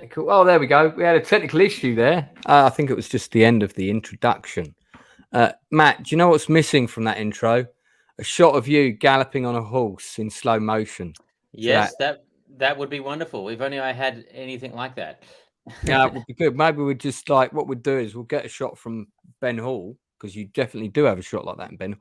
technical. Oh, there we go. We had a technical issue there. I think it was just the end of the introduction. Matt, do you know what's missing from that intro? A shot of you galloping on a horse in slow motion. Yes, that would be wonderful. If only I had anything like that. Yeah, it would be good. Maybe we'd just like what we'd do is we'll get a shot from Ben Hall, because you definitely do have a shot like that in Ben.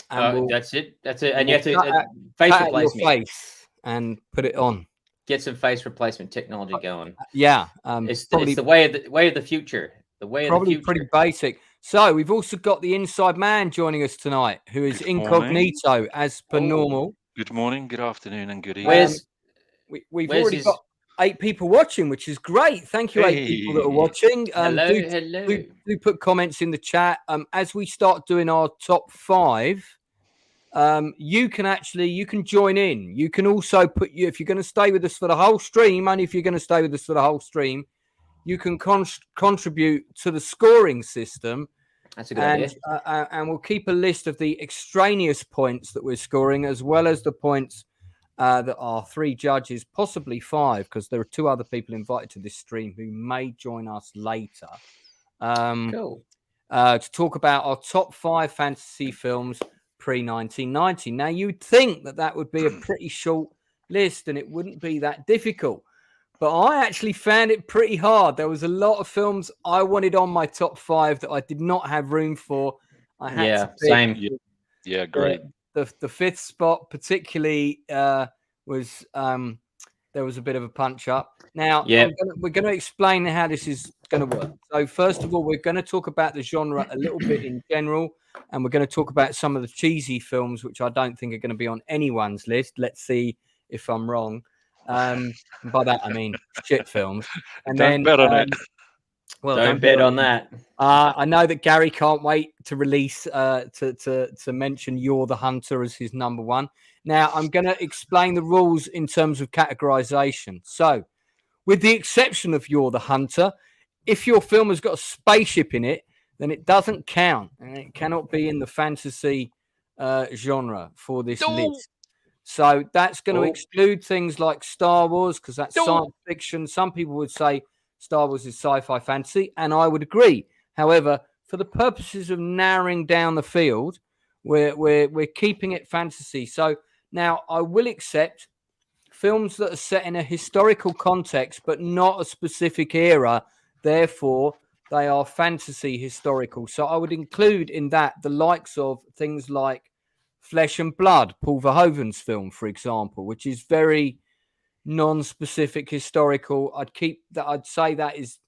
And that's it. And you have to face replace me. Face and put it on. Get some face replacement technology going. Yeah, it's the way of the future. The way of the future. Pretty basic. So we've also got the inside man joining us tonight, who is incognito as per normal. Good morning, good afternoon, and good evening. We've already got 8 people watching, which is great. Thank you, 8 people that are watching. Hello. Do put comments in the chat. As we start doing our top 5, you can join in. You can also if you're going to stay with us for the whole stream, only if you're going to stay with us for the whole stream, you can contribute to the scoring system. That's a good idea. And we'll keep a list of the extraneous points that we're scoring, as well as the points that our 3 judges, possibly 5, because there are 2 other people invited to this stream who may join us later. Cool. To talk about our top 5 fantasy films pre-1990. Now, you'd think that would be a pretty short list and it wouldn't be that difficult. But I actually found it pretty hard. There was a lot of films I wanted on my top 5 that I did not have room for. I had to pick. Same. Yeah, great. The 5th spot particularly was there was a bit of a punch up. Now, we're going to explain how this is going to work. So first of all, we're going to talk about the genre a little bit in general, and we're going to talk about some of the cheesy films, which I don't think are going to be on anyone's list. Let's see if I'm wrong. By that I mean shit films. And don't bet on it. Well, don't bet on that. I know that Gary can't wait to release to mention You're the Hunter as his number 1. Now I'm going to explain the rules in terms of categorization. So, with the exception of You're the Hunter, if your film has got a spaceship in it, then it doesn't count, and it cannot be in the fantasy genre for this list. So that's going to exclude things like Star Wars, because that's science fiction. Some people would say Star Wars is sci-fi fantasy, and I would agree. However, for the purposes of narrowing down the field, we're keeping it fantasy. So now I will accept films that are set in a historical context, but not a specific era. Therefore, they are fantasy historical. So I would include in that the likes of things like Flesh and Blood, Paul Verhoeven's film, for example, which is very non-specific historical. I'd say that is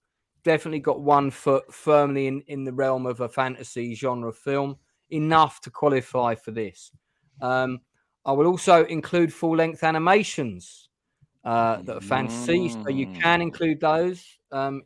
definitely got one foot firmly in the realm of a fantasy genre film, enough to qualify for this. I will also include full-length animations that are fantasy, so you can include those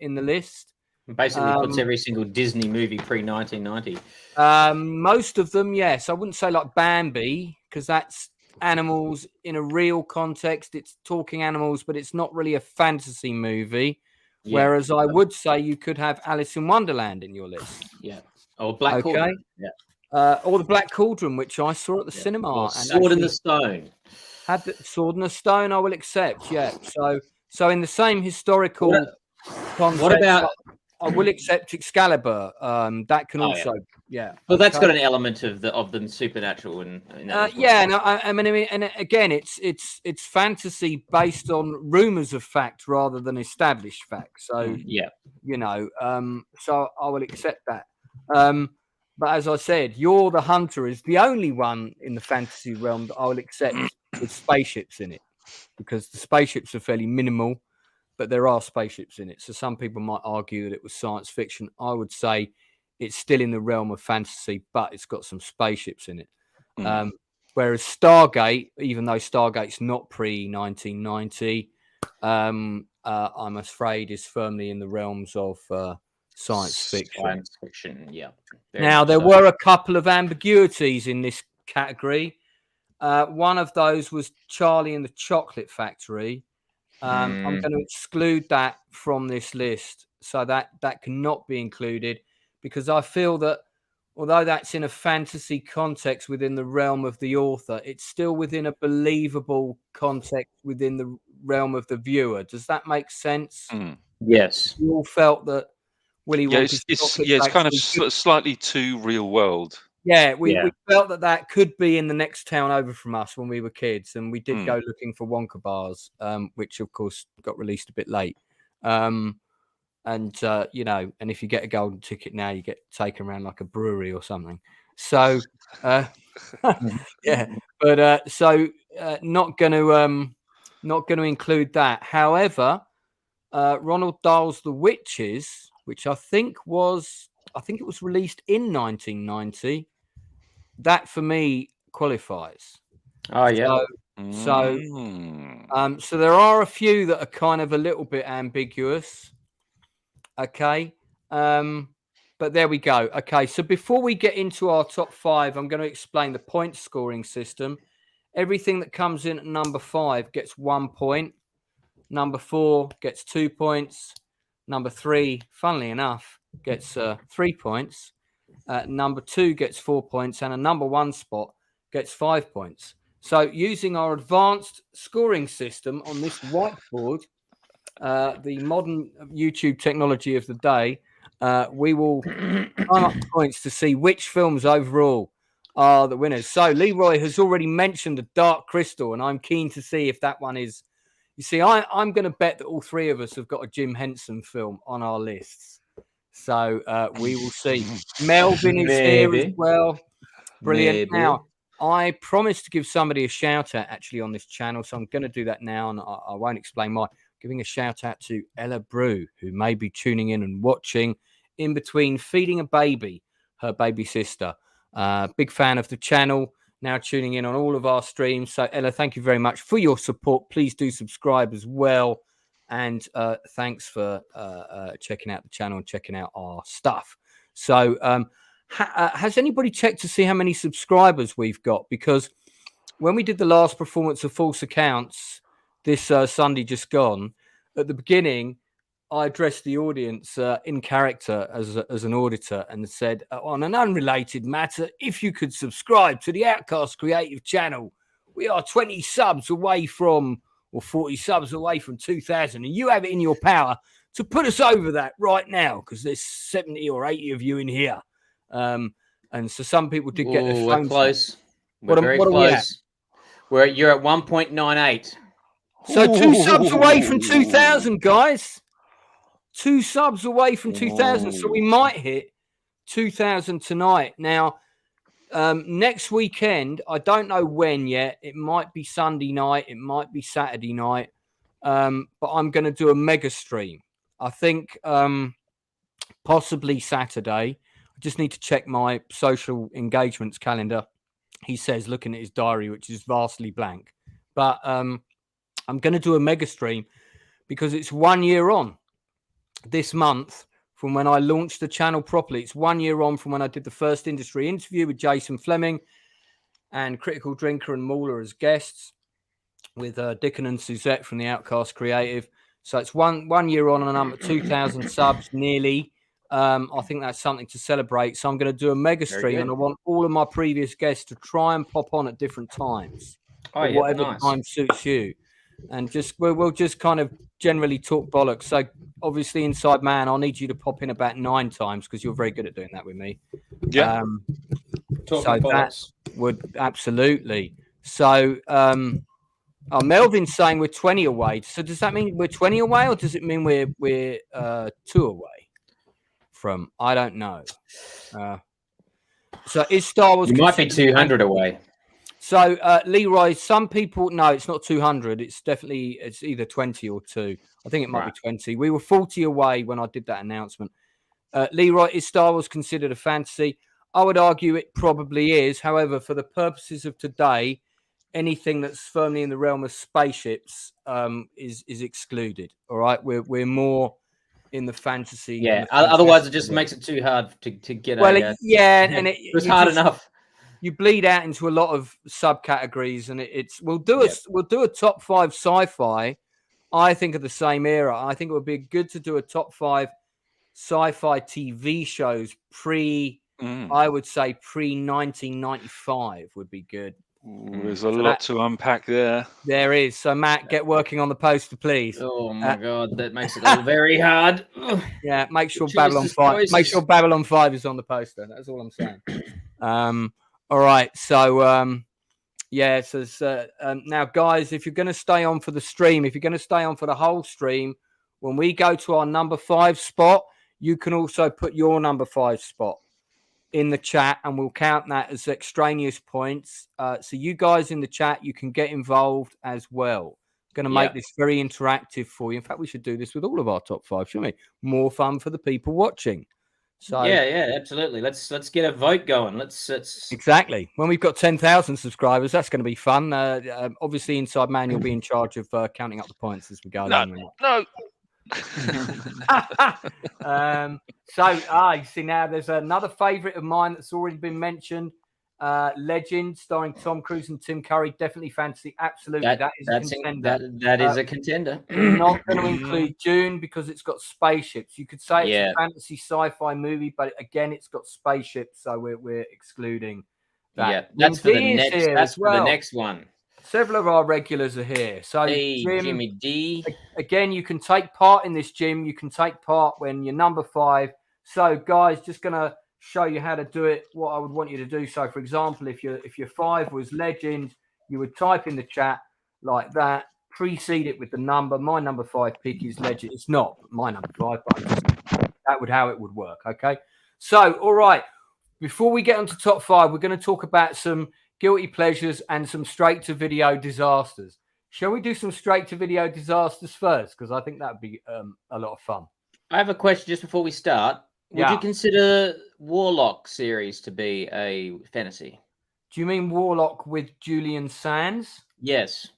in the list. Basically puts every single Disney movie pre-1990. Most of them, yes. I wouldn't say like Bambi, because that's animals in a real context. It's talking animals, but it's not really a fantasy movie. Yeah. Whereas I would say you could have Alice in Wonderland in your list. Yeah. Or Black Cauldron. Yeah. Or the Black Cauldron, which I saw at the cinema. Or Sword in the Stone. Had the Sword in the Stone, I will accept, yeah. So in the same historical context, what about... I will accept Excalibur. That can also, Well, that's got an element of the supernatural and I mean, and again, it's fantasy based on rumors of fact rather than established fact. So so I will accept that. But as I said, You're the Hunter is the only one in the fantasy realm that I will accept with spaceships in it, because the spaceships are fairly minimal. But there are spaceships in it. So some people might argue that it was science fiction. I would say it's still in the realm of fantasy, but it's got some spaceships in it. Whereas Stargate, even though Stargate's not pre-1990, I'm afraid is firmly in the realms of science fiction. Science fiction, yeah. Now, there were a couple of ambiguities in this category. One of those was Charlie and the Chocolate Factory. I'm going to exclude that from this list, so that cannot be included, because I feel that although that's in a fantasy context within the realm of the author, it's still within a believable context within the realm of the viewer. Does that make sense? Yes. We all felt that Willy Yeah, Wonka's chocolate it's kind of factory could- slightly too real world. yeah, we Yeah. felt that could be in the next town over from us when we were kids, and we did Hmm. go looking for Wonka bars, which of course got released a bit late. And you know, and if you get a golden ticket now, you get taken around like a brewery or something. So, yeah, but not going to include that. However, Ronald Dahl's The Witches, which I think it was released in 1990. That for me qualifies. Oh yeah. So there are a few that are kind of a little bit ambiguous. Okay. But there we go. Okay. So before we get into our top 5, I'm going to explain the point scoring system. Everything that comes in at number 5 gets 1 point. Number 4 gets 2 points. Number 3, funnily enough, gets 3 points. Number 2 gets 4 points, and a number 1 spot gets 5 points. So using our advanced scoring system on this whiteboard, the modern YouTube technology of the day, we will sum up points to see which films overall are the winners. So Leroy has already mentioned The Dark Crystal, and I'm keen to see if that one is. You see, I'm going to bet that all 3 of us have got a Jim Henson film on our lists. So we will see. Melvin is here as well. Brilliant. Maybe. Now, I promised to give somebody a shout out actually on this channel, so I'm going to do that now, and I won't explain why. Giving a shout out to Ella Brew, who may be tuning in and watching in between feeding a baby, her baby sister. Big fan of the channel, now tuning in on all of our streams. So Ella, thank you very much for your support. Please do subscribe as well. And thanks for checking out the channel and checking out our stuff. So has anybody checked to see how many subscribers we've got? Because when we did the last performance of False Accounts this Sunday just gone, at the beginning, I addressed the audience in character as an auditor and said, on an unrelated matter, if you could subscribe to the Outcast Creative channel, we are 20 subs away from, or 40 subs away from 2,000, and you have it in your power to put us over that right now, because there's 70 or 80 of you in here. And so some people did get their phones. We're close. We're very close. You're at 1.98. So 2 subs away from 2,000, guys. 2 subs away from 2,000. So we might hit 2,000 tonight. Now, next weekend, I don't know when yet. It might be Sunday night. It might be Saturday night. But I'm going to do a mega stream. I think possibly Saturday. I just need to check my social engagements calendar. He says, looking at his diary, which is vastly blank. But I'm going to do a mega stream because it's 1 year on this month from when I launched the channel properly. It's 1 year on from when I did the first industry interview with Jason Fleming and Critical Drinker and Mauler as guests with Dickon and Suzette from the Outcast Creative. So it's one year on and I'm at 2,000 subs nearly. I think that's something to celebrate. So I'm going to do a mega stream, and I want all of my previous guests to try and pop on at different times. Whatever time suits you. And we'll just kind of generally talk bollocks. So obviously, Inside Man, I'll need you to pop in about 9 times because you're very good at doing that with me. Yeah. So that would absolutely. So Melvin's saying we're 20 away. So does that mean we're 20 away, or does it mean we're 2 away from? I don't know. So is Star Wars? You might be 200 away. So Leroy, some people no, it's not 200. It's either 20 or 2. I think it might be 20. We were 40 away when I did that announcement. Leroy, is Star Wars considered a fantasy? I would argue it probably is. However, for the purposes of today, anything that's firmly in the realm of spaceships is excluded. All right, we're more in the fantasy. Yeah. Otherwise, it just makes it too hard to get. Well, and it's hard enough. You bleed out into a lot of subcategories, and we'll do a top 5 sci-fi. I think of the same era. I think it would be good to do a top 5 sci-fi TV shows pre I would say pre-1995 would be good. Ooh, there's a lot to unpack there. There is. So, Matt, get working on the poster, please. Oh my God, that makes it all very hard. Yeah, make sure Babylon 5. Make sure Babylon 5 is on the poster. That's all I'm saying. All right. So, yeah. So now, guys, if you're going to stay on for the stream, if you're going to stay on for the whole stream, when we go to our number 5 spot, you can also put your number 5 spot in the chat, and we'll count that as extraneous points. So you guys in the chat, you can get involved as well. Going to make this very interactive for you. In fact, we should do this with all of our top 5, shouldn't we? More fun for the people watching. So yeah, absolutely. Let's get a vote going. Let's exactly. When we've got 10,000 subscribers, that's going to be fun. Obviously, Inside Man, you'll be in charge of counting up the points as we go along. No. You see now there's another favorite of mine that's already been mentioned. Legend, starring Tom Cruise and Tim Curry. Definitely fantasy. Absolutely, that is a contender. That is a contender. We're not going to include Dune because it's got spaceships. You could say it's a fantasy sci-fi movie, but again, it's got spaceships, so we're excluding that. Yeah, that's for the next. That's for the next one. Several of our regulars are here. So, Jimmy D. Again, you can take part in this, Jim. You can take part when you're number 5. So, guys, just going to show you how to do it, what I would want you to do. So, for example, if your 5 was Legend, you would type in the chat like that, precede it with the number. My number 5 pick is Legend. It's not my number 5, but that would how it would work, okay? So, all right, before we get on to top 5, we're going to talk about some guilty pleasures and some straight-to-video disasters. Shall we do some straight-to-video disasters first? Because I think that would be a lot of fun. I have a question just before we start. Would you consider Warlock series to be a fantasy? Do you mean Warlock with Julian Sands? Yes.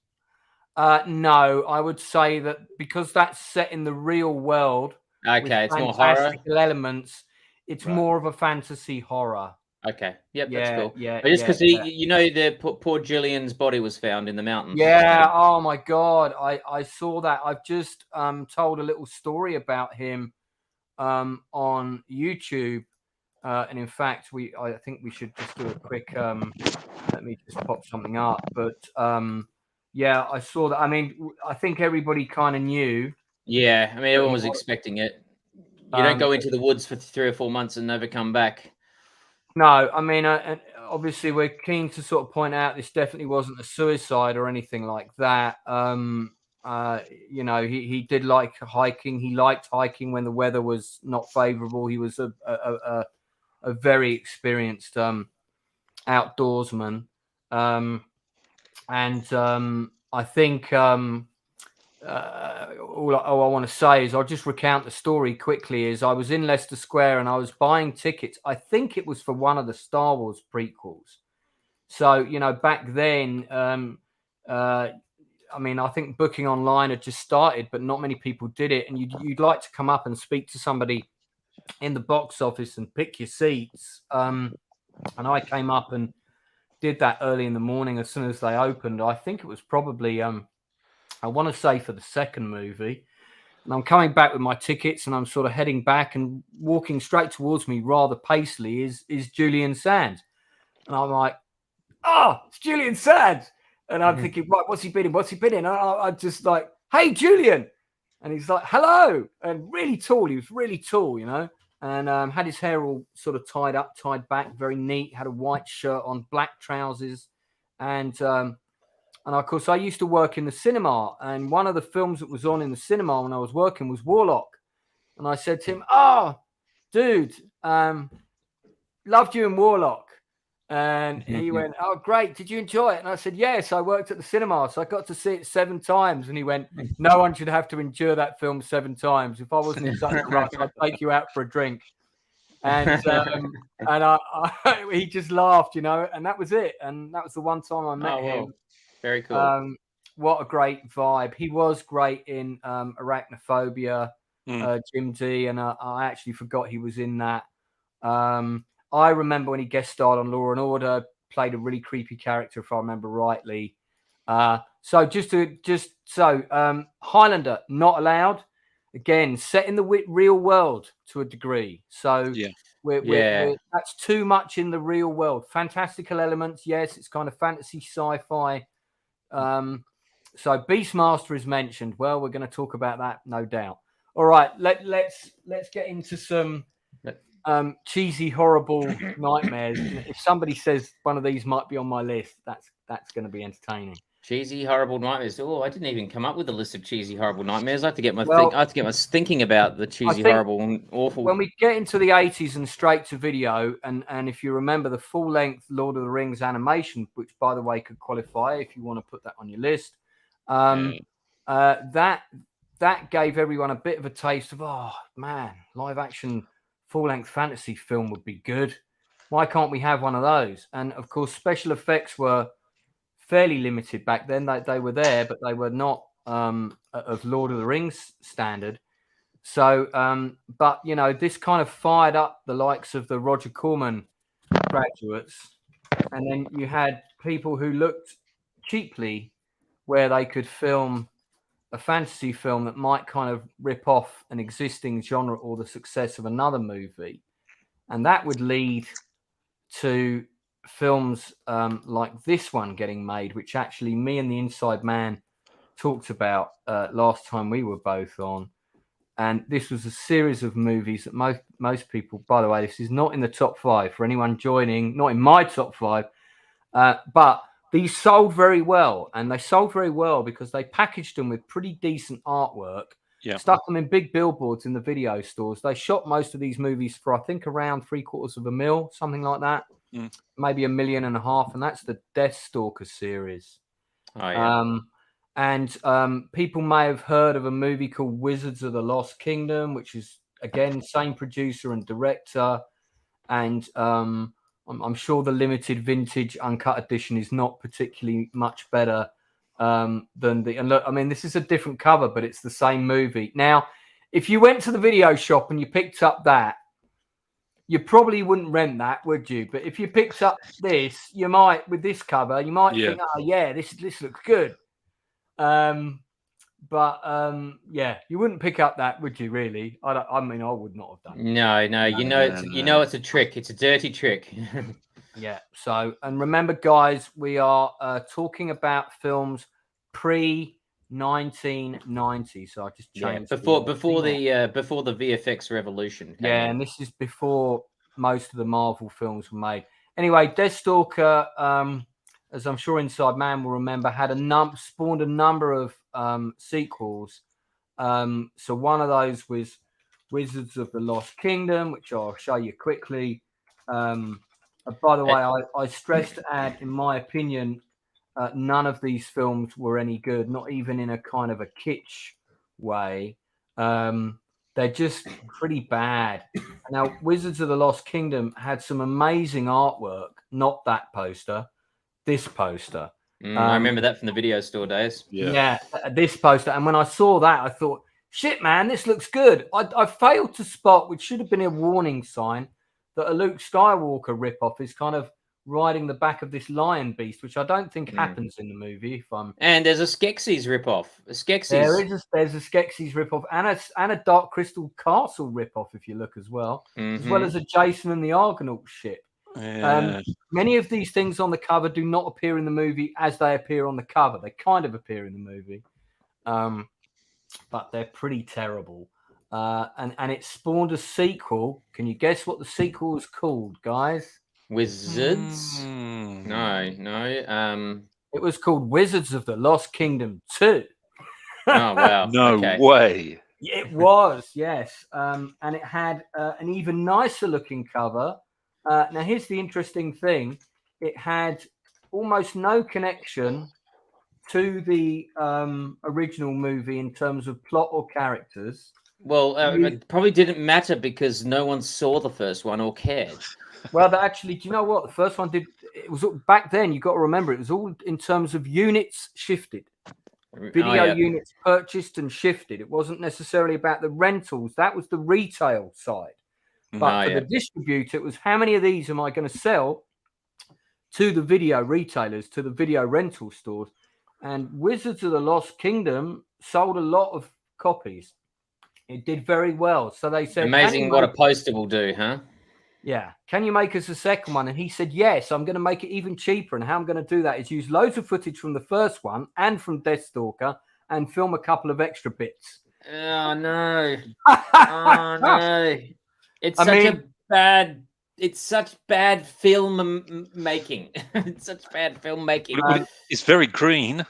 No, I would say that because that's set in the real world. Okay, it's more horror. Elements. It's more of a fantasy horror. Okay. Yep, that's cool. Yeah. But just because the poor Julian's body was found in the mountains. Yeah. Oh my God, I saw that. I've just told a little story about him on YouTube, and in fact, I think we should just do a quick. Let me just pop something up. But I saw that. I mean, I think everybody kind of knew. Yeah, I mean, everyone was expecting it. You don't go into the woods for 3 or 4 months and never come back. No, I mean, obviously, we're keen to sort of point out this definitely wasn't a suicide or anything like that. He did like hiking. He liked hiking when the weather was not favorable. He was a very experienced outdoorsman. I think all I want to say is I'll just recount the story quickly. Is I was in Leicester Square and I was buying tickets. I think it was for one of the Star Wars prequels. So, back then, I mean, I think booking online had just started, but not many people did it. And you'd like to come up and speak to somebody in the box office and pick your seats. And I came up and did that early in the morning as soon as they opened. I think it was probably, I want to say for the second movie. And I'm coming back with my tickets and I'm sort of heading back, and walking straight towards me rather pacily is Julian Sands. And I'm like, it's Julian Sands. And I'm thinking, right, what's he been in? And I'm just like, hey, Julian. And he's like, hello. And really tall. He was really tall, and had his hair all sort of tied back, very neat, had a white shirt on, black trousers. And of course, I used to work in the cinema. And one of the films that was on in the cinema when I was working was Warlock. And I said to him, dude, loved you in Warlock. And he went, oh, great. Did you enjoy it? And I said, yes, I worked at the cinema, so I got to see it 7 times. And he went, no one should have to endure that film 7 times. If I wasn't in such a rush, I'd take you out for a drink. And he just laughed, and that was it. And that was the one time I met him. Very cool. What a great vibe. He was great in Arachnophobia, Jim D. And I actually forgot he was in that. I remember when he guest starred on Law and Order, played a really creepy character, if I remember rightly. Highlander, not allowed. Again, set in the real world to a degree. So That's too much in the real world. Fantastical elements, yes, it's kind of fantasy sci-fi. So Beastmaster is mentioned. Well, we're going to talk about that, no doubt. All right, let's get into some cheesy, horrible nightmares. If somebody says one of these might be on my list, that's going to be entertaining. Cheesy, horrible nightmares. Oh, I didn't even come up with a list of cheesy, horrible nightmares. I have to get my thinking about the cheesy, horrible, and awful. When we get into the 80s and straight to video, and if you remember the full-length Lord of the Rings animation, which by the way could qualify if you want to put that on your list, that gave everyone a bit of a taste of, oh man, live-action full-length fantasy film would be good. Why can't we have one of those? And of course, special effects were fairly limited back then. They were there, but they were not of Lord of the Rings standard. So, but you know, this kind of fired up the likes of the Roger Corman graduates, and then you had people who looked cheaply where they could film a fantasy film that might kind of rip off an existing genre or the success of another movie, and that would lead to films like this one getting made, which actually me and the Inside Man talked about last time we were both on. And this was a series of movies that most people, by the way, this is not in the top 5 for anyone joining, not in my top 5, but these sold very well. And they sold very well because they packaged them with pretty decent artwork, stuck them in big billboards in the video stores. They shot most of these movies for, I think, around $750,000, something like that. Maybe $1.5 million, and that's the Deathstalker series. Oh, yeah. And people may have heard of a movie called Wizards of the Lost Kingdom, which is, again, same producer and director. And I'm sure the limited vintage uncut edition is not particularly much better than the... And look, I mean, this is a different cover, but it's the same movie. Now, if you went to the video shop and you picked up that, you probably wouldn't rent that, would you? But if you picked up this, you might, with this cover, you might think, oh, yeah, this looks good. Yeah, you wouldn't pick up that, would you? Really? I mean, I would not have done. No. It's a trick. It's a dirty trick. Yeah. So, and remember, guys, we are talking about films pre-1990. So I just changed before the VFX revolution. Yeah, and this is before most of the Marvel films were made. Anyway, Deathstalker, as I'm sure Inside Man will remember, had spawned a number of sequels. So one of those was Wizards of the Lost Kingdom, which I'll show you quickly. By the way, I stress to add, in my opinion, none of these films were any good, not even in a kind of a kitsch way. They're just pretty bad. Now, Wizards of the Lost Kingdom had some amazing artwork, not that poster. This poster. I remember that from the video store days. Yeah, this poster. And when I saw that, I thought, shit, man, this looks good. I failed to spot, which should have been a warning sign, that a Luke Skywalker ripoff is kind of riding the back of this lion beast, which I don't think happens in the movie. And there's a Skeksis ripoff. There's a Skeksis ripoff and a Dark Crystal Castle ripoff, if you look as well, as well as a Jason and the Argonauts ship. Yeah. Many of these things on the cover do not appear in the movie as they appear on the cover. They kind of appear in the movie, but they're pretty terrible. And it spawned a sequel. Can you guess what the sequel was called, guys? Wizards? No. It was called Wizards of the Lost Kingdom 2. Oh, wow. No way. It was, yes. And it had an even nicer looking cover. Now, here's the interesting thing. It had almost no connection to the original movie in terms of plot or characters. Well, it probably didn't matter because no one saw the first one or cared. Well, actually, do you know what? The first one did. It was back then. You got to remember, it was all in terms of units shifted, video units purchased and shifted. It wasn't necessarily about the rentals. That was the retail side. But for the distributor, it was how many of these am I going to sell to the video retailers, to the video rental stores? And Wizards of the Lost Kingdom sold a lot of copies. It did very well. So they said, amazing what a poster will do, huh? Yeah. Can you make us a second one? And he said, yes, I'm going to make it even cheaper. And how I'm going to do that is use loads of footage from the first one and from Deathstalker and film a couple of extra bits. Oh, no. Oh, no. It's such bad film making. It's such bad film making. It's very green.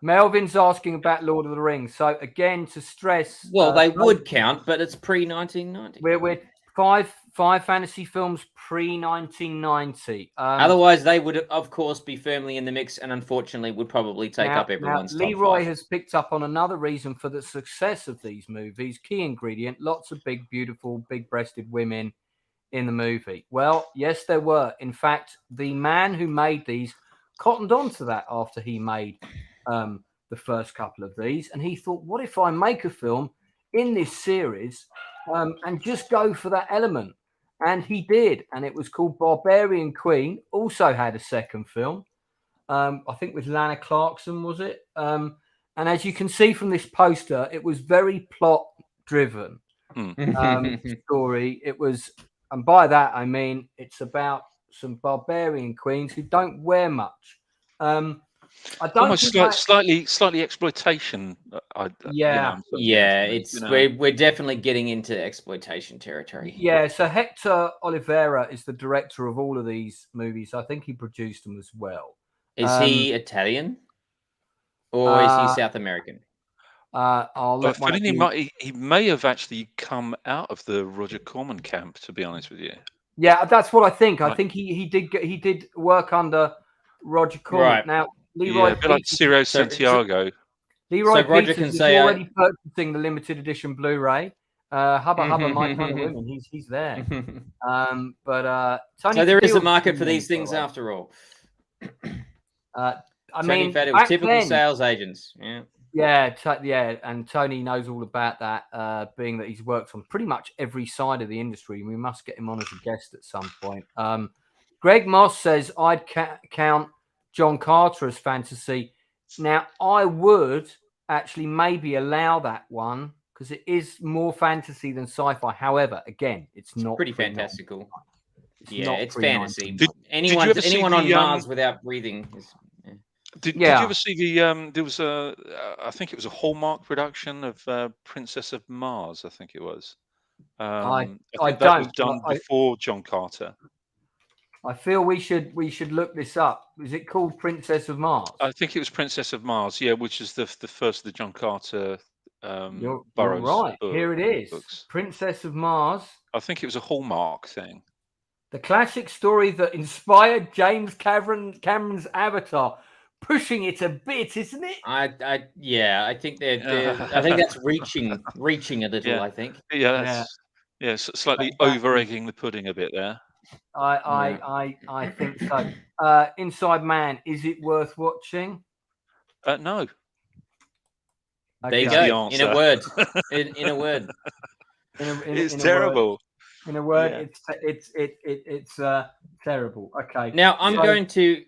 Melvin's asking about Lord of the Rings. So again, to stress, well, they would count, but it's pre-1990. We're five fantasy films pre-1990. Otherwise, they would, of course, be firmly in the mix, and unfortunately, would probably take up everyone's top Leroy 5. has picked up on another reason for the success of these movies. Key ingredient: lots of big, beautiful, big-breasted women in the movie. Well, yes, there were. In fact, the man who made these cottoned on to that after he made the first couple of these, and he thought, what if I make a film in this series and just go for that element? And he did, and it was called Barbarian Queen. Also had a second film, I think with Lana Clarkson, was it? And as you can see from this poster, it was very plot driven story. It was, and by that I mean it's about some barbarian queens who don't wear much. I don't almost slightly exploitation. We're definitely getting into exploitation territory. Yeah, so Hector Oliveira is the director of all of these movies. I think he produced them as well. Is he Italian or is he South American? He may have actually come out of the Roger Corman camp, to be honest with you. Yeah, that's what I think. I think he did work under Roger Corman. Right. Now, Leroy, a bit like Ciro Santiago. Leroy Roger Peters can is say already purchasing the limited edition Blu-ray. Hubba My Kind of Women. He's there. But Tony, so there is a market for these things after all. I Tony mean, Fadell, typical sales agents. Yeah. Yeah, and Tony knows all about that, being that he's worked on pretty much every side of the industry. We must get him on as a guest at some point. Greg Moss says, I'd count John Carter as fantasy. Now, I would actually maybe allow that one because it is more fantasy than sci-fi. However, again, it's not pretty fantastical. It's fantasy. Did anyone on Mars without breathing is... Did you ever see the? There was I think it was a Hallmark production of Princess of Mars. I think it was. I think that was done before John Carter. I feel we should look this up. Is it called Princess of Mars? I think it was Princess of Mars. Yeah, which is the first of the John Carter. You're Burroughs right. Here it is. Books. Princess of Mars. I think it was a Hallmark thing. The classic story that inspired James Cameron's Avatar. Pushing it a bit, isn't it? I think I think that's reaching a little. Yeah. I think. Yeah, slightly over egging the pudding a bit there. I think so. Inside Man, is it worth watching? No. Okay. There you go. In a word. In a word. It's terrible. In a word, it's terrible. Okay. Now I'm going to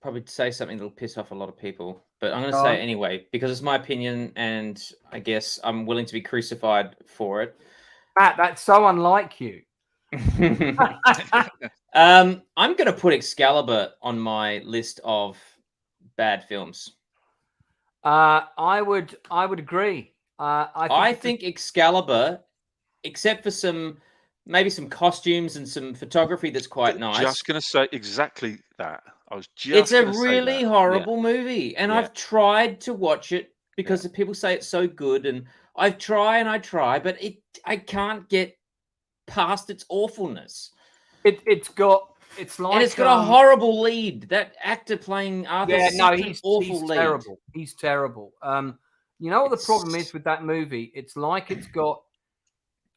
probably say something that'll piss off a lot of people, but I'm going to say it anyway because it's my opinion, and I guess I'm willing to be crucified for it. Matt, that's so unlike you. I'm going to put Excalibur on my list of bad films. I would agree. I think Excalibur, except for maybe some costumes and some photography that's quite nice. Just going to say exactly that. It's a really horrible movie, and I've tried to watch it because the people say it's so good, and I try, but I can't get past its awfulness. It's got a horrible lead. That actor playing Arthur. Yeah, he's lead. Terrible. He's terrible. You know what the problem is with that movie? It's like it's got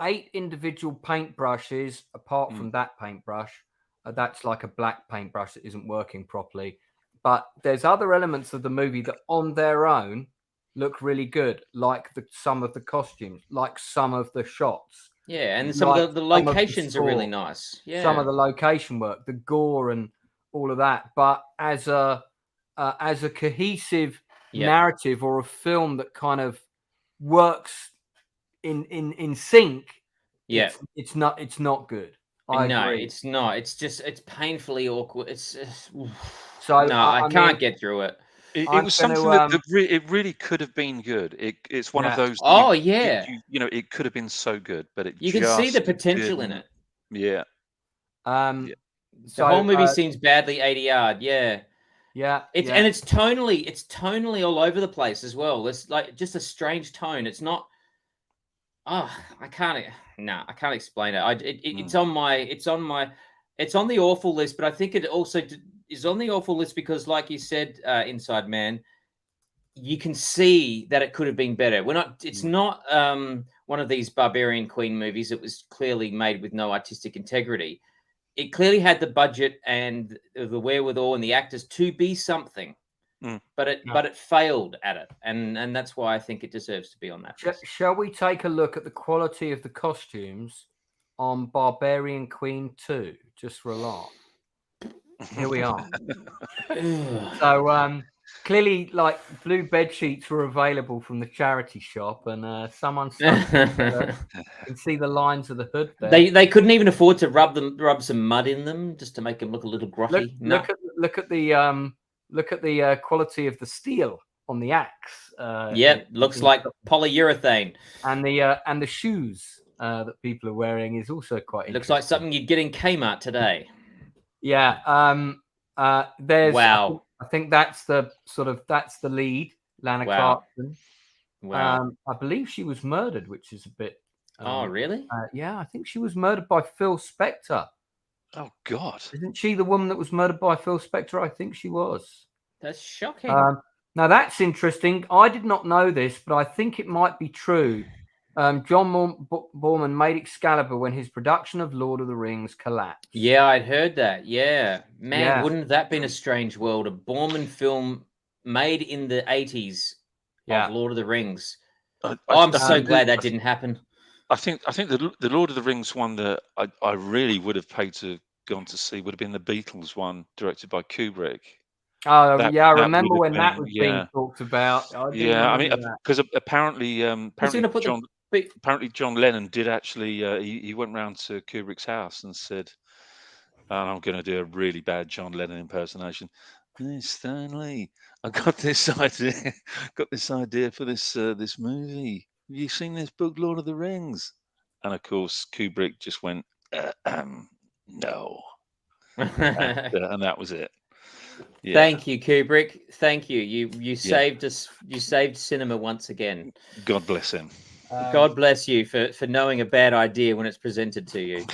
8 individual paintbrushes apart from that paintbrush. That's like a black paintbrush that isn't working properly. But there's other elements of the movie that on their own look really good, like some of the costumes, like some of the shots. Yeah, and some of the locations are really nice. Yeah. Some of the location work, the gore and all of that. But as a cohesive narrative or a film that kind of works in sync, yeah, it's not good. I agree. It's not. It's painfully awkward. So I can't get through it. It was something that it really could have been good. It's one of those. It could have been so good, but you can see the potential in it. Yeah. The whole movie seems badly ADR'd. Yeah. And it's tonally all over the place as well. It's like just a strange tone. It's not. I can't explain it. It's on the awful list, but I think it also is on the awful list because, like you said, Inside Man, you can see that it could have been better. It's not one of these Barbarian Queen movies. It was clearly made with no artistic integrity. It clearly had the budget and the wherewithal and the actors to be something, but it failed at it, and that's why I think it deserves to be on that list. Shall we take a look at the quality of the costumes on Barbarian Queen 2, just for a laugh? Here we are. So clearly, like, blue bed sheets were available from the charity shop, and someone can see the lines of the hood there. They couldn't even afford to rub some mud in them just to make them look a little grotty. Look at the quality of the steel on the axe. Looks like polyurethane. And the shoes that people are wearing is also quite interesting. Looks like something you'd get in Kmart today. Yeah. There's wow. I think that's the lead, Lana Clarkson. Wow. I believe she was murdered, which is a bit. Oh, really? Yeah, I think she was murdered by Phil Spector. Oh God! Isn't she the woman that was murdered by Phil Spector? I think she was. That's shocking. Now that's interesting. I did not know this, but I think it might be true. John Boorman made Excalibur when his production of Lord of the Rings collapsed. Yeah, I'd heard that. Yeah. Man, wouldn't that been a strange world? A Boorman film made in the 80s of Lord of the Rings. I'm so glad that didn't happen. I think the Lord of the Rings one that I really would have paid to gone to see would have been the Beatles one, directed by Kubrick. Oh, I remember when that was being talked about. I mean, because apparently John Lennon did actually. He went round to Kubrick's house and said, "I'm going to do a really bad John Lennon impersonation." Hey, Stanley, I got this idea for this movie. Have you seen this book, Lord of the Rings? And of course, Kubrick just went, no, and that was it. Yeah. Thank you, Kubrick. Thank you. You saved us. You saved cinema once again. God bless him. God bless you for knowing a bad idea when it's presented to you.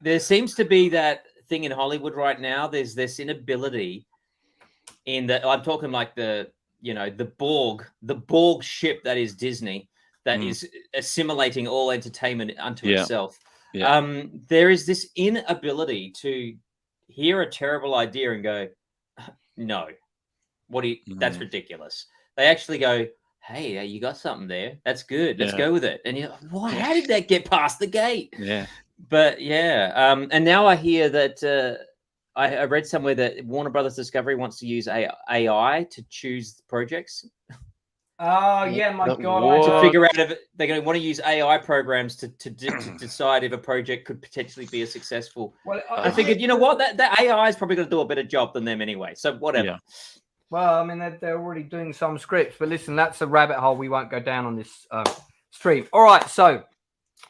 There seems to be that thing in Hollywood right now. There's this inability in that. I'm talking like the Borg ship that is Disney, that is assimilating all entertainment unto itself. Yeah. There is this inability to hear a terrible idea and go, no, that's ridiculous. They actually go, hey, you got something there. That's good. Let's go with it. And you're like, what? How did that get past the gate? Yeah. But and now I hear that I read somewhere that Warner Brothers Discovery wants to use AI to choose projects. Oh yeah, my God! To figure out if they're going to want to use AI programs to decide if a project could potentially be a successful. Well, I figured, you know what, that AI is probably going to do a better job than them anyway. So whatever. Yeah. Well, I mean, they're already doing some scripts, but listen, that's a rabbit hole we won't go down on this stream. All right, so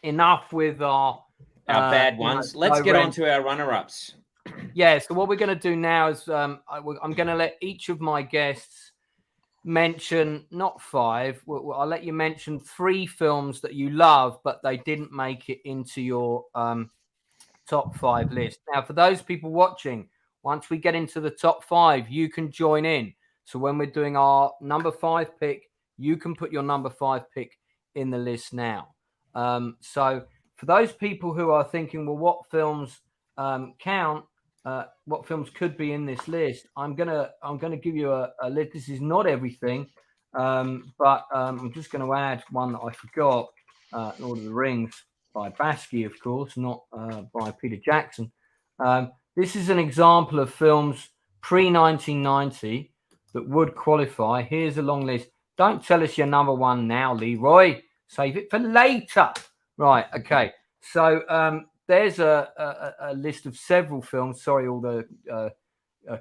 enough with our bad ones. Let's get on to our runner-ups. Yeah. So what we're going to do now is I'm going to let each of my guests mention, not 5, I'll let you mention 3 films that you love, but they didn't make it into your top 5 list. Now, for those people watching, once we get into the top 5, you can join in. So when we're doing our number 5 pick, you can put your number 5 pick in the list now. So for those people who are thinking, well, what films count? What films could be in this list? I'm gonna give you a list. This is not everything, but I'm just going to add one that I forgot. Lord of the Rings by Basky, of course, not by Peter Jackson. This is an example of films pre-1990 that would qualify. Here's a long list. Don't tell us your number 1 now, Leroy. Save it for later. Right. Okay. So there's a list of several films. Sorry, all the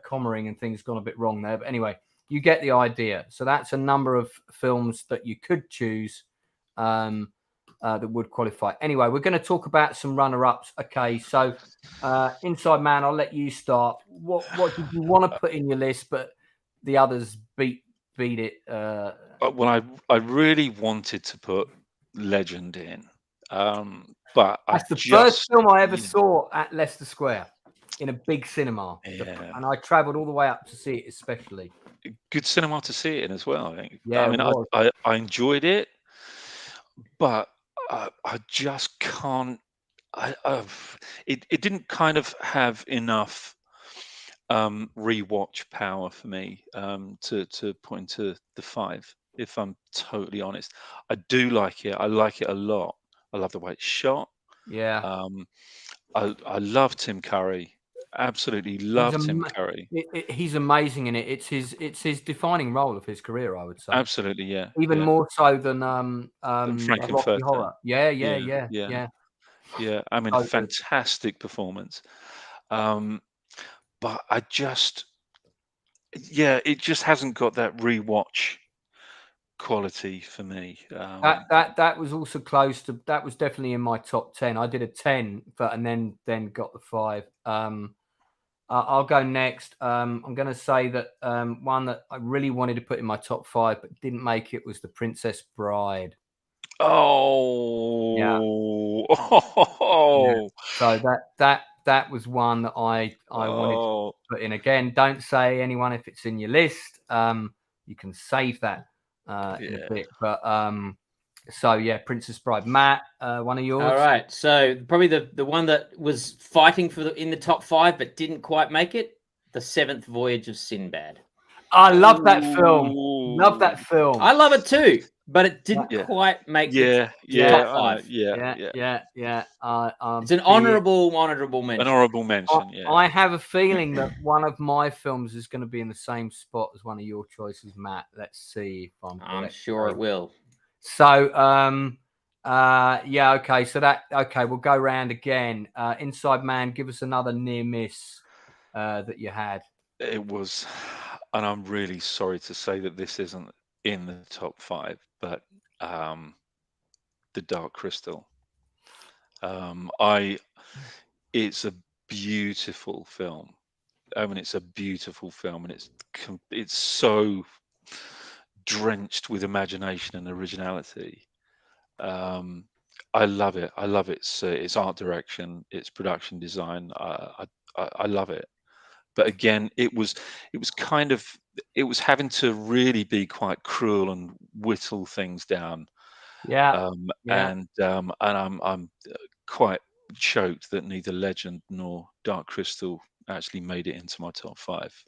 commaing and things gone a bit wrong there. But anyway, you get the idea. So that's a number of films that you could choose that would qualify. Anyway, we're going to talk about some runner-ups. Okay, so Inside Man, I'll let you start. What did you want to put in your list, but the others beat it? Well, I really wanted to put Legend in, but that's the first film I ever saw at Leicester Square in a big cinema, and I travelled all the way up to see it, especially. Good cinema to see it in as well, I think. Yeah, I mean, I enjoyed it, but I just can't. It didn't kind of have enough rewatch power for me to put into the 5. If I'm totally honest, I do like it. I like it a lot. I love the way it's shot. Yeah. I love Tim Curry. Absolutely love Tim Curry. He's amazing in it. It's his defining role of his career, I would say. Absolutely, yeah. Even more so than Frankenfurter. Horror. Yeah. I mean, fantastic performance. But I just, it just hasn't got that rewatch quality for me. That was also close to. That was definitely in my top 10. I did a 10, and then got the 5. I'll go next. I'm going to say that one that I really wanted to put in my top 5 but didn't make it was The Princess Bride. Oh, yeah. So that was one that I wanted to put in. Again, don't say anyone if it's in your list. You can save that in a bit. But so yeah, Princess Bride. Matt, one of yours. All right. So probably the one that was fighting for in the top 5 but didn't quite make it. The 7th Voyage of Sinbad. I love that film. Love that film. I love it too, but it didn't quite make the top 5. Yeah. It's an honourable mention. Honourable mention. I have a feeling that one of my films is going to be in the same spot as one of your choices, Matt. Let's see if I'm sure it will. So okay. So we'll go round again. Inside Man, give us another near miss that you had. It was, and I'm really sorry to say that this isn't in the top 5, but The Dark Crystal. It's a beautiful film. I mean, it's a beautiful film, and it's so drenched with imagination and originality. I love it. I love its art direction, its production design. I love it. But again, it was having to really be quite cruel and whittle things down. And I'm quite choked that neither Legend nor Dark Crystal actually made it into my top 5.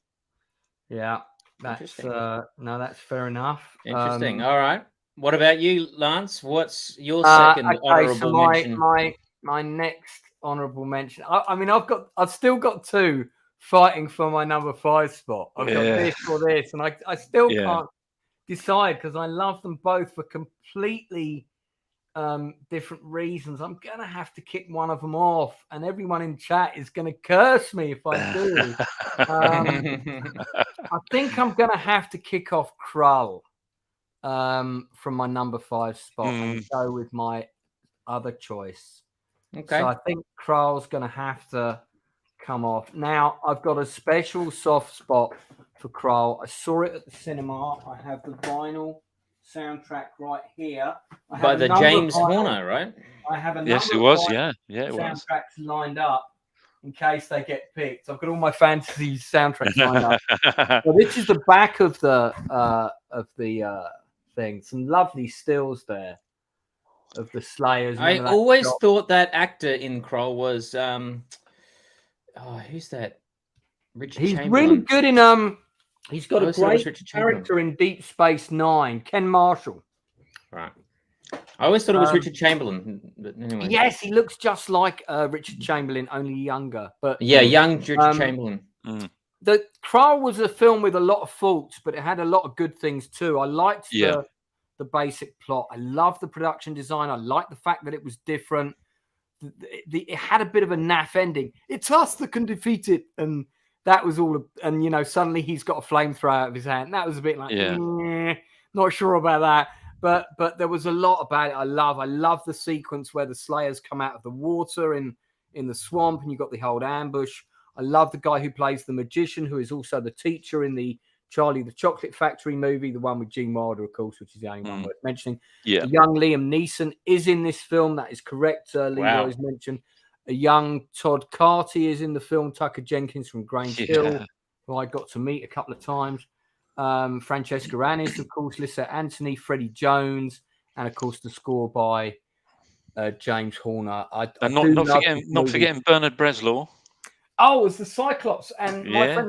Yeah, that's that's fair enough. Interesting. All right. What about you, Lance? What's your second honourable mention? My next honourable mention. I mean, I've still got 2 fighting for my number 5 spot. I've got this or this, and I still can't decide because I love them both for completely different reasons. I'm gonna have to kick one of them off, and everyone in chat is gonna curse me if I do. I think I'm gonna have to kick off Krull from my number 5 spot and go with my other choice. Okay. So I think Krull's gonna have to come off. Now I've got a special soft spot for Krull. I saw it at the cinema. I have the vinyl soundtrack right here. By the James Horner, right? I have a it was. Yeah, it was. Soundtracks lined up in case they get picked. I've got all my fantasy soundtracks lined up. So this is the back of the thing. Some lovely stills there of the Slayers. I always thought that actor in Krull was who's that? Richard He's Chamberlain. really good in he's got a great character in Deep Space Nine, Ken Marshall. Right. I always thought it was Richard Chamberlain. But anyway. Yes, he looks just like Richard Chamberlain, only younger. But young Richard Chamberlain. The Krull was a film with a lot of faults, but it had a lot of good things too. I liked the basic plot. I love the production design. I like the fact that it was different. It had a bit of a naff ending. It's us that can defeat it, and that was all. And suddenly he's got a flamethrower out of his hand. That was a bit like, not sure about that. But there was a lot about it. I love the sequence where the Slayers come out of the water in the swamp, and you got the whole ambush. I love the guy who plays the magician, who is also the teacher in the Charlie the Chocolate Factory movie, the one with Gene Wilder, of course, which is the only one worth mentioning. Yeah. The young Liam Neeson is in this film. That is correct. Leroy's mentioned. A young Todd Carty is in the film. Tucker Jenkins from Grange Hill, who I got to meet a couple of times. Francesca Annis, of course, Lisa Anthony, Freddie Jones, and of course the score by James Horner. Not forgetting Bernard Bresslaw. Oh, it's the Cyclops, and my friend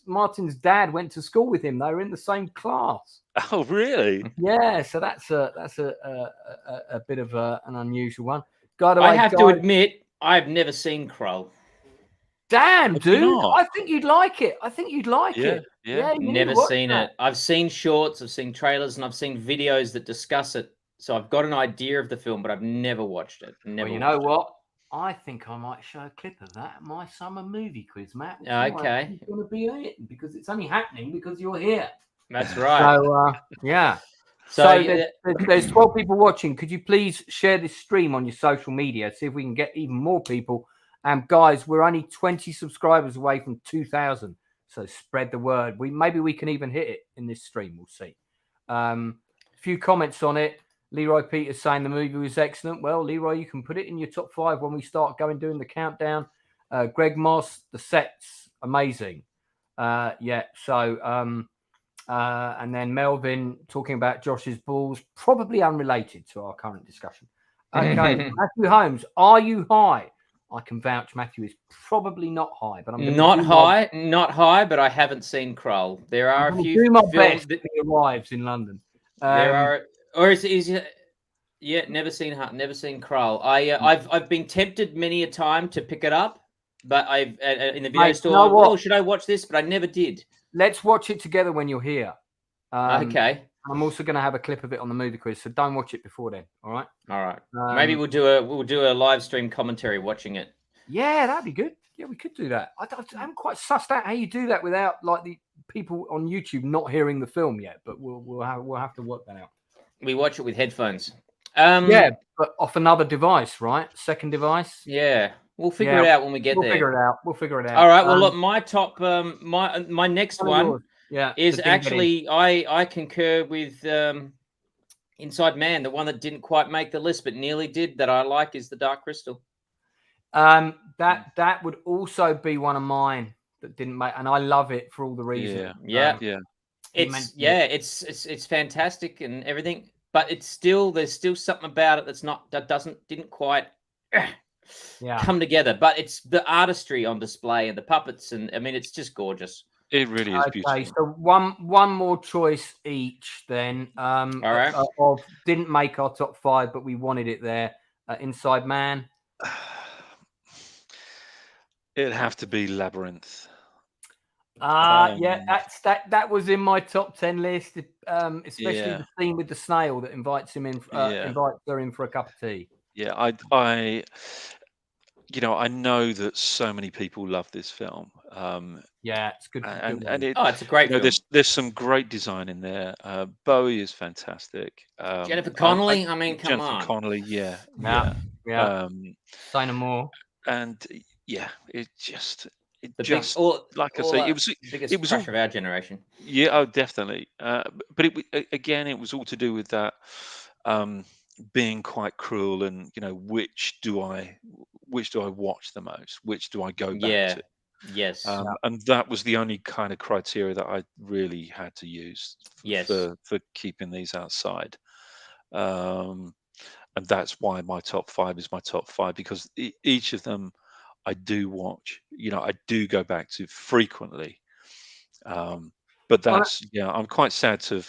Martin's dad went to school with him. They were in the same class. Oh, really? Yeah, so that's a bit of an unusual one. I have to admit, I've never seen Krull. Damn, dude! I think you'd like it. Yeah, never seen it. I've seen shorts, I've seen trailers, and I've seen videos that discuss it. So I've got an idea of the film, but I've never watched it. Well, you know what? I think I might show a clip of that at my summer movie quiz, Matt. Okay. It's going to be it because it's only happening because you're here. That's right. So, yeah. So there's 12 people watching. Could you please share this stream on your social media? See if we can get even more people. And guys, we're only 20 subscribers away from 2,000. So spread the word. Maybe we can even hit it in this stream. We'll see. A few comments on it. Leroy Peters saying the movie was excellent. Well, Leroy, you can put it in your top 5 when we start doing the countdown. Greg Moss, the set's amazing. And then Melvin talking about Josh's balls, probably unrelated to our current discussion. Okay, Matthew Holmes, are you high? I can vouch Matthew is probably not high, but I'm not high, but I haven't seen Krull. There are a few do my best that he arrives in London. There are, or is never seen Krull. I've been tempted many a time to pick it up, but I've in the video store. Should I watch this? But I never did. Let's watch it together when you're here. Okay. I'm also going to have a clip of it on the movie quiz, so don't watch it before then. All right. All right. Maybe we'll do a live stream commentary watching it. Yeah, that'd be good. Yeah, we could do that. I'm quite sussed out how you do that without like the people on YouTube not hearing the film yet, but we'll have to work that out. We watch it with headphones. Yeah, but off another device, right? Second device. Yeah. We'll figure it out when we get there. We'll figure it out. All right. Well, look, my top, my next one, is actually I concur with Inside Man, the one that didn't quite make the list but nearly did. That I like is the Dark Crystal. That would also be one of mine that didn't make, and I love it for all the reasons. Yeah. It's fantastic and everything, but there's still something about it didn't quite. Come together, but it's the artistry on display and the puppets, and I mean it's just gorgeous. It really is beautiful. Okay, so one more choice each then. All right. Didn't make our top 5, but we wanted it there. Inside Man. It'd have to be Labyrinth. That was in my top 10 list, especially the scene with the snail that invites him in, invites her in for a cup of tea. Yeah, I know that so many people love this film. It's good. It's a great film. There's some great design in there. Bowie is fantastic. Jennifer Connelly, come on. Jennifer Connelly, yeah. Say no more. And it just like I say, it was of our generation. Yeah, oh, definitely. But it was all to do with that. Being quite cruel, and which do I watch the most? Which do I go back to? Yes. And that was the only kind of criteria that I really had to use for keeping these outside. And that's why my top 5 is my top 5, because each of them I do watch. I do go back to frequently. But that's I'm quite sad to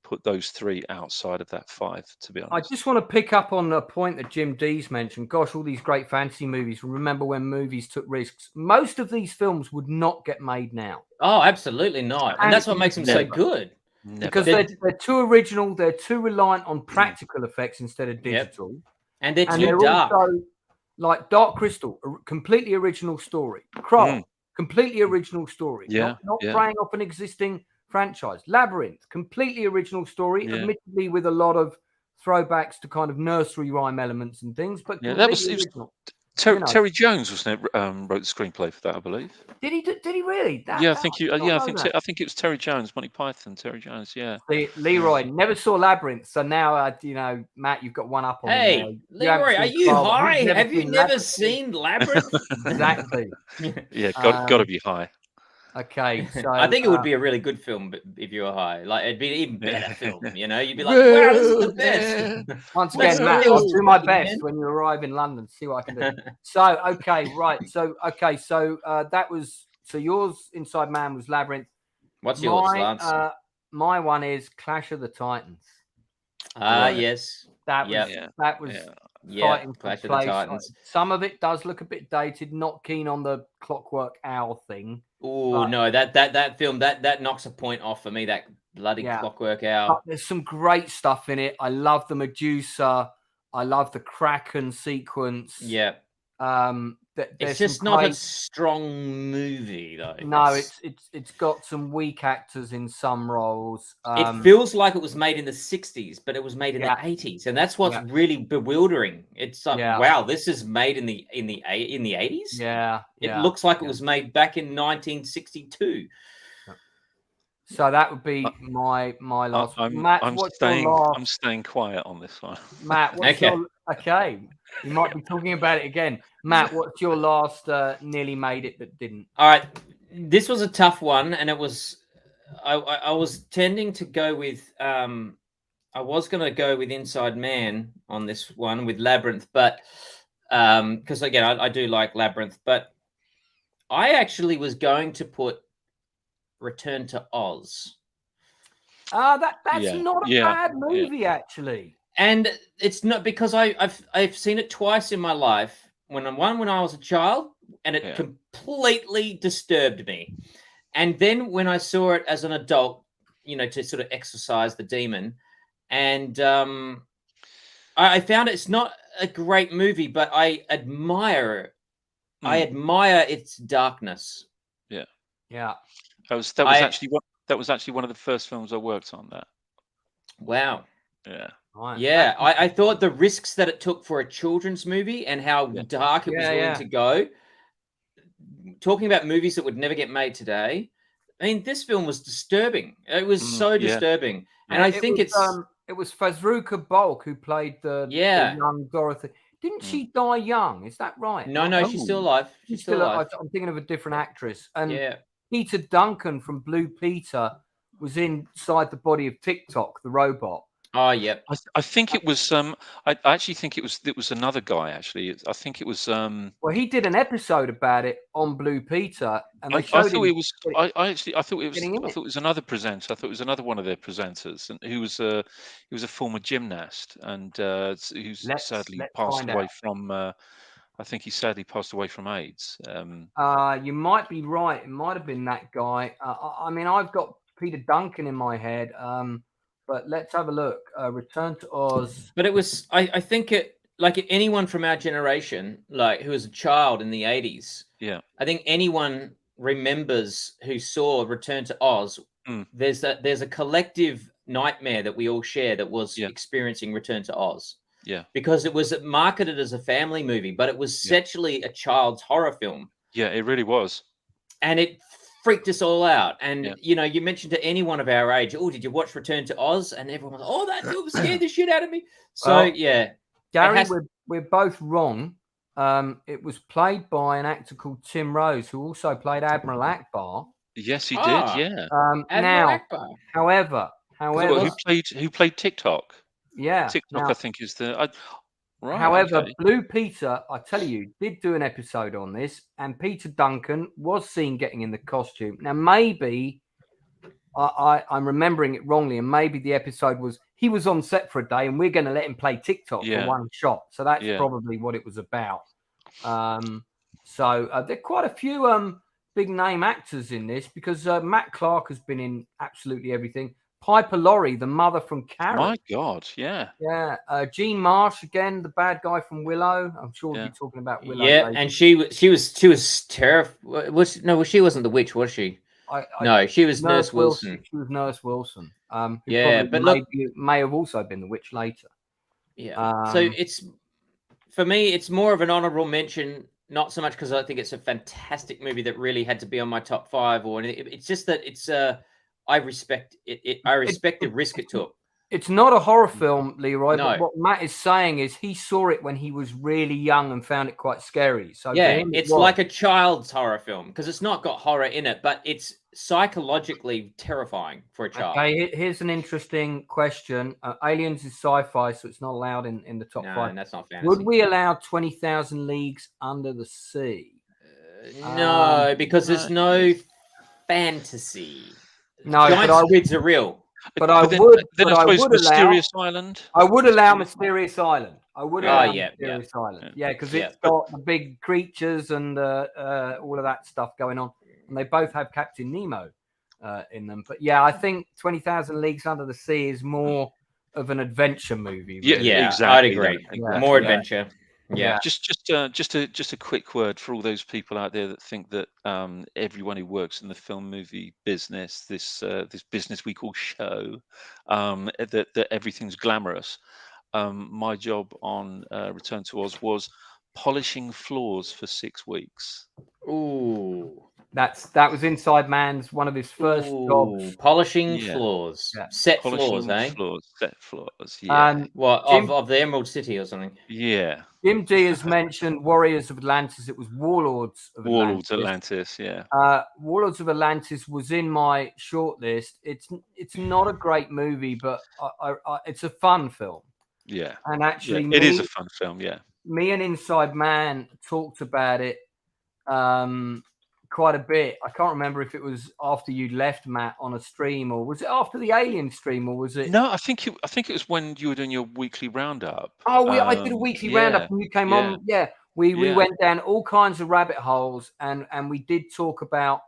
put those 3 outside of that 5, to be honest. I just want to pick up on a point that Jim Dees mentioned. Gosh, all these great fantasy movies. Remember when movies took risks? Most of these films would not get made now. Oh, absolutely not. And that's what makes them so good. Because they're too original. They're too reliant on practical effects instead of digital. Yep. And they're too dark. Also, like Dark Crystal, a completely original story. Krull, completely original story. Not preying off an existing franchise. Labyrinth, completely original story, admittedly with a lot of throwbacks to kind of nursery rhyme elements and things, but completely original. Terry Jones, wasn't it? Wrote the screenplay for that, I believe. Did he really? I think it was Terry Jones, Monty Python. Terry Jones, yeah. See, Leroy never saw Labyrinth, so now Matt, you've got one up on me. Hey, Leroy, are you high? Have you never seen Labyrinth? Exactly. Yeah, got to be high. Okay, so I think it would be a really good film if you were high. Like it'd be an even better film. You'd be like, "Wow, this is the best." Once again, Matt, I'll do my best when you arrive in London. See what I can do. So, okay, right. So that was yours. Inside Man was Labyrinth. What's yours, Lance? My one is Clash of the Titans. Yes. That was fighting Clash of the Titans. Some of it does look a bit dated. Not keen on the Clockwork Owl thing. Oh no, that film that knocks a point off for me. That bloody Clockwork Owl. But there's some great stuff in it. I love the Medusa. I love the Kraken sequence. Yeah. It's just not a strong movie though. No, it's got some weak actors in some roles. It feels like it was made in the 60s, but it was made in the 80s, and that's what's really bewildering. It's like, wow, this is made in the 80s. Yeah, it looks like it was made back in 1962. So that would be my last. Matt, I'm staying quiet on this one. Matt, what's okay? You might be talking about it again. Matt, what's your last nearly made it but didn't? All right, this was a tough one, and it was. I was tending to go with. I was going to go with Inside Man on this one with Labyrinth, but because again, I do like Labyrinth, but I actually was going to put Return to Oz. That's not a bad movie, actually. And it's not because I've seen it twice in my life. When I was a child, and it completely disturbed me. And then when I saw it as an adult, to sort of exorcise the demon, and I found it's not a great movie, but I admire its darkness. Yeah. That was actually one of the first films I worked on. That. Wow. Yeah. Right. Yeah, I thought the risks that it took for a children's movie and how dark it was willing to go. Talking about movies that would never get made today, I mean, this film was disturbing. It was so disturbing, and I think it was Fazruka Balk who played the young Dorothy. Didn't she die young? Is that right? No, she's still alive. She's still alive. I'm thinking of a different actress. And Peter Duncan from Blue Peter was inside the body of TikTok, the robot. Oh, yeah. I think it was. I actually think it was another guy. Actually, I think it was. Well, he did an episode about it on Blue Peter, and I thought it was. I thought it was another presenter. I thought it was another one of their presenters, and he was a former gymnast, and who's sadly passed away from. I think he sadly passed away from AIDS. You might be right. It might have been that guy. I mean, I've got Peter Duncan in my head. But let's have a look. Return to Oz. But it was, I think it, like anyone from our generation, like who was a child in the 80s. Yeah. I think anyone remembers who saw Return to Oz. There's a collective nightmare that we all share that was experiencing Return to Oz. Yeah. Because it was marketed as a family movie, but it was essentially a child's horror film. Yeah, it really was. And it freaked us all out. And you mentioned to anyone of our age, did you watch Return to Oz? And everyone was, that film scared the shit out of me. So Gary, we're both wrong. It was played by an actor called Tim Rose, who also played Admiral Akbar. Yes, he did. Yeah. Akbar. However, who played TikTok? Yeah, TikTok. I think is the. Right, however, Blue Peter, I tell you, did do an episode on this, and Peter Duncan was seen getting in the costume. Now, maybe I'm remembering it wrongly, and maybe the episode was he was on set for a day, and we're going to let him play TikTok for one shot. So that's probably what it was about. So there are quite a few big name actors in this because Matt Clark has been in absolutely everything. Piper Laurie, the mother from Carrie. My God, yeah. Yeah. Jean Marsh, again, the bad guy from Willow. I'm sure we'll be talking about Willow Yeah, later. and she was terrified. She wasn't the witch, was she? No, she was Nurse Wilson. She was Nurse Wilson. Who but may have also been the witch later. Yeah. So it's, for me, it's more of an honourable mention, not so much because I think it's a fantastic movie that really had to be on my top 5 or anything. It's just that it's I respect it. I respect the risk it took. It's not a horror film, Leroy, No. but what Matt is saying is he saw it when he was really young and found it quite scary. So yeah, it's like a child's horror film because it's not got horror in it, but it's psychologically terrifying for a child. Okay, here's an interesting question. Aliens is sci-fi, so it's not allowed in the top 5. No, that's not fantasy. Would we allow 20,000 Leagues Under the Sea? No, because there's no fantasy. No, giant squids are real. But I would allow Mysterious Island. I would allow Mysterious Island. I would allow Mysterious Island. Yeah, because it's got the big creatures and all of that stuff going on, and they both have Captain Nemo in them. But yeah, I think 20,000 Leagues Under the Sea is more of an adventure movie. Really. Yeah, exactly. I'd agree. More adventure. Yeah. Just a quick word for all those people out there that think that everyone who works in the film movie business, this business we call show, that everything's glamorous. My job on Return to Oz was polishing floors for 6 weeks. Ooh. That was Inside Man's one of his first jobs. Polishing floors. Yeah. Set polishing floors, eh? Set floors, yeah. What, of the Emerald City or something? Yeah. Jim D has mentioned Warriors of Atlantis. It was Warlords of Atlantis. Warlords Atlantis, yeah. Warlords of Atlantis was in my shortlist. It's not a great movie, but it's a fun film. Yeah. And actually, it is a fun film, yeah. Me and Inside Man talked about it quite a bit. I can't remember if it was after you'd left, Matt, on a stream, or was it after the Alien stream, or was it? No, I think it was when you were doing your weekly roundup. Oh, I did a weekly roundup, and you came on. Yeah, we went down all kinds of rabbit holes, and we did talk about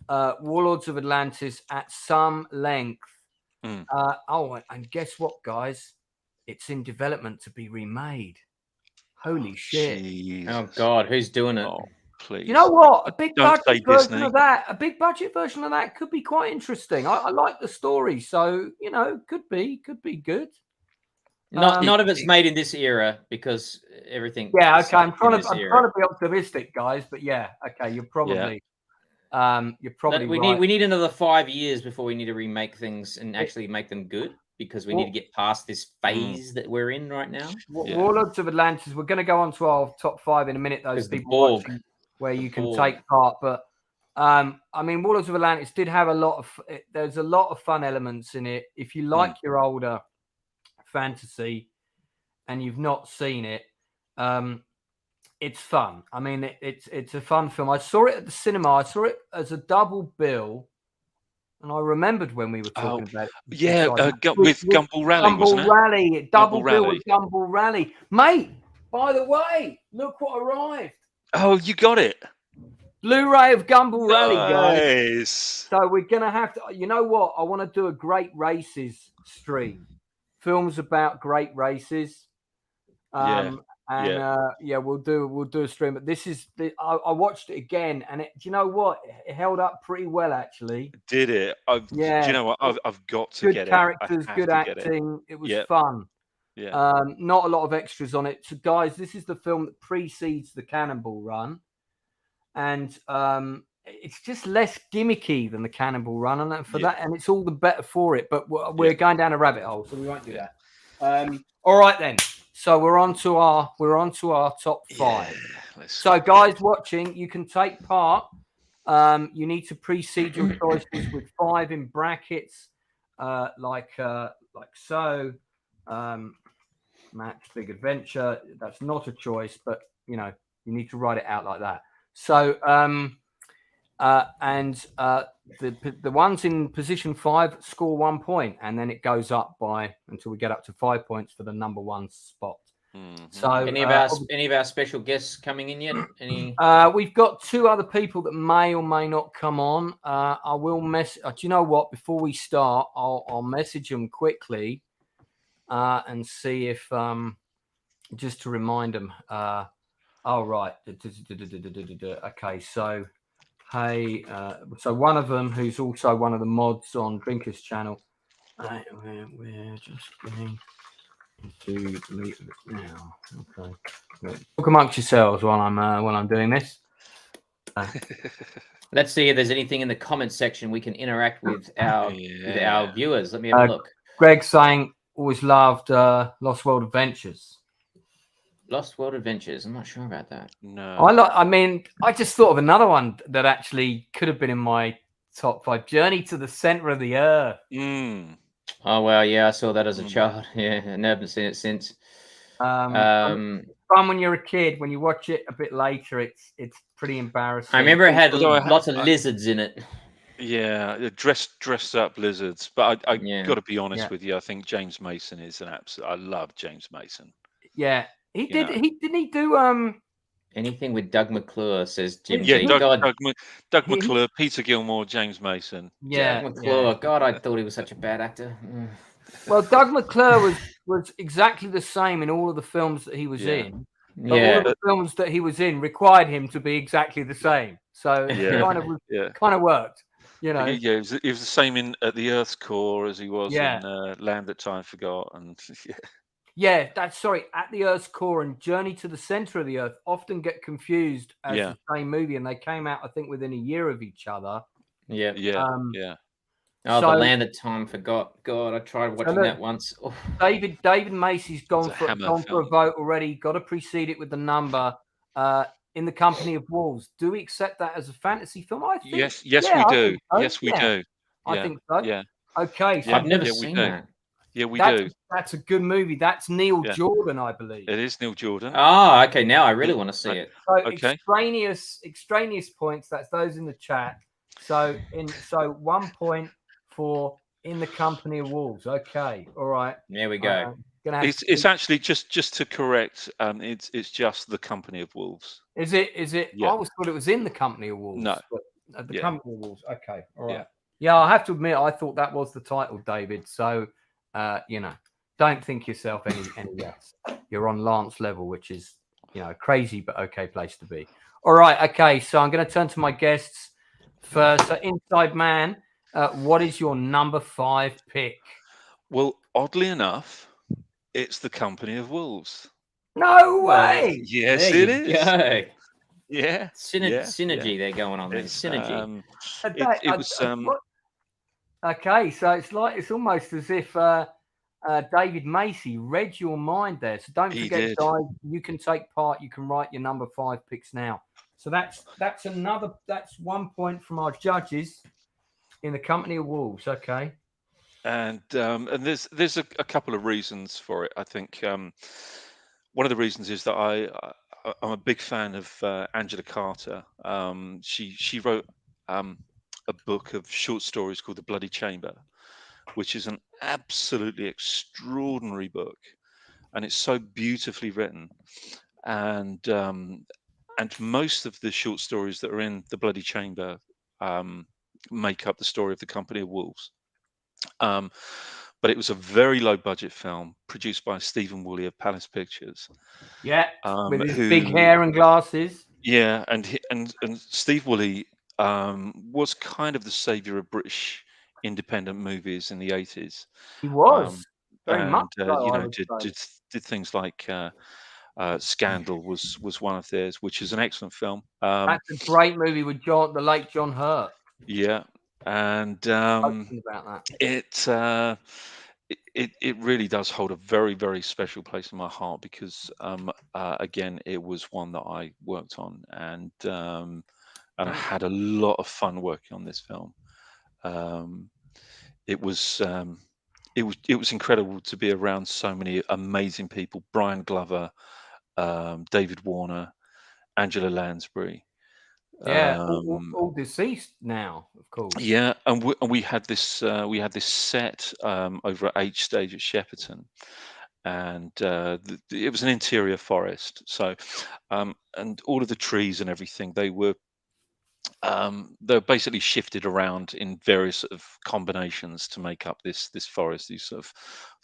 Warlords of Atlantis at some length. And guess what, guys? It's in development to be remade. Holy shit! Jesus. Oh God, who's doing it? Oh, please. You know what? A big budget version Disney. of that could be quite interesting. I like the story, so could be good. Not if it's made in this era, because everything. Yeah, okay. I'm trying to be optimistic, guys, but yeah, okay. You're probably We need another 5 years before we need to remake things and actually make them good, because we need to get past this phase that we're in right now. Warlords of Atlantis. We're going to go on to our top 5 in a minute. Those people watching, where you can take part, but Warlords of Atlantis did have there's a lot of fun elements in it. If you like your older fantasy and you've not seen it, it's fun. It's a fun film. I saw it at the cinema. I saw it as a double bill, and I remembered when we were talking about it. Yeah, with Gumball Rally, wasn't it? Rally, double bill with Gumball Rally, mate. By the way, look what arrived. Oh, you got it. Blu-ray of Gumball Rally, guys. Nice. So we're gonna have to. You know what? I want to do a great races stream. Films about great races. We'll do a stream. But this is I watched it again, and do you know what? It held up pretty well, actually. Did it? Do you know what? I've got to get it. Good characters, good acting. It was fun. Yeah. Not a lot of extras on it. So, guys, this is the film that precedes the Cannonball Run, and it's just less gimmicky than the Cannonball Run, and and it's all the better for it. But we're going down a rabbit hole, so we won't do that. All right then. So we're on to our top 5. So guys watching, you can take part. You need to precede your choices with 5 in brackets, like so. Max Big Adventure. That's not a choice, but you need to write it out like that. So the ones in position 5 score 1 point, and then it goes up until we get up to 5 points for the number 1 spot. So any of our special guests coming in yet? Any? We've got 2 other people that may or may not come on. I will message. Do you know what? Before we start, I'll message them quickly and see if just to remind them. Oh right. Okay. So hey, so one of them who's also one of the mods on Drinker's channel. We're just going to leave it now. Okay. Talk amongst yourselves while I'm doing this. Let's see if there's anything in the comment section we can interact with our viewers. Let me have a look. Greg's saying always loved Lost World Adventures. Lost World Adventures. I'm not sure about that. No. I mean, I just thought of another one that actually could have been in my top 5. Journey to the Center of the Earth. Oh well, yeah, I saw that as a child. Yeah, I haven't seen it since. Fun when you're a kid. When you watch it a bit later, it's pretty embarrassing. I remember it had lots of lizards in it. Yeah, dressed up lizards. But I got to be honest with you. I think James Mason is an absolute. I love James Mason. Yeah, he did. Didn't he do anything with Doug McClure? Says Jim. Yeah, Doug McClure, Peter Gilmore, James Mason. Yeah, Doug McClure. God, I thought he was such a bad actor. Well, Doug McClure was exactly the same in all of the films that he was in. But all of the films that he was in required him to be exactly the same. So it kind of worked. You know. Yeah, he was the same in At the Earth's Core as he was in Land That Time Forgot, and At the Earth's Core and Journey to the Center of the Earth often get confused as the same movie, and they came out, I think, within a year of each other. Yeah. Oh, The Land That Time Forgot. God, I tried watching that once. Oh. David Macy's gone for a vote already. Got to precede it with the number. In the Company of Wolves. Do we accept that as a fantasy film? I think. Yes, we do. So. Yes, we do. I think so. Yeah. Okay. So I've never seen that. Yeah, we do. That's a good movie. That's Neil Jordan, I believe. It is Neil Jordan. Oh, okay. Now I really want to see it. So extraneous points. That's those in the chat. So 1 point for In the Company of Wolves. Okay. All right. There we go. It's actually just to correct. It's just The Company of Wolves. Is it? Yeah. I always thought it was In the Company of Wolves. No. The Company of Wolves. Okay. All right. Yeah, I have to admit, I thought that was the title, David. So, don't think yourself any less. You're on Lance level, which is, crazy but okay place to be. All right. Okay. So I'm going to turn to my guests first. So, Inside Man, what is your number 5 pick? Well, oddly enough, it's The Company of Wolves. No way! Yes, it is. Yeah. Synergy they're going on there. Synergy. It was. Okay, so it's almost as if David Macy read your mind there. So don't forget, guys, you can take part. You can write your number 5 picks now. So that's 1 point from our judges in The Company of Wolves. Okay. And there's a couple of reasons for it. I think one of the reasons is that I'm a big fan of Angela Carter. She wrote a book of short stories called The Bloody Chamber, which is an absolutely extraordinary book, and it's so beautifully written. And most of the short stories that are in The Bloody Chamber make up the story of The Company of Wolves. But it was a very low budget film produced by Stephen Woolley of Palace Pictures. Yeah, with his big hair and glasses. Yeah, and Steve Woolley was kind of the savior of British independent movies in the 80s. He was very much. Did things like Scandal was one of theirs, which is an excellent film. That's a great movie with the late John Hurt. Yeah. And about that. It really does hold a very, very special place in my heart because again, it was one that I worked on and I had a lot of fun working on this film. It was incredible to be around so many amazing people: Brian Glover, David Warner, Angela Lansbury. Yeah, all deceased now, of course. Yeah, and we had this set over at H Stage at Shepperton, and it was an interior forest. So, and all of the trees and everything, they're basically shifted around in various sort of combinations to make up this forest. These sort of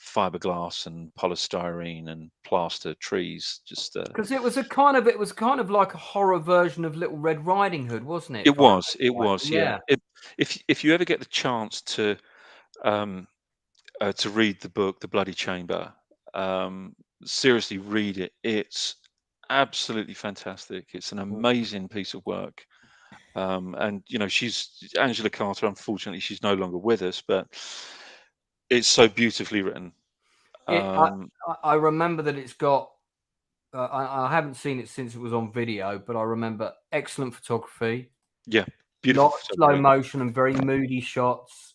fiberglass and polystyrene and plaster trees. Just because it was kind of like a horror version of Little Red Riding Hood, wasn't it? It was. Yeah. If you ever get the chance to read the book, The Bloody Chamber, seriously read it. It's absolutely fantastic. It's an amazing piece of work. And she's Angela Carter. Unfortunately, she's no longer with us, but it's so beautifully written. I remember that it's got. I haven't seen it since it was on video, but I remember excellent photography. Yeah, beautiful. Slow motion and very moody shots.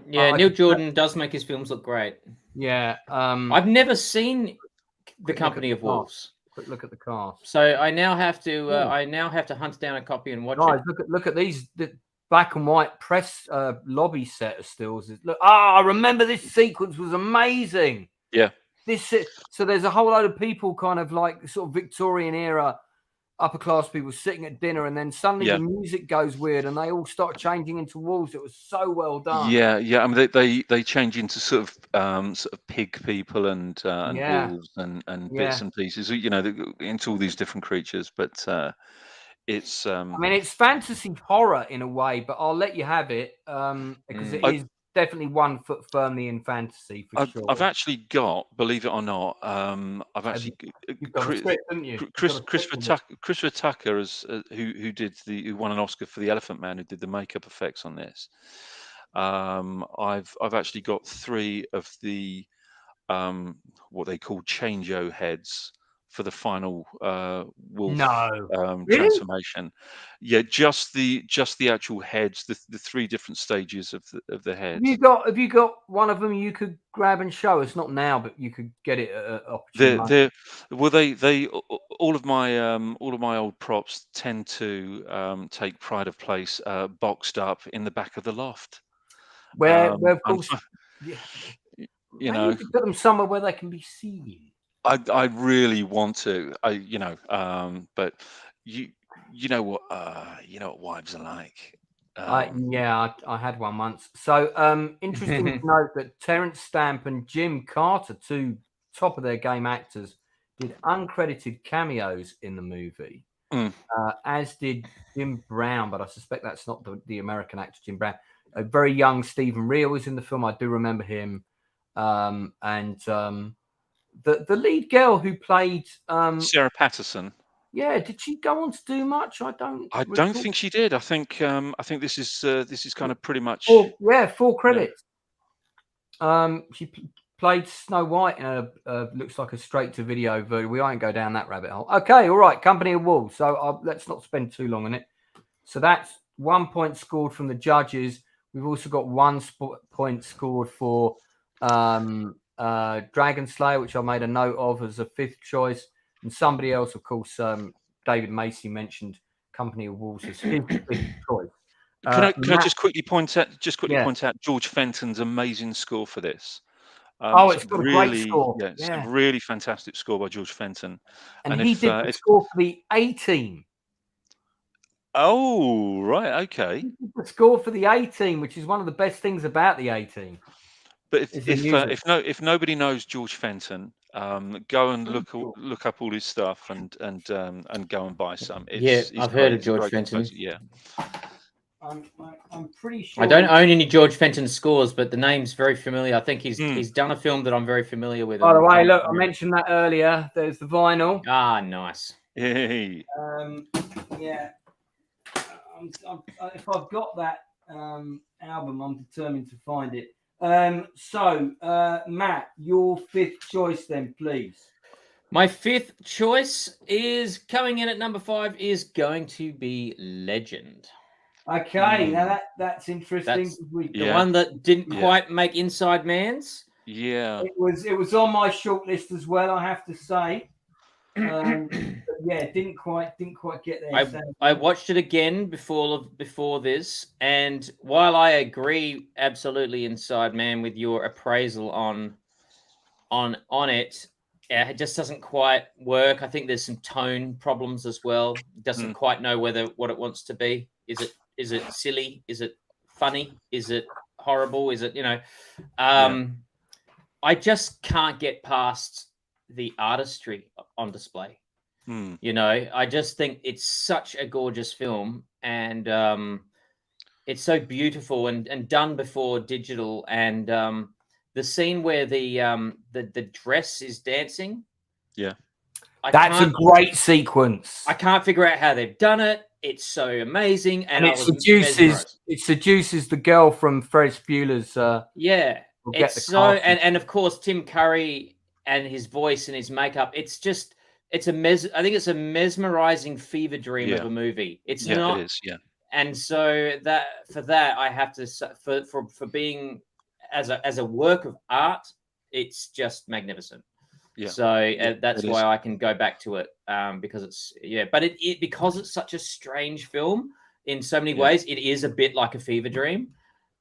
Neil Jordan does make his films look great. Yeah, I've never seen The Company of Wolves. Quick look at the cast. So I now have to hunt down a copy and watch it. Look at these black and white press lobby set of stills. Look, I remember this sequence was amazing. Yeah. So there's a whole load of people, kind of like sort of Victorian era upper class people sitting at dinner, and then suddenly the music goes weird and they all start changing into wolves. It was so well done. Yeah. I mean, they change into sort of pig people and wolves and bits and pieces. Into all these different creatures. But it's. I mean, it's fantasy horror in a way, but I'll let you have it because it is definitely 1 foot firmly in fantasy for sure. I've actually got, believe it or not, I've actually Christopher Tucker who won an Oscar for The Elephant Man, who did the makeup effects on this. I've actually got 3 of the what they call change-o heads for the final wolf transformation. Yeah, just the actual heads, the 3 different stages of the heads. Have you got one of them you could grab and show us? Not now, but you could get it at opportunity. They all of my old props tend to take pride of place boxed up in the back of the loft. Where of course, you put them somewhere where they can be seen. I really want to, but you know what wives are like. I had one once. So interesting to note that Terence Stamp and Jim Carter, 2 top of their game actors, did uncredited cameos in the movie, as did Jim Brown, but I suspect that's not the American actor Jim Brown. A very young Stephen Rea was in the film. I do remember him, and the lead girl who played Sarah Patterson. Yeah, did she go on to do much? I don't think she did. I think this is kind of pretty much 4 credits. She played Snow White in a looks like a straight to video version. We won't go down that rabbit hole. Okay, all right. Company of Wolves. So let's not spend too long on it. So that's 1 point scored from the judges. We've also got 1 point scored for Dragon Slayer, which I made a note of as a 5th choice, and somebody else, of course, David Macy mentioned Company of Wolves as his 5th choice. Can I just quickly point out George Fenton's amazing score for this? It's got a great score. Yeah, it's a really fantastic score by George Fenton, and he did the score for the A-Team. Oh, right, okay. The score for the A-Team, which is one of the best things about the A-Team. But if nobody knows George Fenton, go and look up all his stuff and go and buy some. I've heard of George Fenton. Yeah. I'm pretty sure. I don't own any George Fenton scores, but the name's very familiar. I think he's done a film that I'm very familiar with. By the way, look, I mentioned that earlier. There's the vinyl. Ah, nice. Hey. Yeah. If I've got that album, I'm determined to find it. So, Matt, your 5th choice then, please. My 5th choice is coming in at number 5 is going to be Legend. Okay, now that's interesting. That's the one that didn't quite make Inside Man's. Yeah, it was on my short list as well, I have to say. But didn't quite get there. I watched it again before this, and while I agree absolutely, Inside Man, with your appraisal on on it. It just doesn't quite work. I think there's some tone problems as well. It doesn't quite know what it wants to be. Is it silly? Is it funny? Is it horrible? Is it, I just can't get past the artistry on display. I just think it's such a gorgeous film, and it's so beautiful and done before digital. And the scene where the dress is dancing, that's a great sequence. I can't figure out how they've done it. It's so amazing, and it seduces the girl from Ferris Bueller's. It's so, and of course Tim Curry and his voice and his makeup. I think it's a mesmerizing fever dream of a movie. It's not. It is. Yeah. And so I have to, for being as a work of art, it's just magnificent. Yeah. So that's why I can go back to it, because it's but because it's such a strange film in so many ways. It is a bit like a fever dream.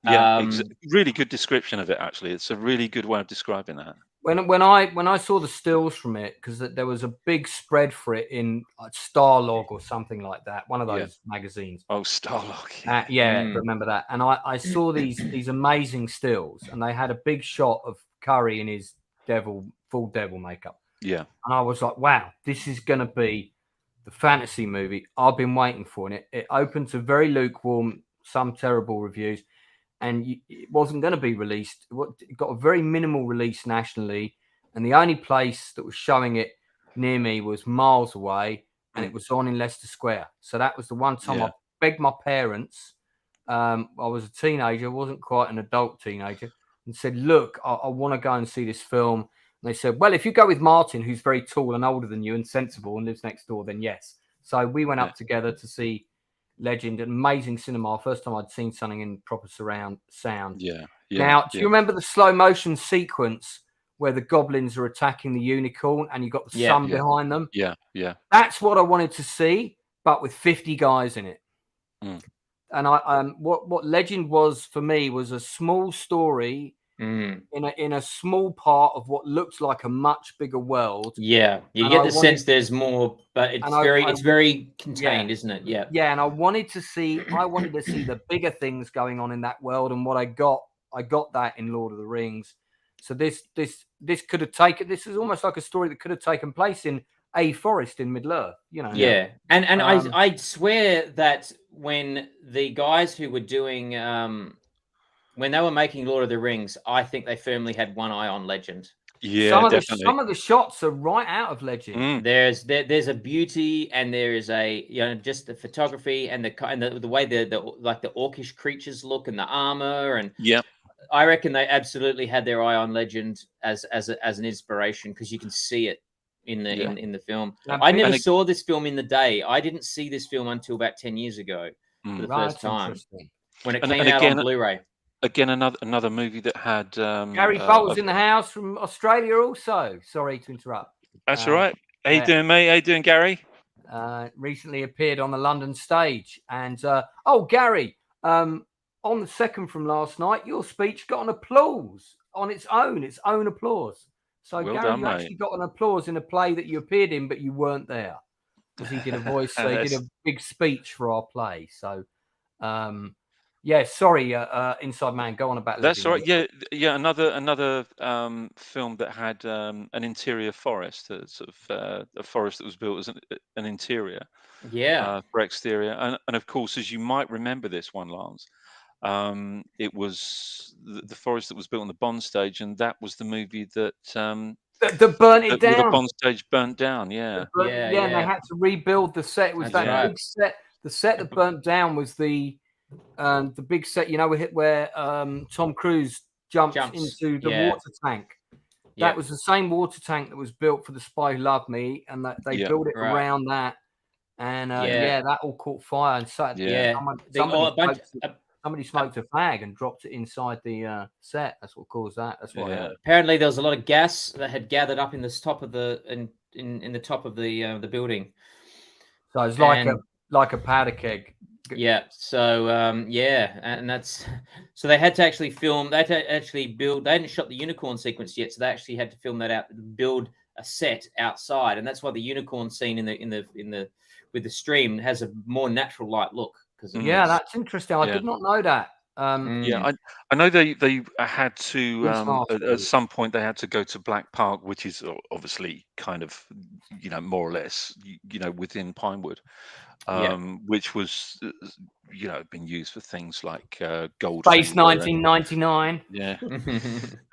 Really good description of it. Actually, it's a really good way of describing that. When I saw the stills from it, because there was a big spread for it in Starlog or something like that, one of those magazines. Oh, Starlog. Remember that. And I saw these amazing stills, and they had a big shot of Curry in his full devil makeup. Yeah. And I was like, wow, this is going to be the fantasy movie I've been waiting for. And it opened to very lukewarm, some terrible reviews. And it wasn't going to be released. It got a very minimal release nationally. And the only place that was showing it near me was miles away. And it was on in Leicester Square. So that was the one time I begged my parents. I was a teenager. I wasn't quite an adult teenager. And said, look, I want to go and see this film. And they said, well, if you go with Martin, who's very tall and older than you and sensible and lives next door, then yes. So we went up together to see Legend, an amazing cinema. First time I'd seen something in proper surround sound. Now, do you remember the slow motion sequence where the goblins are attacking the unicorn and you got the sun behind them? Yeah. That's what I wanted to see, but with 50 guys in it. And what Legend was for me was a small story in a small part of what looks like a much bigger world. Yeah, you get the sense there's more, but it's very contained, isn't it? Yeah. And I wanted to see the bigger things going on in that world, and what I got that in Lord of the Rings. So this could have taken. This is almost like a story that could have taken place in a forest in Middle-earth. Yeah, and I swear that when the guys who were doing when they were making Lord of the Rings, I think they firmly had one eye on Legend. Yeah, some of the shots are right out of Legend. There's a beauty, and there is just the photography and the way the orcish creatures look and the armor, and I reckon they absolutely had their eye on Legend as an inspiration, because you can see it in the film. I never saw this film in the day. I didn't see this film until about 10 years ago for the first time when it came out on Blu-ray. Again, another movie that had Gary Bolt's in the house from Australia also. Sorry to interrupt. That's all right. How you doing, mate? How you doing, Gary? Recently appeared on the London stage. And Gary, on the second from last night, your speech got an applause on its own applause. So well Gary, done, you actually got an applause in a play that you appeared in, but you weren't there, because he did a voice. He did a big speech for our play. So. Sorry, Inside Man, go on about That's all right. Yeah. Another film that had an interior forest, a forest that was built as an interior, for exterior, and of course, as you might remember this one, Lance, it was the forest that was built on the Bond stage, and that was the movie that burnt it down. The Bond stage burnt down. And they had to rebuild the set. It was big set. The set that burnt down was the big set, where Tom Cruise jumps into the water tank. That was the same water tank that was built for The Spy Who Loved Me, and that they built it around that. And that all caught fire. And so somebody smoked a fag and dropped it inside the set. That's what caused that. That's what. Apparently, there was a lot of gas that had gathered up in the top of in the top of the building. So it's like a powder keg Yeah. So and that's so they had to actually film. They had to actually build. They hadn't shot the unicorn sequence yet, so they actually had to film that out, build a set outside, and that's why the unicorn scene in the with the stream has a more natural light look. Yeah, that's interesting. I did not know that. Yeah, I know they had to at some point they had to go to Black Park, which is obviously kind of more or less within Pinewood, which was been used for things like Goldfinger, Space 1999,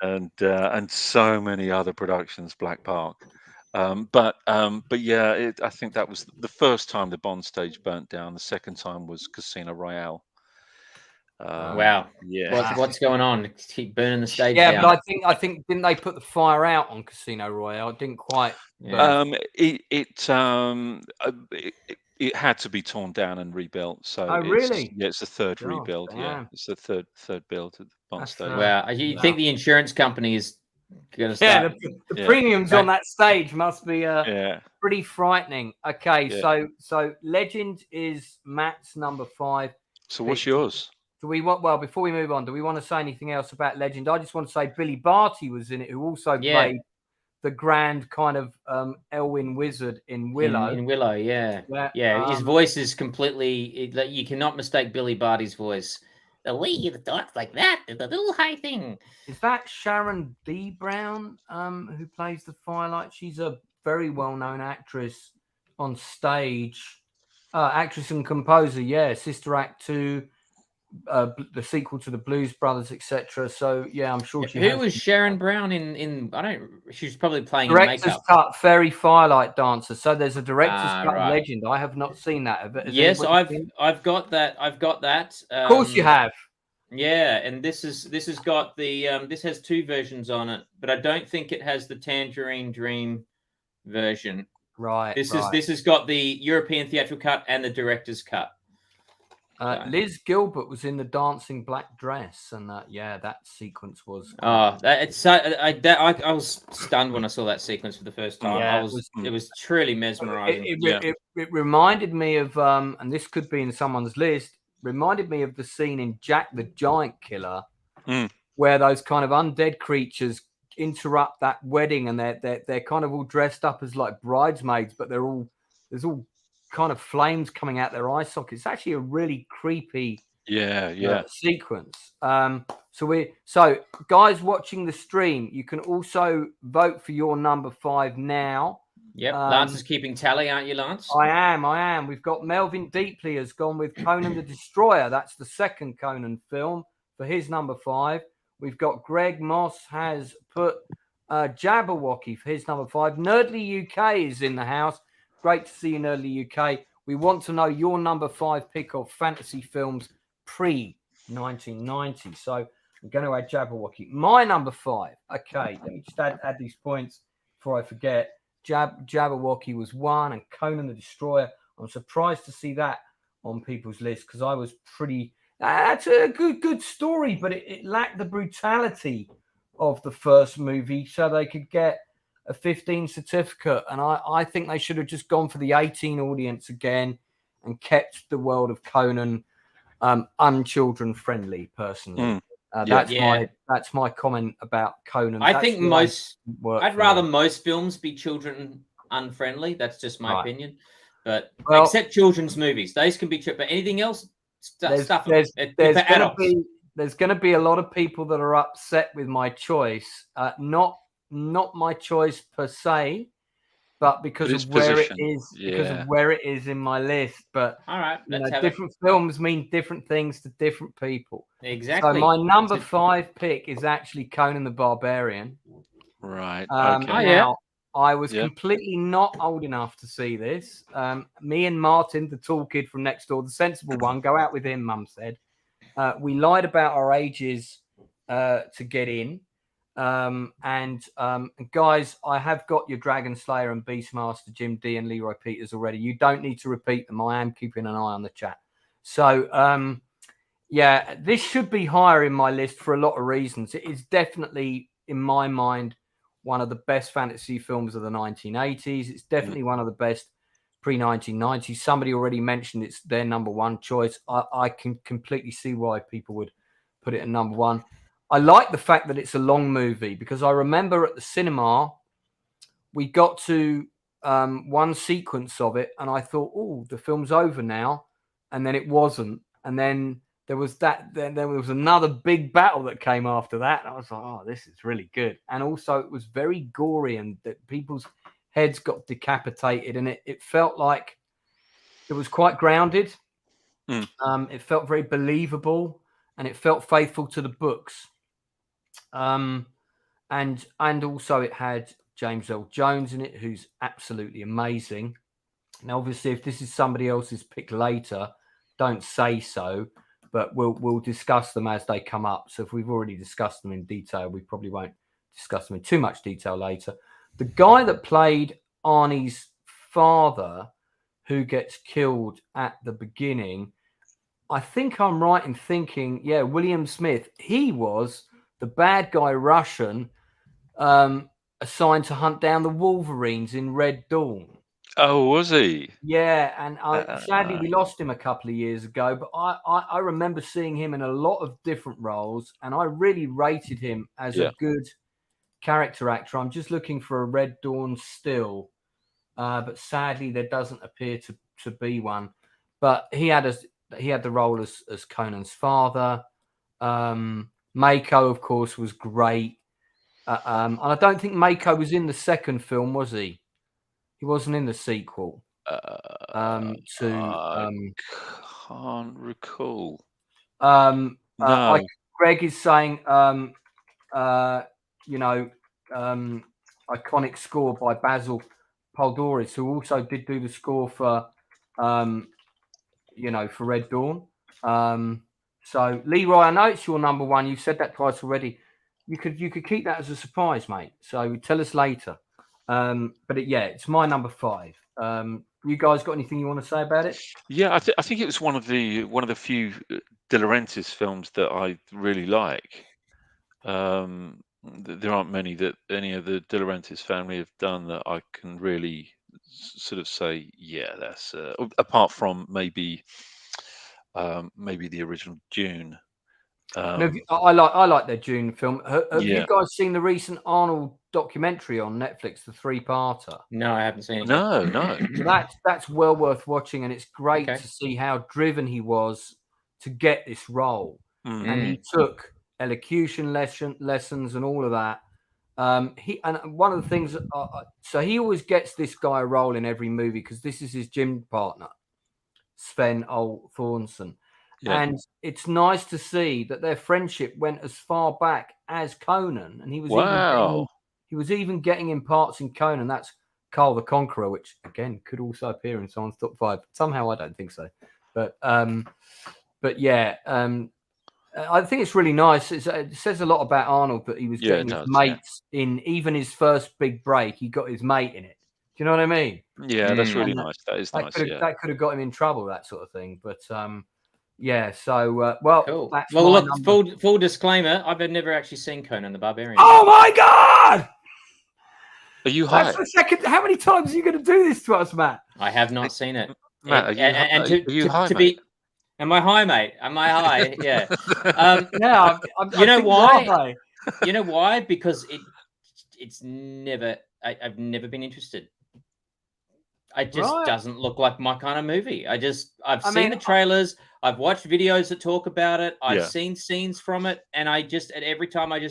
and so many other productions. Black Park, but yeah, I think that was the first time the Bond stage burnt down. The second time was Casino Royale. Wow. Yeah. What's going on? Keep burning the stage down. down. But I think didn't they put the fire out on Casino Royale? It didn't quite. It had to be torn down and rebuilt. So really? It's the third rebuild. Damn. Yeah, it's the third build at the Bond stage. Wow. You think the insurance company is going to start? The premiums on that stage must be pretty frightening. Okay, so Legend is Matt's number 5. So what's yours? Do we want? Well, before we move on, do we want to say anything else about Legend? I just want to say Billy Barty was in it, who also played the grand kind of Elwyn Wizard in Willow. In Willow, yeah. His voice is completely. You cannot mistake Billy Barty's voice. The way you talk like that, the little high thing. Is that Sharon D. Brown, who plays the Firelight? She's a very well-known actress on stage, actress and composer. Yeah, Sister Act 2. The sequel to the Blues Brothers, etc. So yeah, I'm sure she. Who was Sharon Brown in? I don't. She's probably playing director's in makeup. cut Fairy Firelight Dancer. So there's a director's cut Legend. I have not seen that. Yes, I've got that. I've got that. Of course you have. Yeah, and this has got the this has 2 versions on it, but I don't think it has the Tangerine Dream version. Right. This has got the European theatrical cut and the director's cut. Liz Gilbert was in the dancing black dress, and that sequence was. I was stunned when I saw that sequence for the first time. Yeah, it was truly mesmerizing. It reminded me of, and this could be in someone's list. Reminded me of the scene in Jack the Giant Killer, where those kind of undead creatures interrupt that wedding, and they're kind of all dressed up as like bridesmaids, but there's all kind of flames coming out their eye sockets. It's actually a really creepy sequence. So guys watching the stream, you can also vote for your number 5 now. Yep. Lance is keeping tally, aren't you, Lance? I am. We've got Melvin Deeply has gone with Conan the Destroyer. That's the second Conan film for his number 5. We've got Greg Moss has put Jabberwocky for his number 5. Nerdly UK is in the house. Great to see you, Nerdly UK. We want to know your number 5 pick of fantasy films pre-1990. So I'm going to add Jabberwocky. My number 5. Okay, let me just add these points before I forget. Jabberwocky was 1, and Conan the Destroyer. I'm surprised to see that on people's list because I was pretty. That's a good story, but it lacked the brutality of the first movie, so they could get a 15 certificate, and I think they should have just gone for the 18 audience again and kept the world of Conan unchildren friendly. Personally, that's my comment about Conan. I think I'd rather most films be children unfriendly. That's just my opinion. But except children's movies, those can be but anything else, there's going to be a lot of people that are upset with my choice. Not my choice per se, but because of where it is, because of where it is in my list. But all right, different films mean different things to different people. Exactly. So my number 5 pick is actually Conan the Barbarian. Right. Now, I was completely not old enough to see this. Me and Martin, the tall kid from next door, the sensible one, go out with him, Mum said. We lied about our ages to get in. Guys, I have got your Dragon Slayer and Beastmaster, Jim D and Leroy Peters already. You don't need to repeat them. I am keeping an eye on the chat. So, this should be higher in my list for a lot of reasons. It is definitely, in my mind, one of the best fantasy films of the 1980s. It's definitely one of the best pre-1990. Somebody already mentioned it's their number one choice. I can completely see why people would put it at number one. I like the fact that it's a long movie because I remember at the cinema, we got to one sequence of it and I thought, oh, the film's over now. And then it wasn't. And then there was there was another big battle that came after that. And I was like, oh, this is really good. And also it was very gory and that people's heads got decapitated. And it felt like it was quite grounded. It felt very believable and it felt faithful to the books. And also it had James Earl Jones in it, who's absolutely amazing. Now, obviously, if this is somebody else's pick later, don't say so, but we'll discuss them as they come up. So if we've already discussed them in detail, we probably won't discuss them in too much detail later. The guy that played Arnie's father, who gets killed at the beginning, I think I'm right in thinking, yeah, William Smith. He was the bad guy Russian assigned to hunt down the Wolverines in Red Dawn. Oh, was he? Yeah, and sadly we lost him a couple of years ago, but I remember seeing him in a lot of different roles, and I really rated him as a good character actor. I'm just looking for a Red Dawn still, but sadly there doesn't appear to be one. But he had the role as Conan's father. Mako, of course, was great. And I don't think Mako was in the second film, was he? He wasn't in the sequel. I can't recall. No. Greg is saying, iconic score by Basil Paldoris, who also did do the score for, for Red Dawn. So Leroy, I know it's your number one. You've said that twice already. You could keep that as a surprise, mate. So tell us later. But it's my number 5. You guys got anything you want to say about it? Yeah, I think it was one of the few De Laurentiis films that I really like. There aren't many that any of the De Laurentiis family have done that I can really sort of say, yeah, that's apart from maybe the original Dune. I like their Dune film. Have you guys seen the recent Arnold documentary on Netflix, the 3-parter? No, I haven't seen it. No. That's well worth watching, and it's great to see how driven he was to get this role. And he took elocution lessons and all of that. One of the things, so he always gets this guy a role in every movie because this is his gym partner, Sven Ole Thorson. Yeah. And it's nice to see that their friendship went as far back as Conan, and he was even getting in parts in Conan. That's Karl the Conqueror, which again could also appear in someone's top 5. Somehow I don't think so, but yeah, I think it's really nice. It says a lot about Arnold that he was getting his mates in even his first big break. He got his mate in it. Do you know what I mean? Yeah, that's really nice. That is nice. That could have got him in trouble, that sort of thing. But yeah, so cool. Look, full disclaimer, I've never actually seen Conan the Barbarian. Oh my god! Are you high? That's the second. How many times are you going to do this to us, Matt? I have not seen it. Matt, are you high, mate? Am I high, mate? Am I high? Yeah. Yeah. You know why? You know why? Because it's never. I've never been interested. It just doesn't look like my kind of movie. I've seen the trailers. I've watched videos that talk about it. I've seen scenes from it, and every time I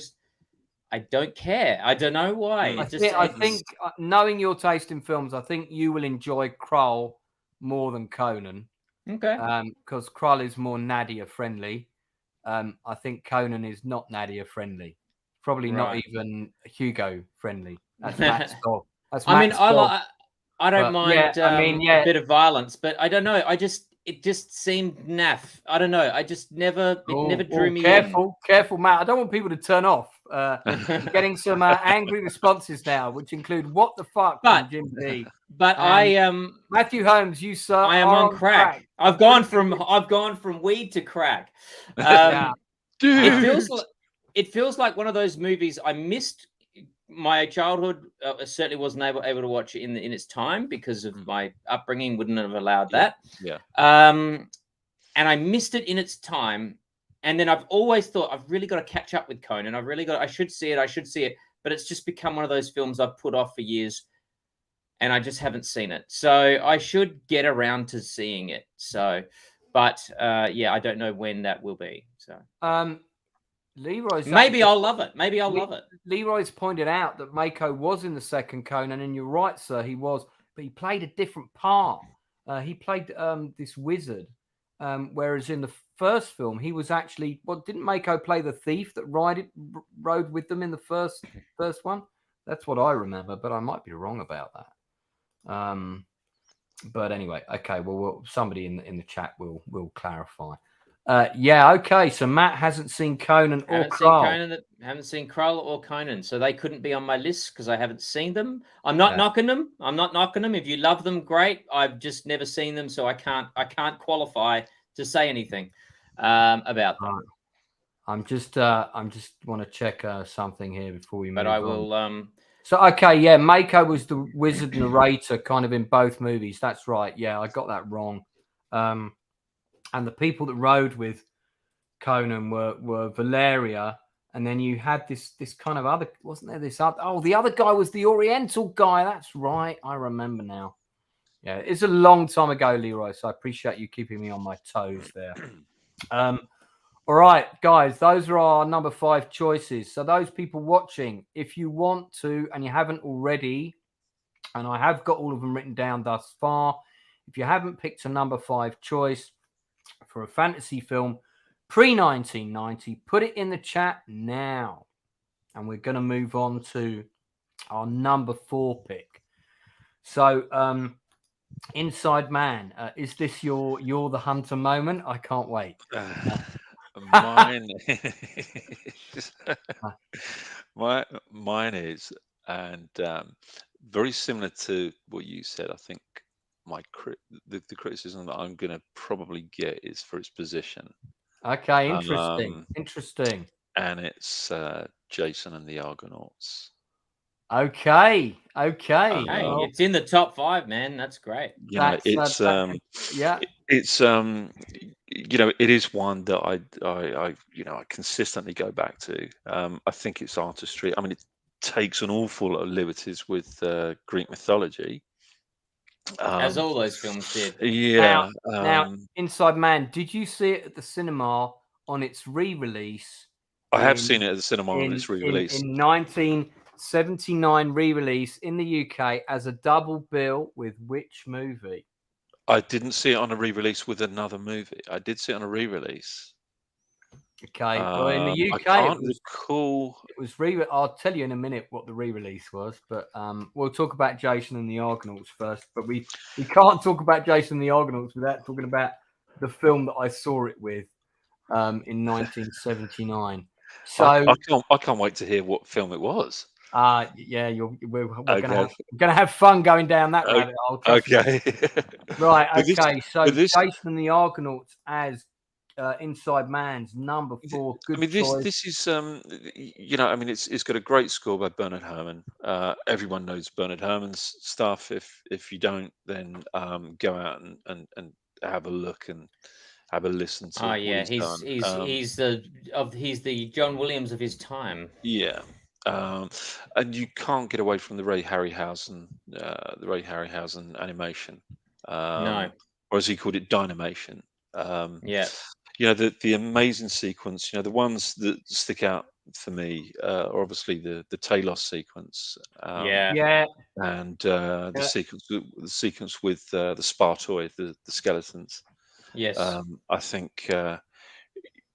don't care. I don't know why. I think knowing your taste in films, I think you will enjoy Krull more than Conan. Okay. Because Krull is more Nadia friendly. I think Conan is not Nadia friendly. Probably not even Hugo friendly. That's Matt's dog. I don't mind a bit of violence, but I don't know. It just seemed naff. I don't know. It never drew me in. Careful, Matt. I don't want people to turn off. Getting some angry responses now, which include "What the fuck?" from Jim D. But Matthew Holmes, you sir, I am on crack. I've gone from weed to crack. Dude. It feels like one of those movies I missed my childhood certainly wasn't able to watch it in its time because of my upbringing. Wouldn't have allowed that. Yeah. And I missed it in its time. And then I've always thought I've really got to catch up with Conan. I should see it. But it's just become one of those films I've put off for years, and I just haven't seen it. So I should get around to seeing it. So, but I don't know when that will be. So, Leroy's maybe I'll love it. Maybe I'll love it. Leroy's pointed out that Mako was in the second Conan, and you're right, sir, he was, but he played a different part. He played this wizard, whereas in the first film he was actually didn't Mako play the thief that rode with them in the first one? That's what I remember, but I might be wrong about that. But anyway, okay. Well, somebody in the chat will clarify. Okay. So Matt hasn't seen Conan or Krull. Haven't seen Krull or Conan, so they couldn't be on my list because I haven't seen them. I'm not knocking them. If you love them, great. I've just never seen them, so I can't qualify to say anything about them. I'm just want to check something here before we move on. But I will. So okay, Mako was the wizard narrator, kind of in both movies. That's right. Yeah, I got that wrong. And the people that rode with Conan were Valeria, and then you had this kind of other, wasn't there? This other, the other guy was the Oriental guy. That's right. I remember now. Yeah, it's a long time ago, Leroy. So I appreciate you keeping me on my toes there. All right, guys, those are our number 5 choices. So those people watching, if you want to, and you haven't already, and I have got all of them written down thus far, if you haven't picked a number 5 choice for a fantasy film pre-1990, put it in the chat now. And we're going to move on to our number 4 pick. So, Inside Man, is this your You're the Hunter moment? I can't wait. Mine is, and very similar to what you said. I think the criticism that I'm going to probably get is for its position. Okay, interesting. And it's Jason and the Argonauts. Okay. It's in the top 5, man. That's great. It's it is one that I consistently go back to. I think it's artistry. I mean, it takes an awful lot of liberties with Greek mythology, as all those films did. Yeah. Now, Inside Man, did you see it at the cinema on its re-release? I have seen it at the cinema on its re-release in 1979 re-release in the UK as a double bill with which movie? I didn't see it on a re-release with another movie. I did see it on a re-release. Okay, well, in the UK, I can't recall. It was I'll tell you in a minute what the re-release was, but we'll talk about Jason and the Argonauts first. But we can't talk about Jason and the Argonauts without talking about the film that I saw it with in 1979. So I can't wait to hear what film it was. Yeah, we're gonna have fun going down that rabbit hole. Okay. Right. Okay. So Jason and the Argonauts as Inside Man's number 4. Good choice. This is it's got a great score by Bernard Herrmann. Everyone knows Bernard Herrmann's stuff. If you don't, then go out and have a look and have a listen to. He's the John Williams of his time. Yeah. And you can't get away from the Ray Harryhausen animation. No. Or as he called it, Dynamation. The amazing sequence, the ones that stick out for me are obviously the Talos sequence. And the sequence with the Spartoid, the skeletons. Yes. I think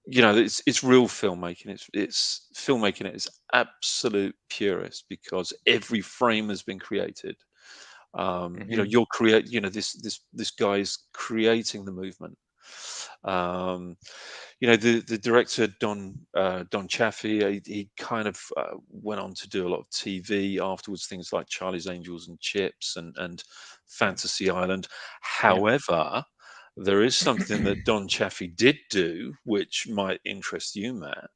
it's real filmmaking. It's filmmaking at its absolute purest because every frame has been created. You're this guy is creating the movement. The director Don Chaffee, he kind of went on to do a lot of TV afterwards, things like Charlie's Angels and Chips and Fantasy Island. However, there is something that Don Chaffee did do, which might interest you, Matt.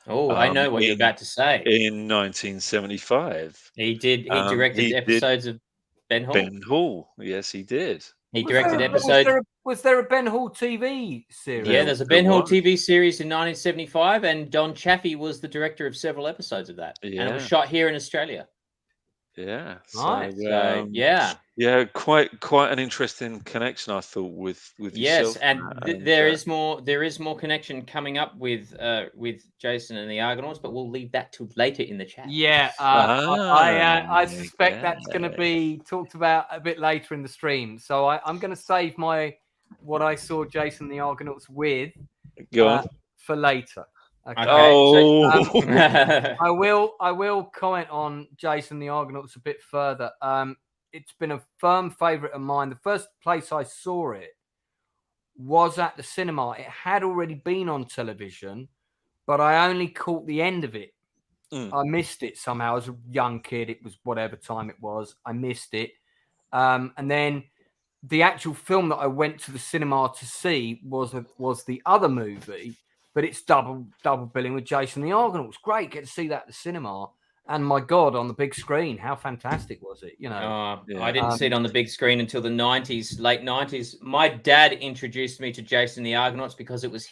Oh, I know what you're about to say. In 1975. He did. He directed episodes of Ben Hur. Ben Hur. Yes, he did. He directed episodes. Was there a Ben Hur TV series? Yeah, there's a Ben Hur TV series in 1975, and Don Chaffee was the director of several episodes of that. Yeah. And it was shot here in Australia. Yeah. Right. So, yeah. Yeah, quite an interesting connection, I thought, with yes, yourself. and there is more connection coming up with Jason and the Argonauts, but we'll leave that to later in the chat. Yeah, I suspect that's going to be talked about a bit later in the stream. So I'm going to save what I saw Jason the Argonauts with for later. Okay. Oh, so, I will comment on Jason the Argonauts a bit further. It's been a firm favourite of mine. The first place I saw it was at the cinema. It had already been on television, but I only caught the end of it. I missed it somehow. I was a young kid. It was whatever time it was. I missed it. And then the actual film that I went to the cinema to see was the other movie, but it's double billing with Jason the Argonauts. Great. Get to see that at the cinema. And my God, on the big screen, how fantastic was it? You know, I didn't see it on the big screen until the late 90s. My dad introduced me to Jason the Argonauts because it was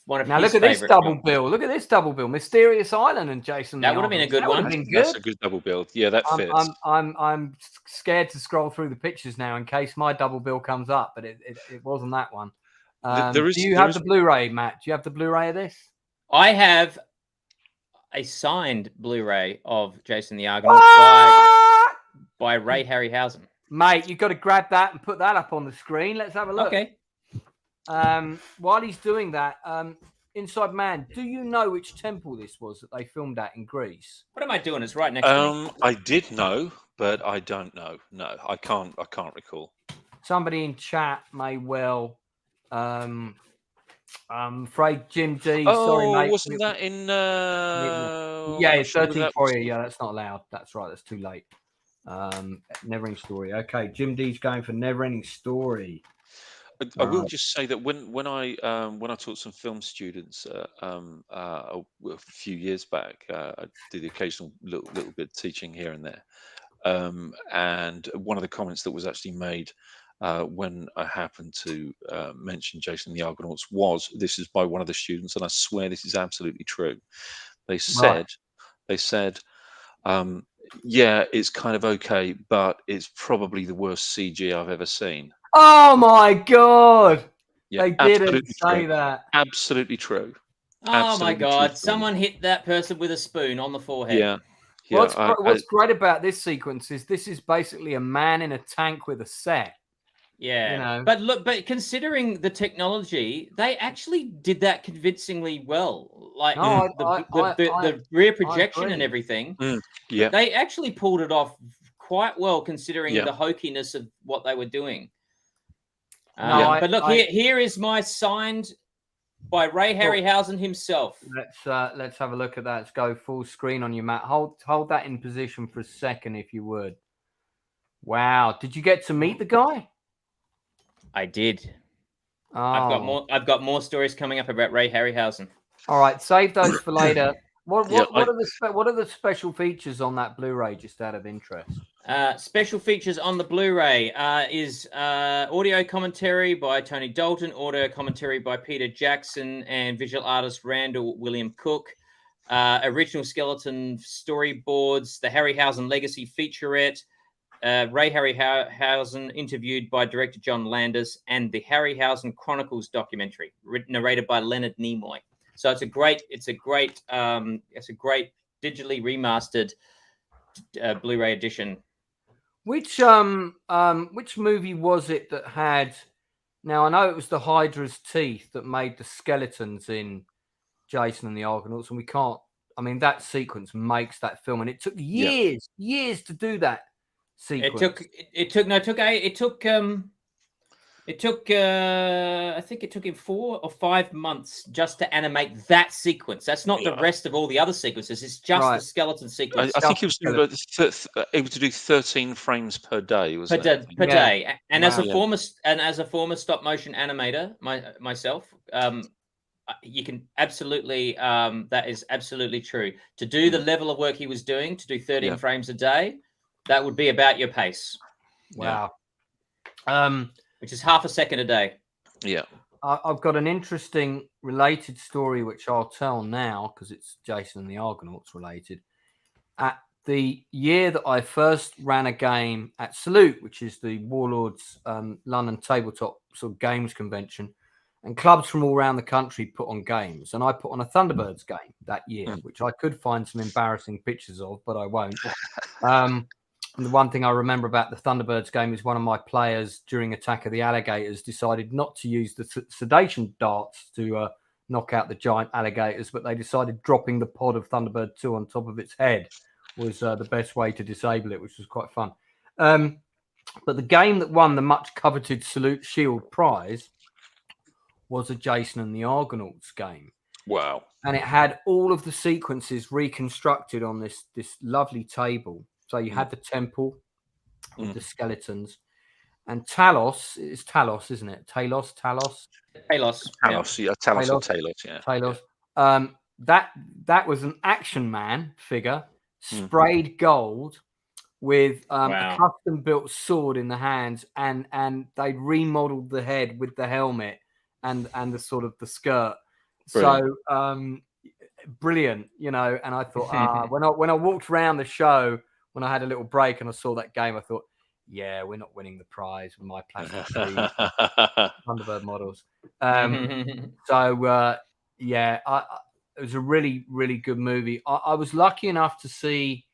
one of his look at this double bill. Look at this double bill. Mysterious Island and Jason. That would have been a good one. That's a good double bill. Yeah, that fits. I'm scared to scroll through the pictures now in case my double bill comes up, but it wasn't that one. Do you have the Blu-ray, Matt? Do you have the Blu-ray of this? I have a signed Blu-ray of Jason the Argonauts by Ray Harryhausen. Mate, you've got to grab that and put that up on the screen. Let's have a look. Okay. While he's doing that, Inside Man, do you know which temple this was that they filmed at in Greece? What am I doing? It's right next to me. I did know, but I don't know. No, I can't recall. Somebody in chat may well. I'm afraid Jim D. Sorry, mate. Wasn't that in? Yeah, 13 Warrior. Yeah, that's not allowed. That's right. That's too late. Neverending Story. Okay, Jim D's going for Neverending Story. I will just say that when I taught some film students a few years back, I did the occasional little bit of teaching here and there, and one of the comments that was actually made when I happened to mention Jason the Argonauts this is by one of the students, and I swear this is absolutely true. They said, yeah, it's kind of okay, but it's probably the worst CG I've ever seen. Oh my God! Yeah, they didn't say that. Absolutely true. Oh my God! Someone hit that person with a spoon on the forehead. Yeah. What's great about this sequence is this is basically a man in a tank with a set. Yeah, you know? but considering the technology, they actually did that convincingly well. Like the rear projection and everything. Yeah, they actually pulled it off quite well considering the hokiness of what they were doing. But look, here is my signed by Ray Harryhausen himself. Let's have a look at that. Let's go full screen on you, Matt. Hold that in position for a second, if you would. Wow, did you get to meet the guy? I did. I've got more stories coming up about Ray Harryhausen. All right, save those for later. What are the special features on that Blu-ray? Just out of interest. Special features on the Blu-ray is audio commentary by Tony Dalton, audio commentary by Peter Jackson, and visual artist Randall William Cook. Original skeleton storyboards, the Harryhausen Legacy featurette, Ray Harryhausen interviewed by director John Landis, and the Harryhausen Chronicles documentary narrated by Leonard Nimoy. So it's a great digitally remastered Blu-ray edition. Which movie was it that had? Now I know it was the Hydra's teeth that made the skeletons in Jason and the Argonauts, and we can't. I mean, that sequence makes that film, and it took years to do that sequence. I think it took him 4 or 5 months just to animate that sequence. That's not the rest of all the other sequences. It's just the skeleton sequence. I think he was able to do 13 frames per day. Per day. And as a former stop motion animator myself, you can absolutely, that is absolutely true. To do the level of work he was doing, to do 13 frames a day, that would be about your pace. Wow. Which is half a second a day. Yeah. I've got an interesting related story, which I'll tell now because it's Jason and the Argonauts related. At the year that I first ran a game at Salute, which is the Warlords London tabletop sort of games convention, and clubs from all around the country put on games, and I put on a Thunderbirds game that year, which I could find some embarrassing pictures of, but I won't. And the one thing I remember about the Thunderbirds game is one of my players during Attack of the Alligators decided not to use the sedation darts to knock out the giant alligators, but they decided dropping the pod of Thunderbird 2 on top of its head was the best way to disable it, which was quite fun. But the game that won the much coveted Salute Shield prize was a Jason and the Argonauts game. Wow. And it had all of the sequences reconstructed on this lovely table. So you had the temple with the skeletons, and Talos is Talos, isn't it? Talos. Yeah. Talos or Talos, yeah. Talos. Yeah. That was an action man figure, sprayed gold with a custom built sword in the hands, and they remodeled the head with the helmet and the sort of the skirt. Brilliant. So brilliant, you know. And I thought, when I walked around the show, when I had a little break and I saw that game, I thought, yeah, we're not winning the prize with my plastic Thunderbird models. It was a really, really good movie. I was lucky enough to see,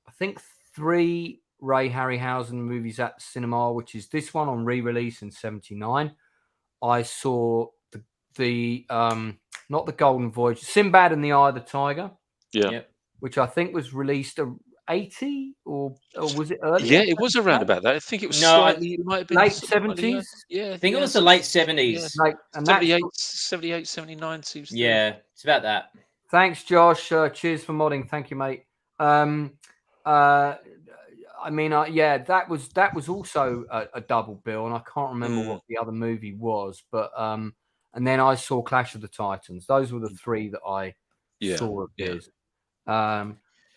I think, 3 Ray Harryhausen movies at the cinema, which is this one on re-release in '79. I saw the not the Golden Voyage, Sinbad and the Eye of the Tiger. Yeah. Which I think was released 80 or was it early? Yeah, it was around about that. I think it was it might have been late 70s. Yeah, I think it was the late 70s. Yeah. 78, 79 seems to be. It's about that. Thanks, Josh. Cheers for modding. Thank you, mate. That was also a double bill, and I can't remember what the other movie was, but and then I saw Clash of the Titans. Those were the 3 that I saw of his.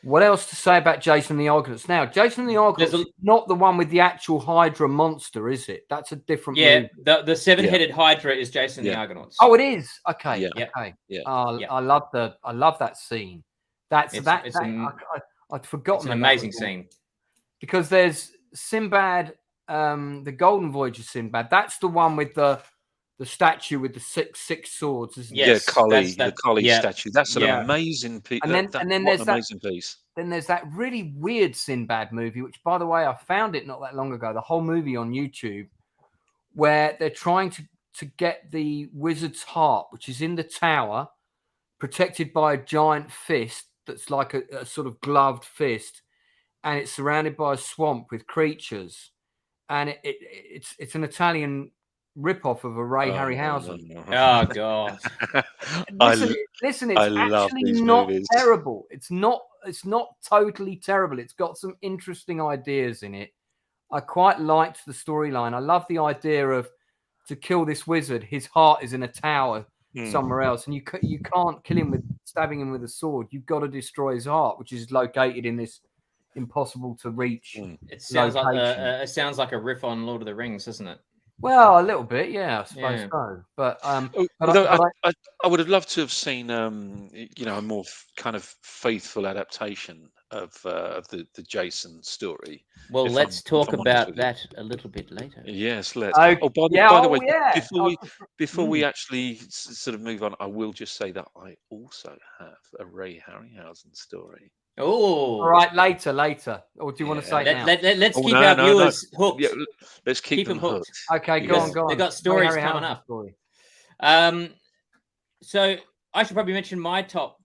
What else to say about Jason the Argonauts? Now, Jason the Argonauts is not the one with the actual Hydra monster, is it? That's a different movie. The 7-headed Hydra is Jason the Argonauts. Oh, it is. Okay. Yeah. Okay. Yeah. I love that scene. I'd forgotten. It's an amazing scene. Because there's Sinbad, the Golden Voyage of Sinbad. That's the one with the statue with the six swords, isn't it? Yeah, the Kali statue. That's an amazing piece. And then there's amazing piece. Then there's that really weird Sinbad movie, which, by the way, I found it not that long ago. The whole movie on YouTube, where they're trying to get the wizard's heart, which is in the tower, protected by a giant fist that's like a sort of gloved fist, and it's surrounded by a swamp with creatures, and it's an Italian rip-off of a Ray Harryhausen. Oh god! Listen, it's actually not terrible. It's not totally terrible. It's got some interesting ideas in it. I quite liked the storyline. I love the idea of, to kill this wizard, his heart is in a tower somewhere else, and you can't kill him with stabbing him with a sword. You've got to destroy his heart, which is located in this impossible to reach. It sounds like a riff on Lord of the Rings, doesn't it? Well, a little bit, yeah, I suppose so. But I would have loved to have seen, a more kind of faithful adaptation of the Jason story. Well, let's talk about that a little bit later. Yes, let's. By the way, before we actually sort of move on, I will just say that I also have a Ray Harryhausen story. Oh, all right, later. Or do you want to say now? Let's keep our viewers hooked. Yeah, let's keep them hooked. Okay, go on. They've got stories coming up. So I should probably mention my 4.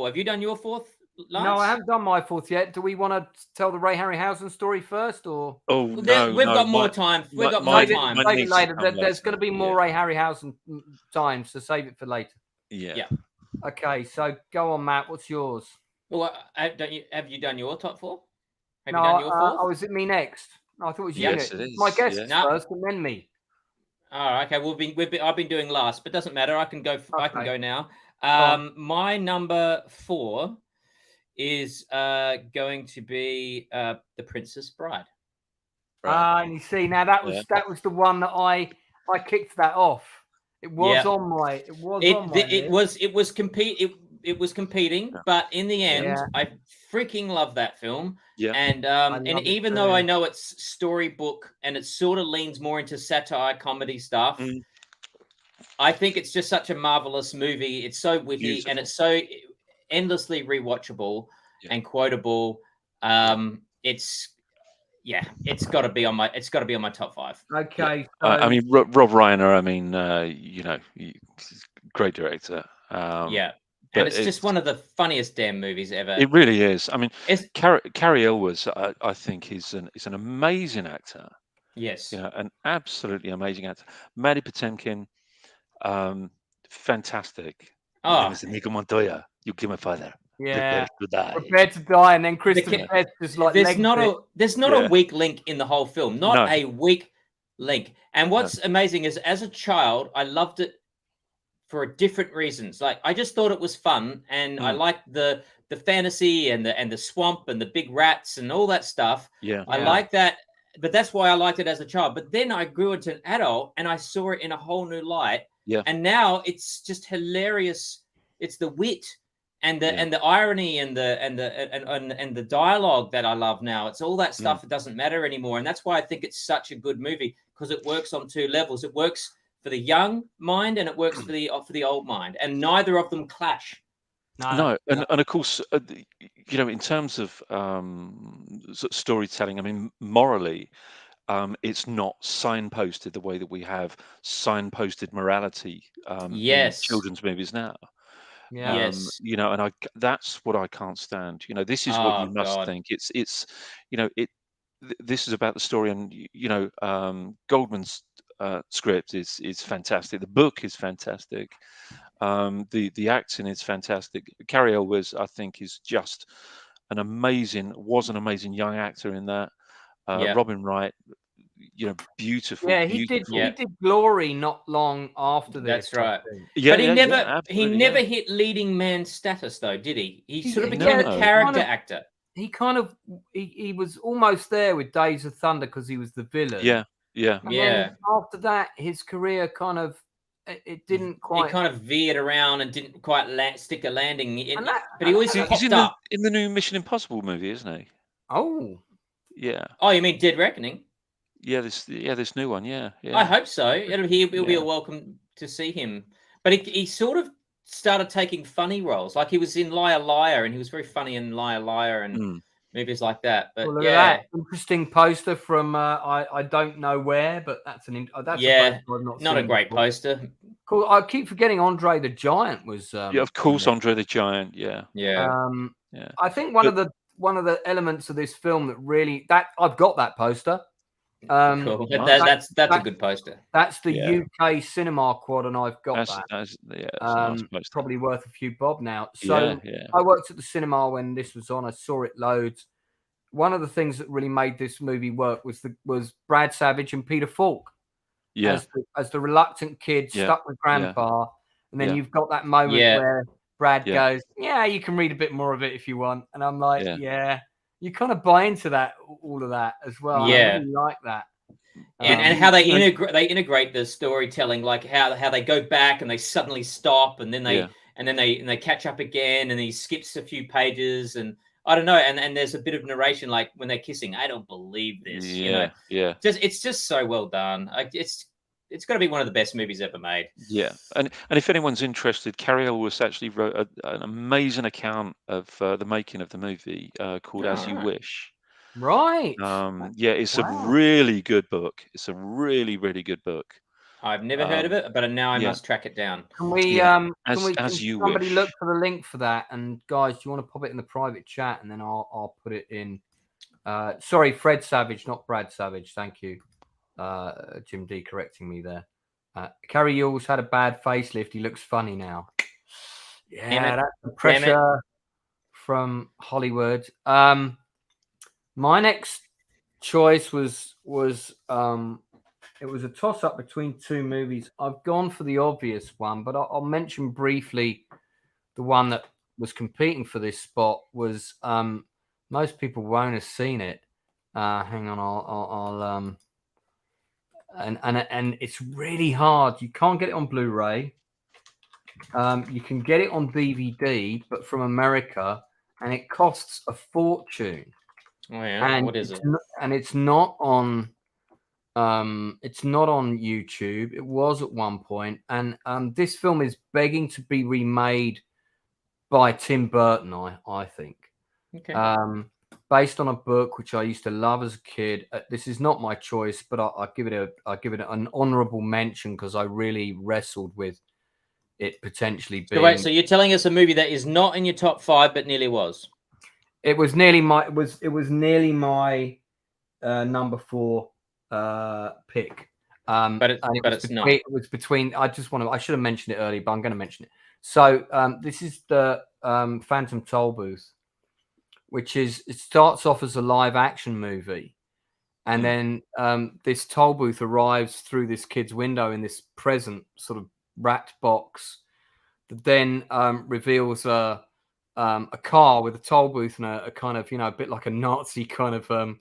Have you done your 4th, Lance? No, I haven't done my 4th yet. Do we want to tell the Ray Harryhausen story first, or? Oh, no, we've got more time. We've got more time. Save it later. There's going to be more Ray Harryhausen time, so save it for later. Yeah. Okay, so go on, Matt. What's yours? Well, have you done your top 4? Have you done your 4th? Oh, is it me next? No, I thought it was you. Yes, it is. My guest first, and then me. Oh, okay. I've been doing last, but doesn't matter. I can go. I can go now. My number 4 is going to be The Princess Bride. Right. And you see, now that was the one that I kicked that off. It was on my. It was competing, but in the end, I freaking love that film. Yeah. And even though I know it's storybook and it sort of leans more into satire comedy stuff, I think it's just such a marvelous movie. It's so witty and it's so endlessly rewatchable and quotable. It's got to be on my top 5. Okay. So... I mean, Rob Reiner. I mean, great director. And it's just one of the funniest damn movies ever. It really is. I mean, Carrie Elwes, I think, is an amazing actor. Yes. An absolutely amazing actor. Maddie Potemkin, fantastic. Oh, Mr. Nico Montoya, you kill my father. Yeah, prepared to die, and then Kristen Best just like there's not a weak link in the whole film. Not a weak link. And what's amazing is, as a child, I loved it for different reasons. Like, I just thought it was fun, and I liked the fantasy and the swamp and the big rats and all that stuff. I like that, but that's why I liked it as a child. But then I grew into an adult, and I saw it in a whole new light. And now it's just hilarious. It's the wit and the irony and the dialogue that I love now. It's all that stuff that doesn't matter anymore, and that's why I think it's such a good movie, because it works on 2 levels. It works for the young mind and it works for the old mind, and neither of them clash. No. And of course, in terms of storytelling, I mean, morally, it's not signposted the way that we have signposted morality in children's movies now. And that's what I can't stand. This is what you must think. It's this is about the story, and Goldman's script is fantastic. The book is fantastic. The acting is fantastic. Carrie Elwes, I think, is just an amazing young actor in that. Robin Wright, beautiful. Yeah, he did Glory not long after this. That's right. But he never hit leading man status, though, did he? He sort of became a character actor. He kind of he was almost there with Days of Thunder because he was the villain. And after that, his career kind of it didn't quite. He kind of veered around and didn't quite stick a landing. But he always popped up in the new Mission Impossible movie, isn't he? Oh, yeah. Oh, you mean Dead Reckoning? Yeah, this new one. Yeah. I hope so. It'll be a welcome to see him. But he sort of started taking funny roles. Like, he was in Liar Liar, and he was very funny in Liar Liar and movies like that. But look at that interesting poster from I don't know where, but that's a poster I've not a great poster. Cool. I keep forgetting Andre the Giant was. Of course, Andre the Giant. Yeah. I think one of the elements of this film that I've got that poster. Cool. That's a good poster. That's the UK cinema quad, and I've got that. That's a nice probably worth a few bob now. So I worked at the cinema when this was on. I saw it loads. One of the things that really made this movie work was Brad Savage and Peter Falk. As the reluctant kid stuck with Grandpa, and then you've got that moment where Brad goes, "Yeah, you can read a bit more of it if you want," and I'm like, You kind of buy into all of that as well. I really like that. And how they integrate the storytelling, like how they go back and they suddenly stop, and then they catch up again, and he skips a few pages, and I don't know, and there's a bit of narration, like when they're kissing. I don't believe this. It's just so well done. It's got to be one of the best movies ever made. Yeah, and if anyone's interested, Carrie Elwes actually wrote an amazing account of the making of the movie called "As You Wish." Right. It's a really good book. It's a really, really good book. I've never heard of it, but now I must track it down. Can we? Can somebody wish. Look for the link for that? And guys, do you want to pop it in the private chat, and then I'll put it in. Sorry, Fred Savage, not Brad Savage. Thank you. Jim D correcting me there. Carrie Elwes had a bad facelift. He looks funny now. Yeah, that's the pressure from Hollywood. My next choice was it was a toss-up between two movies. I've gone for the obvious one, but I'll mention briefly the one that was competing for this spot was most people won't have seen it. Hang on, I'll and it's really hard. You can't get it on Blu-ray. You can get it on DVD, but from America, and it costs a fortune. Oh yeah, and what is it? And it's not on. It's not on YouTube. It was at one point, and this film is begging to be remade by Tim Burton. I think. Okay. Based on a book which I used to love as a kid. This is not my choice, but I give it an honourable mention because I really wrestled with it potentially being. So wait, so you're telling us a movie that is not in your top 5, but nearly was? It was nearly my. It was nearly my number 4 pick. But it's not. It was between. I should have mentioned it earlier, but I'm going to mention it. So this is the Phantom Toolbooth, which is, it starts off as a live action movie, and then this Toolbooth arrives through this kid's window in this present sort of wrapped box that then reveals a car with a Toolbooth and a kind of, a bit like a Nazi kind of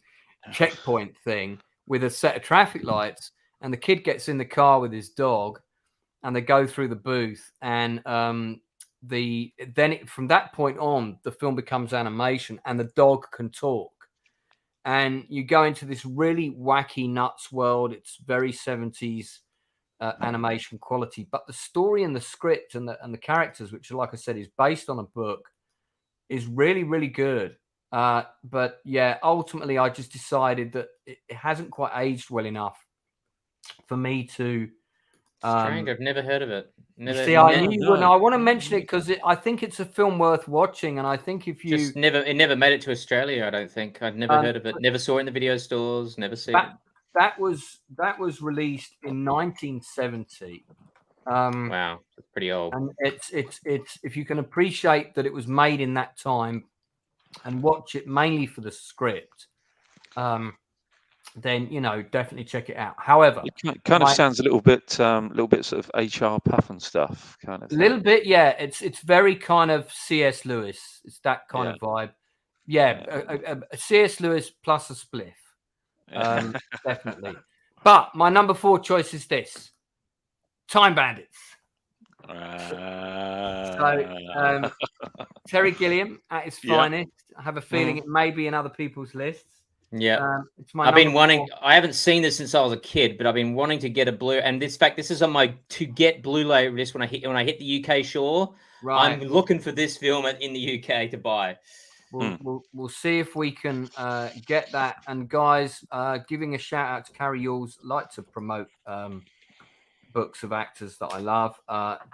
checkpoint thing with a set of traffic lights, and the kid gets in the car with his dog and they go through the booth, and from that point on the film becomes animation and the dog can talk, and you go into this really wacky nuts world. It's very 70s animation quality, but the story and the script and the characters, which, like I said, is based on a book, is really, really good. But yeah, ultimately I just decided that it hasn't quite aged well enough for me to. Strange, I've never heard of it. I knew you wouldn't. I want to mention it because I think it's a film worth watching, and I think if you it never made it to Australia. I don't think I'd never heard of it. Never saw it in the video stores. Never seen it. That was released in 1970. Wow, it's pretty old. And it's if you can appreciate that it was made in that time and watch it mainly for the script, then definitely check it out. However, it kind of sounds a little bit sort of HR Puffin stuff, kind of. A little bit, yeah. It's very kind of C.S. Lewis. It's that kind of vibe. Yeah, a C.S. Lewis plus a spliff. Definitely. But my number 4 choice is this: Time Bandits. So Terry Gilliam at his finest. I have a feeling it may be in other people's lists. Yeah, I've been wanting. I haven't seen this since I was a kid, but I've been wanting to get a blue. And this is on my to get Blu-ray list when I hit the UK shore. Right. I'm looking for this film in the UK to buy. We'll see if we can get that. And guys, giving a shout out to Carrie Yules. Like to promote books of actors that I love.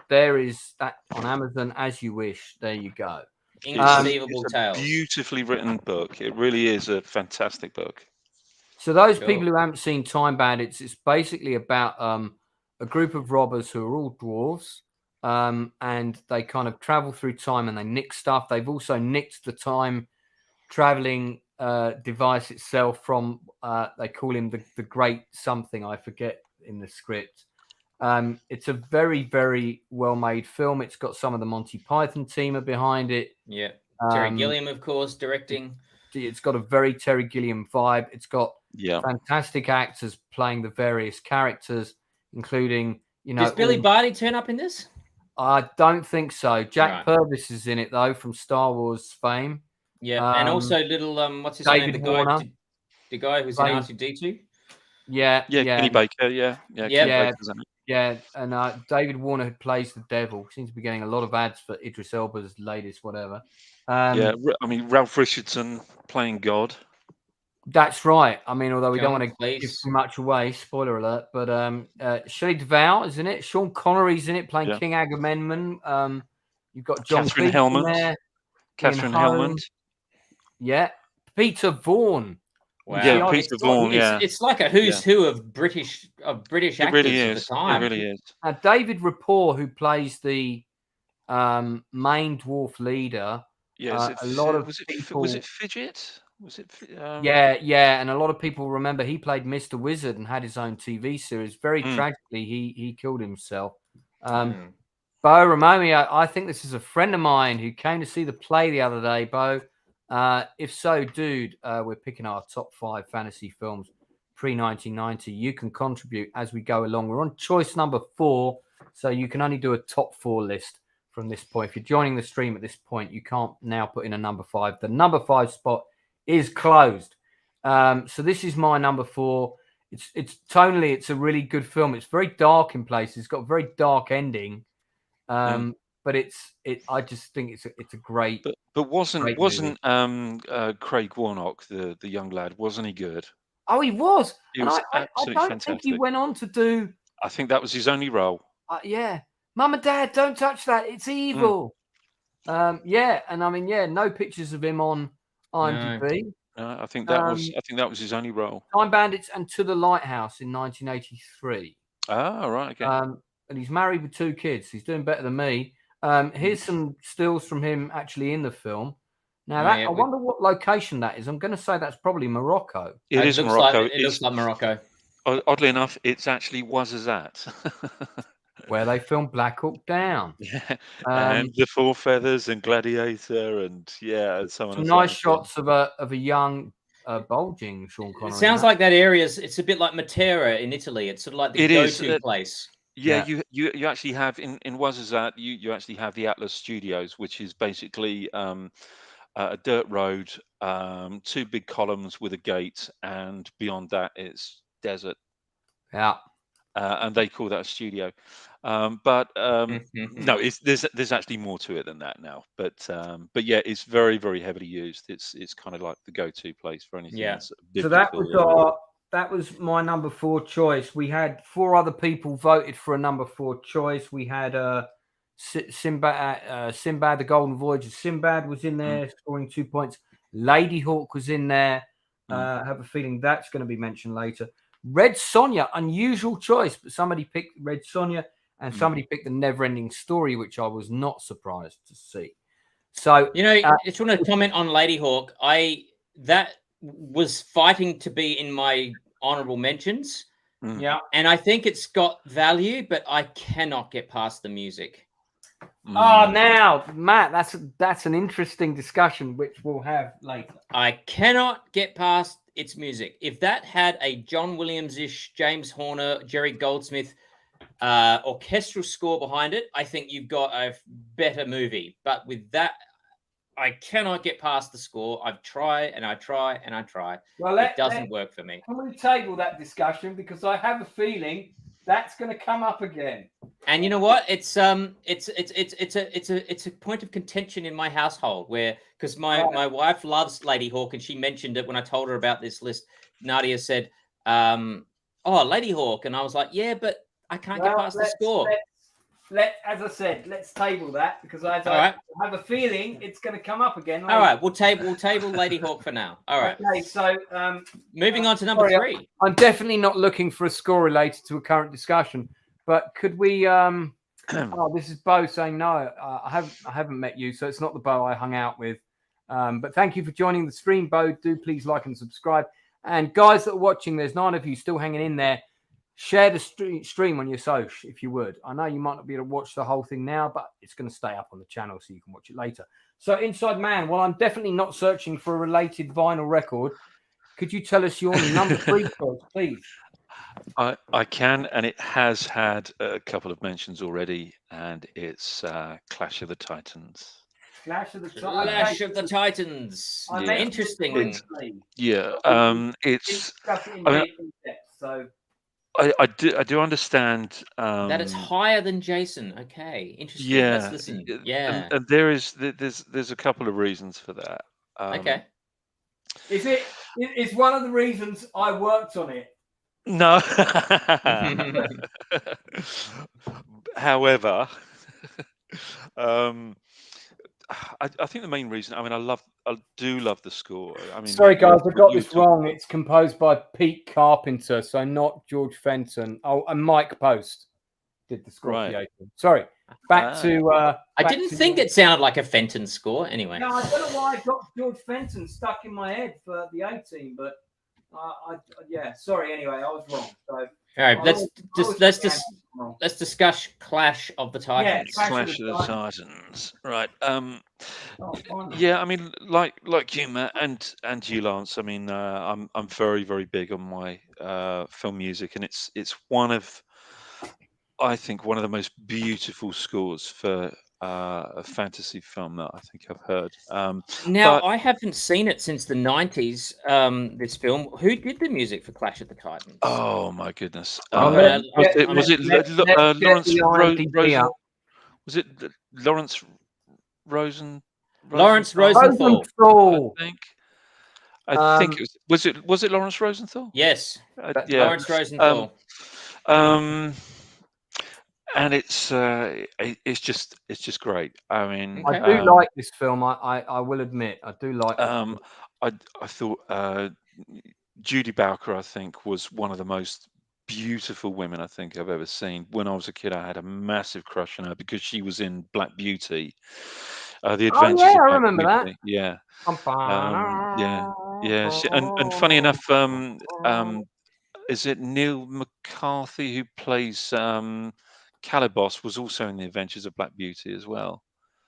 There is that on Amazon, As You Wish. There you go. Inconceivable Tales. Beautifully written book. It really is a fantastic book. So those people who haven't seen Time Bandits, it's basically about a group of robbers who are all dwarves, and they kind of travel through time and they nick stuff. They've also nicked the time traveling device itself from they call him the Great Something, I forget in the script. It's a very, very well-made film. It's got some of the Monty Python team are behind it. Yeah, Terry Gilliam, of course, directing. It's got a very Terry Gilliam vibe. It's got fantastic actors playing the various characters, including Does Billy Barty turn up in this? I don't think so. Jack Purvis is in it though, from Star Wars fame. Yeah, and also little what's his name? The guy who's in R2D2. Yeah, Kenny Baker. Yeah, and David Warner, who plays the devil, seems to be getting a lot of ads for Idris Elba's latest whatever. I mean, Ralph Richardson playing God. That's right. I mean, although we don't want to give too much away, spoiler alert, but Shelley Duvall is in it. Sean Connery's in it, playing King Agamemnon. You've got John Catherine Helmond there. Catherine Helmond. Yeah. Peter Vaughan. Wow. Yeah, Peter Vaughan. It's like a who's who of British actors at the time. It really is. David Rapport, who plays the main dwarf leader. Yeah, a lot of people... was it Fidget? Was it? Yeah, and a lot of people remember he played Mr. Wizard and had his own TV series. Very tragically, he killed himself. Bo Ramomi, I think this is a friend of mine who came to see the play the other day, Bo. If so, dude, we're picking our top 5 fantasy films pre-1990. You can contribute as we go along. We're on choice number 4, so you can only do a top 4 list from this point. If you're joining the stream at this point, you can't now put in a number 5. The number 5 spot is closed. So this is my number 4. It's tonally, it's a really good film. It's very dark in places. It's got a very dark ending. But I just think it's a great. But wasn't Craig Warnock, the young lad, wasn't he good? Oh, he was. He was absolutely I don't think he fantastic. went on to do. I think that was his only role. Yeah, Mum and Dad, don't touch that. It's evil. Yeah, and I mean, no pictures of him on IMDb. No, I think that was his only role. Time Bandits and To the Lighthouse in 1983. Ah, right, okay. And he's married with 2 kids. He's doing better than me. Here's some stills from him actually in the film. Now, I wonder what location that is. I'm going to say that's probably Morocco. It is Morocco. It looks like Morocco. Oddly enough, it's actually Ouarzazate. Where they filmed Black Hawk Down. Yeah, and The Four Feathers and Gladiator and some nice shots of a young bulging Sean Connery. It sounds like that area's. It's a bit like Matera in Italy. It's sort of like the go-to place. Yeah, you actually have in Ouarzazate, you actually have the Atlas Studios, which is basically a dirt road, 2 big columns with a gate, and beyond that it's desert. Yeah. And they call that a studio. But no, there's actually more to it than that now. But yeah, it's very, very heavily used. It's kind of like the go-to place for anything. Yeah. So that was my number 4 choice. We had 4 other people voted for a number 4 choice. We had Sinbad, The Golden Voyage of Sinbad was in there, scoring 2 points. Ladyhawke was in there. I have a feeling that's going to be mentioned later. Red Sonja, unusual choice, but somebody picked Red Sonja and somebody picked The Never-Ending Story, which I was not surprised to see. So, I just want to comment on Ladyhawke. That was fighting to be in my honourable mentions. Yeah. And I think it's got value, but I cannot get past the music. Now, Matt, that's an interesting discussion, which we'll have later. I cannot get past its music. If that had a John Williams-ish, James Horner, Jerry Goldsmith orchestral score behind it, I think you've got a better movie. But with that, I cannot get past the score. I've tried and I try and I try. Well, it doesn't work for me. Can we table that discussion, because I have a feeling that's going to come up again. And you know what? It's a point of contention in my household because my wife loves Ladyhawke, and she mentioned it when I told her about this list. Nadia said, "Oh, Ladyhawke," and I was like, "Yeah, but I can't get past the score." As I said, let's table that, because I have a feeling it's going to come up again later. All right, we'll table Ladyhawke for now. All right. Okay, so moving on to number 3. I'm definitely not looking for a score related to a current discussion, but could we? This is Bo saying no. I haven't met you, so it's not the Bo I hung out with. But thank you for joining the stream, Bo. Do please like and subscribe. And guys that are watching, there's 9 of you still hanging in there. Share the stream on your social if you would. I know you might not be able to watch the whole thing now, but it's going to stay up on the channel so you can watch it later. So, Inside Man, well, I'm definitely not searching for a related vinyl record. Could you tell us your number 3 choice, please? I can, and it has had a couple of mentions already, and it's Clash of the Titans. Clash of the Titans. Interesting. I do understand that it's higher than Jason. Okay, interesting. Yeah, let's listen. Yeah, and there's a couple of reasons for that. Okay, is one of the reasons I worked on it? No. However, I think the main reason. I mean, I do love the score. I mean, sorry guys, I got this wrong. It's composed by Pete Carpenter, so not George Fenton. Oh, and Mike Post. did the score for the A-Team. Sorry, back to. I didn't think it sounded like a Fenton score. Anyway, no, I don't know why I got George Fenton stuck in my head for the A-Team, but sorry. Anyway, I was wrong. So. All right, let's discuss Clash of the Titans. Yeah, Clash of the Titans. Right. Yeah, I mean, like you, Matt, and you, Lance. I mean, I'm very, very big on my film music, and it's one of, I think, one of the most beautiful scores for a fantasy film that I think I've heard. Now, I haven't seen it since the 90s, this film. Who did the music for Clash of the Titans? Oh, my goodness. Was it Lawrence Rosen? Was it Lawrence Rosen? Lawrence Rosenthal. I think it was it Lawrence Rosenthal? Yes. Yeah. Lawrence Rosenthal. And it's just great. I mean, I do like this film. I will admit, I do like. I thought Judy Bowker, I think, was one of the most beautiful women I think I've ever seen. When I was a kid, I had a massive crush on her because she was in Black Beauty. The Adventures of Black I remember Beauty. that. Yeah. And funny enough, is it Neil McCarthy who plays Calibos was also in The Adventures of Black Beauty as well.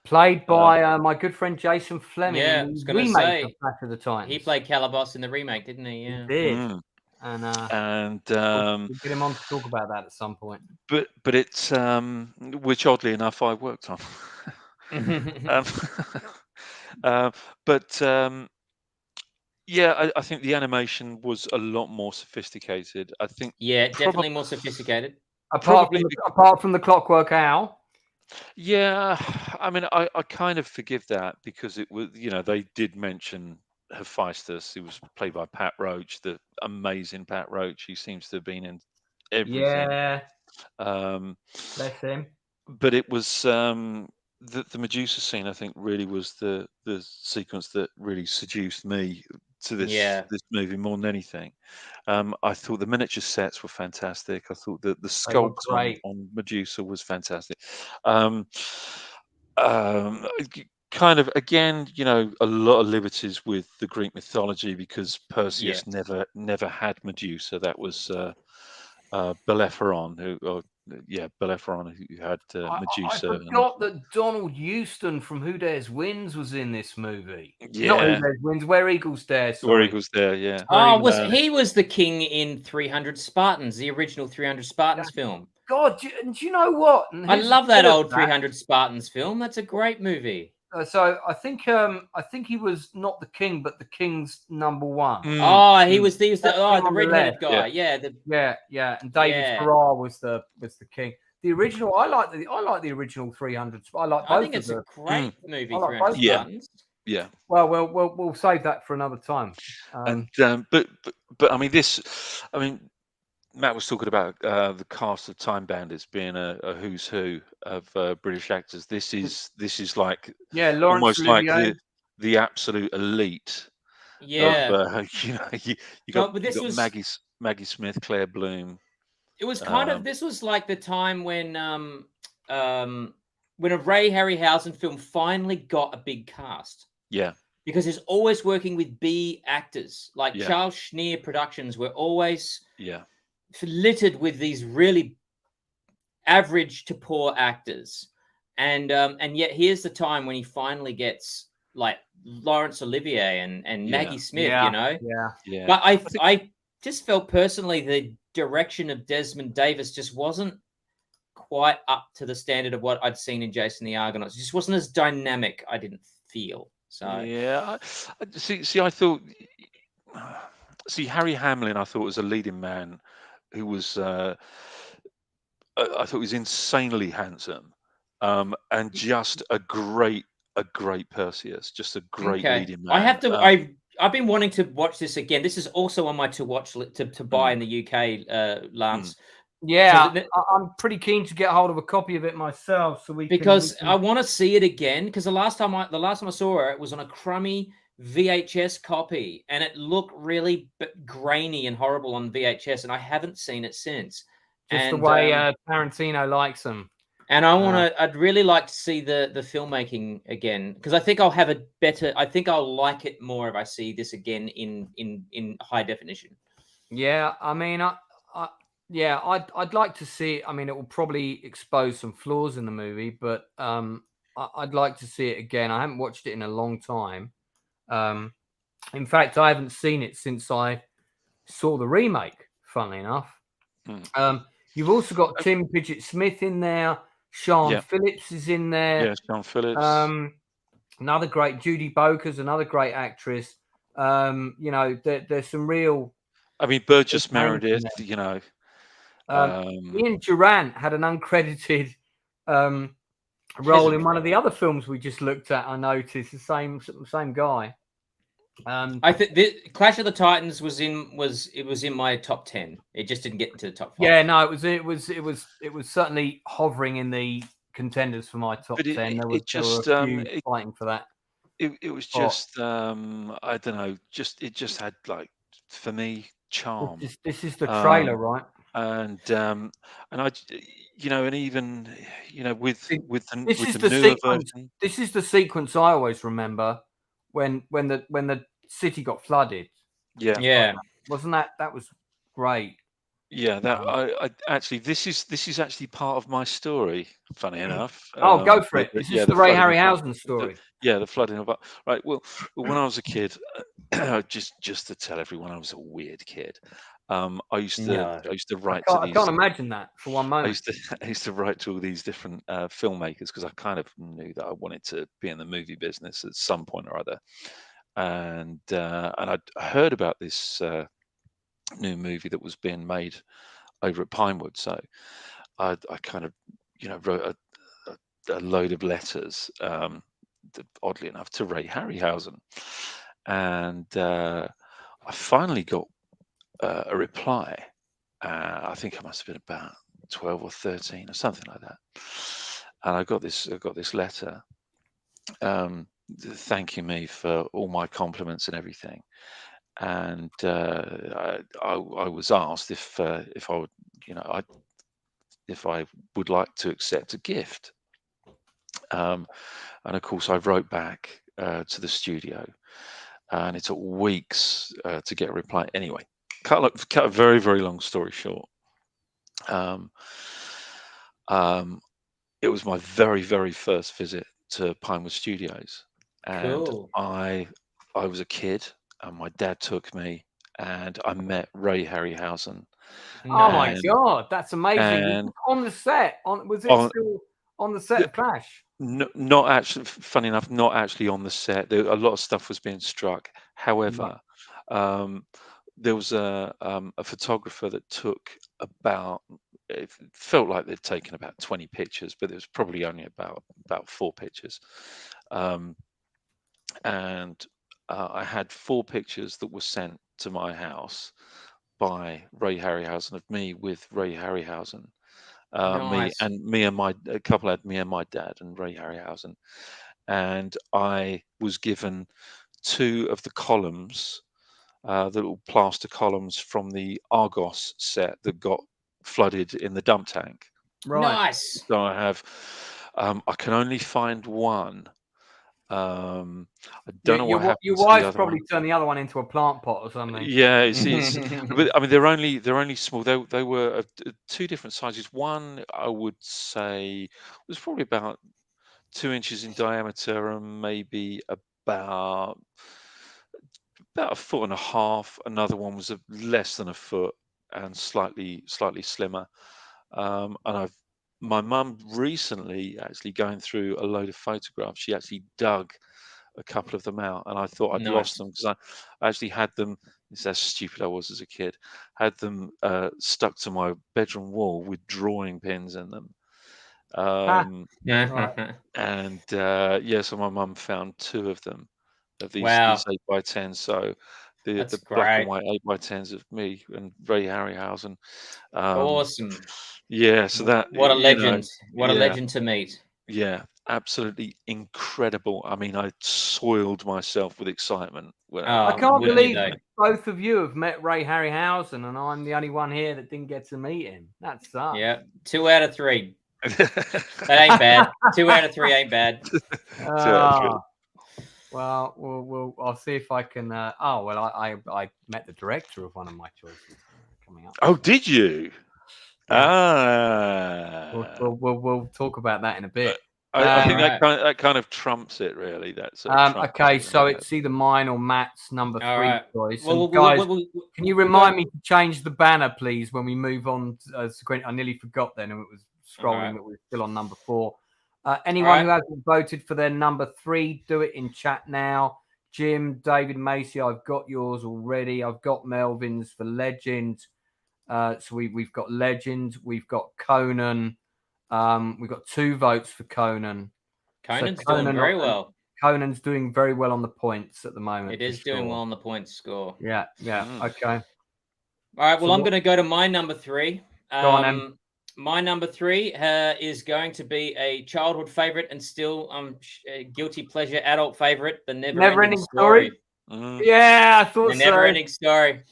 Played by my good friend Jason Fleming. Yeah, in the remake of Clash of the Titans. He played Calibos in the remake, didn't he? Yeah, he did. And we'll get him on to talk about that at some point. But it's which oddly enough I worked on. Yeah, I think the animation was a lot more sophisticated. I think. Yeah, definitely more sophisticated. Apart from the Clockwork Owl. Yeah, I mean, I kind of forgive that because it was, they did mention Hephaestus, who was played by Pat Roach, the amazing Pat Roach. He seems to have been in everything. Yeah. Bless him. But it was the Medusa scene, I think, really was the sequence that really seduced me to this movie more than anything. I thought the miniature sets were fantastic. I thought that the sculpt on Medusa was fantastic. Kind of, again, a lot of liberties with the Greek mythology because Perseus never had Medusa. That was Bellerophon, who had Medusa. I forgot that Donald Houston from Who Dares Wins was in this movie. Yeah. Not Who Dares Wins, Where Eagles Dare. Sorry. Where Eagles Dare, yeah. He was the king in 300 Spartans, the original 300 Spartans film. God, do you know what? I love that old 300 Spartans film. That's a great movie. So I think he was not the king, but the king's number one. Oh, he was the red-headed guy. Yeah. And David Farrar was the king. The original, I like the original 300. I think it's a great movie. 300 Spartans. Yeah. Well, we'll save that for another time. But I mean, Matt was talking about the cast of Time Bandits being a who's who of British actors. This is like almost Olivier. like the absolute elite. Yeah, of, you got Maggie Smith, Claire Bloom. It was kind of this was like the time when a Ray Harryhausen film finally got a big cast. Yeah, because he's always working with B actors. Like Charles Schneer Productions were always littered with these really average to poor actors, and yet here's the time when he finally gets like Laurence Olivier and Maggie Smith, But I just felt personally the direction of Desmond Davis just wasn't quite up to the standard of what I'd seen in Jason the Argonauts. It just wasn't as dynamic. I didn't feel so. Yeah, I thought Harry Hamlin, I thought was a leading man who was I thought he was insanely handsome, and just a great Perseus, just a great leading man. I have to. I've been wanting to watch this again. This is also on my to watch to buy in the UK, Lance. Yeah, I'm pretty keen to get hold of a copy of it myself, so I want to see it again. Because the last time I saw it was on a crummy VHS copy, and it looked really grainy and horrible on VHS, and I haven't seen it since. Just the way Tarantino likes them. And I'd really like to see the filmmaking again, because I think I'll have I think I'll like it more if I see this again in high definition. Yeah, I mean, I'd like to see it. I mean, it will probably expose some flaws in the movie, but I'd like to see it again. I haven't watched it in a long time. In fact, I haven't seen it since I saw the remake, funnily enough. You've also got Tim Pidgett-Smith in there. Sean Phillips is in there. Yeah, Sean Phillips. Another great Judy Boker's another great actress. You know, there's some real. I mean, Burgess Meredith. You know, Ian Durant had an uncredited role in one of the other films we just looked at. I noticed the same guy. I think Clash of the Titans was in my top 10. It just didn't get into the top 5. Yeah, no, it was certainly hovering in the contenders for my top 10. There were a few fighting for that. It was just I don't know, it just had, like, for me, charm. This is the trailer, right? And I, you know, and even, you know, with the newer version. This is the sequence I always remember when the city got flooded. Yeah. Wasn't that was great? Yeah, that I actually this is actually part of my story. Funny enough. Go for it. This is the Ray Harryhausen story. The flooding of right. Well, when I was a kid, just to tell everyone, I was a weird kid. I used to write to these. I can't imagine that for one moment. I used to write to all these different filmmakers, because I kind of knew that I wanted to be in the movie business at some point or other. And I'd heard about this new movie that was being made over at Pinewood, so I kind of, you know, wrote a load of letters, oddly enough, to Ray Harryhausen, and I finally got a reply. I think I must have been about 12 or 13 or something like that, and I got this letter thanking me for all my compliments and everything. And I was asked if I would, you know, if I would like to accept a gift. And of course, I wrote back to the studio, and it took weeks to get a reply. Anyway, cut a very, very long story short. It was my very, very first visit to Pinewood Studios, and cool. I was a kid. And my dad took me, and I met Ray Harryhausen. Oh my God, that's amazing! On the set, was it still on the set of Clash? Not actually. Funny enough, not actually on the set. A lot of stuff was being struck. However, there was a photographer that took about. It felt like they'd taken about 20 pictures, but it was probably only about 4 pictures, and. I had 4 pictures that were sent to my house by Ray Harryhausen of me with Ray Harryhausen. Nice. Me and my a couple had me and my dad and Ray Harryhausen, and I was given 2 of the columns, the little plaster columns from the Argos set that got flooded in the dump tank. Right. Nice. So I have. I can only find one. I don't know what happened. Your wife's probably turned the other one into a plant pot or something. Yeah, but I mean, they're only small. They were 2 different sizes. One, I would say, was probably about 2 inches in diameter, and maybe about 1.5 foot. Another one was less than a foot and slightly slimmer. And my mum recently, actually going through a load of photographs, she actually dug a couple of them out, and I thought I'd lost them, because I actually had them. This is how stupid I was as a kid. Had them stuck to my bedroom wall with drawing pins in them. And so my mum found 2 of them, of these 8x10s. So the black and white 8x10s of me and Ray Harryhausen. Awesome. Yeah, so that, what a legend. A legend to meet. Yeah, absolutely incredible. I mean, I soiled myself with excitement. I can't believe both of you have met Ray Harryhausen, and I'm the only one here that didn't get to meet him. That sucks. Yeah, 2 out of 3. That ain't bad. 2 out of 3 ain't bad. Well, I'll see if I can. I met the director of one of my choices coming up. Oh, did you? Yeah. We'll talk about that in a bit. I think that kind of trumps it, really. That's okay. So it's either mine or Matt's number 3 choice. Guys, can you remind me to change the banner, please, when we move on? I nearly forgot then, and it was scrolling that we were still on number 4. Anyone who hasn't voted for their number 3, do it in chat now. Jim, David Macy, I've got yours already. I've got Melvin's for Legend. So we've got Legend. We've got Conan. We've got 2 votes for Conan. Conan's doing very well. Conan's doing very well on the points at the moment. It is doing well on the points score. Yeah. Okay. All right. Well, I'm going to go to my number 3. Go on, Em. My number 3 is going to be a childhood favorite and still guilty pleasure adult favorite, The Never-Ending Story. Yeah, I thought The Never-Ending Story.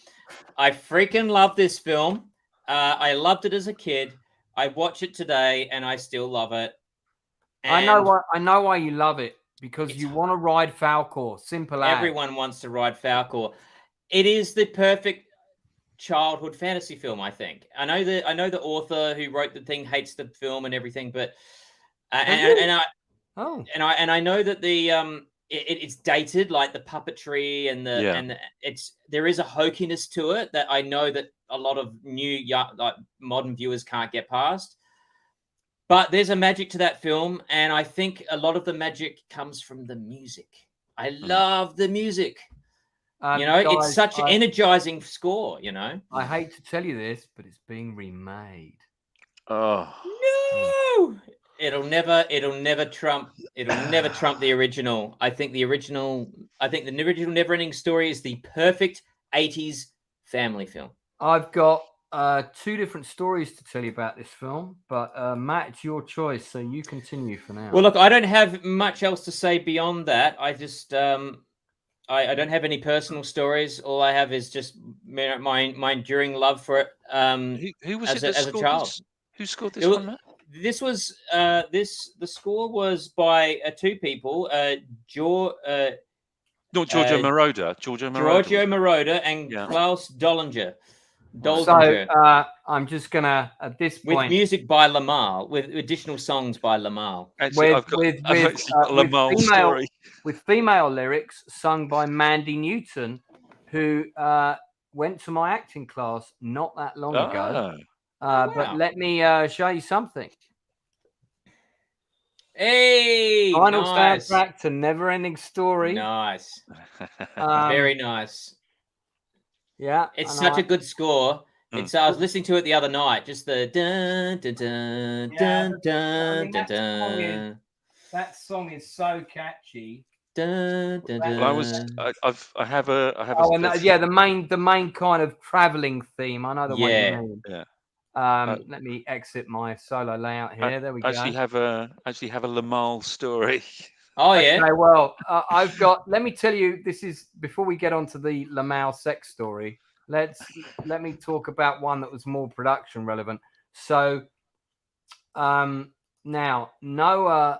I freaking love this film. I loved it as a kid. I watch it today and I still love it. And I know why you love it, because you want to ride Falcor. Simple as. Everyone wants to ride Falcor. It is the perfect childhood fantasy film, I think. I know the author who wrote the thing hates the film and everything, but I know that the it's dated, like the puppetry and there is a hokiness to it that I know that a lot of modern viewers can't get past. But there's a magic to that film, and I think a lot of the magic comes from the music. I love the music. Guys, it's such an energizing score, I hate to tell you this, but it's being remade. Oh no! It'll never trump the original. I think the original Never-Ending Story is the perfect 80s family film. I've got 2 different stories to tell you about this film, but Matt, it's your choice, so you continue for now. Well, look, I don't have much else to say beyond that. I just I don't have any personal stories. All I have is just my enduring love for it. Who was as a child? Who scored this one, Matt? This was the score was by 2 people, Giorgio Moroder. Giorgio Moroder and Klaus Dollinger. So I'm just gonna at this point with music by Lamal, with additional songs by Lamal. With female lyrics sung by Mandy Newton, who went to my acting class not that long ago. But let me show you something. Hey, final soundtrack to Never-Ending Story. Nice, very nice. Yeah, it's such a good score. It's I was listening to it the other night. Just the dun dun dun dun dun dun. That song is so catchy. Dun, dun, dun. Well, I have a. The main kind of traveling theme. I know the one you mean. Yeah. Let me exit my solo layout here. There we go. Actually have a Lamal story. Oh yeah. Okay, well, I've got. Let me tell you. This is before we get onto the Lamal sex story. Let me talk about one that was more production relevant. So, now Noah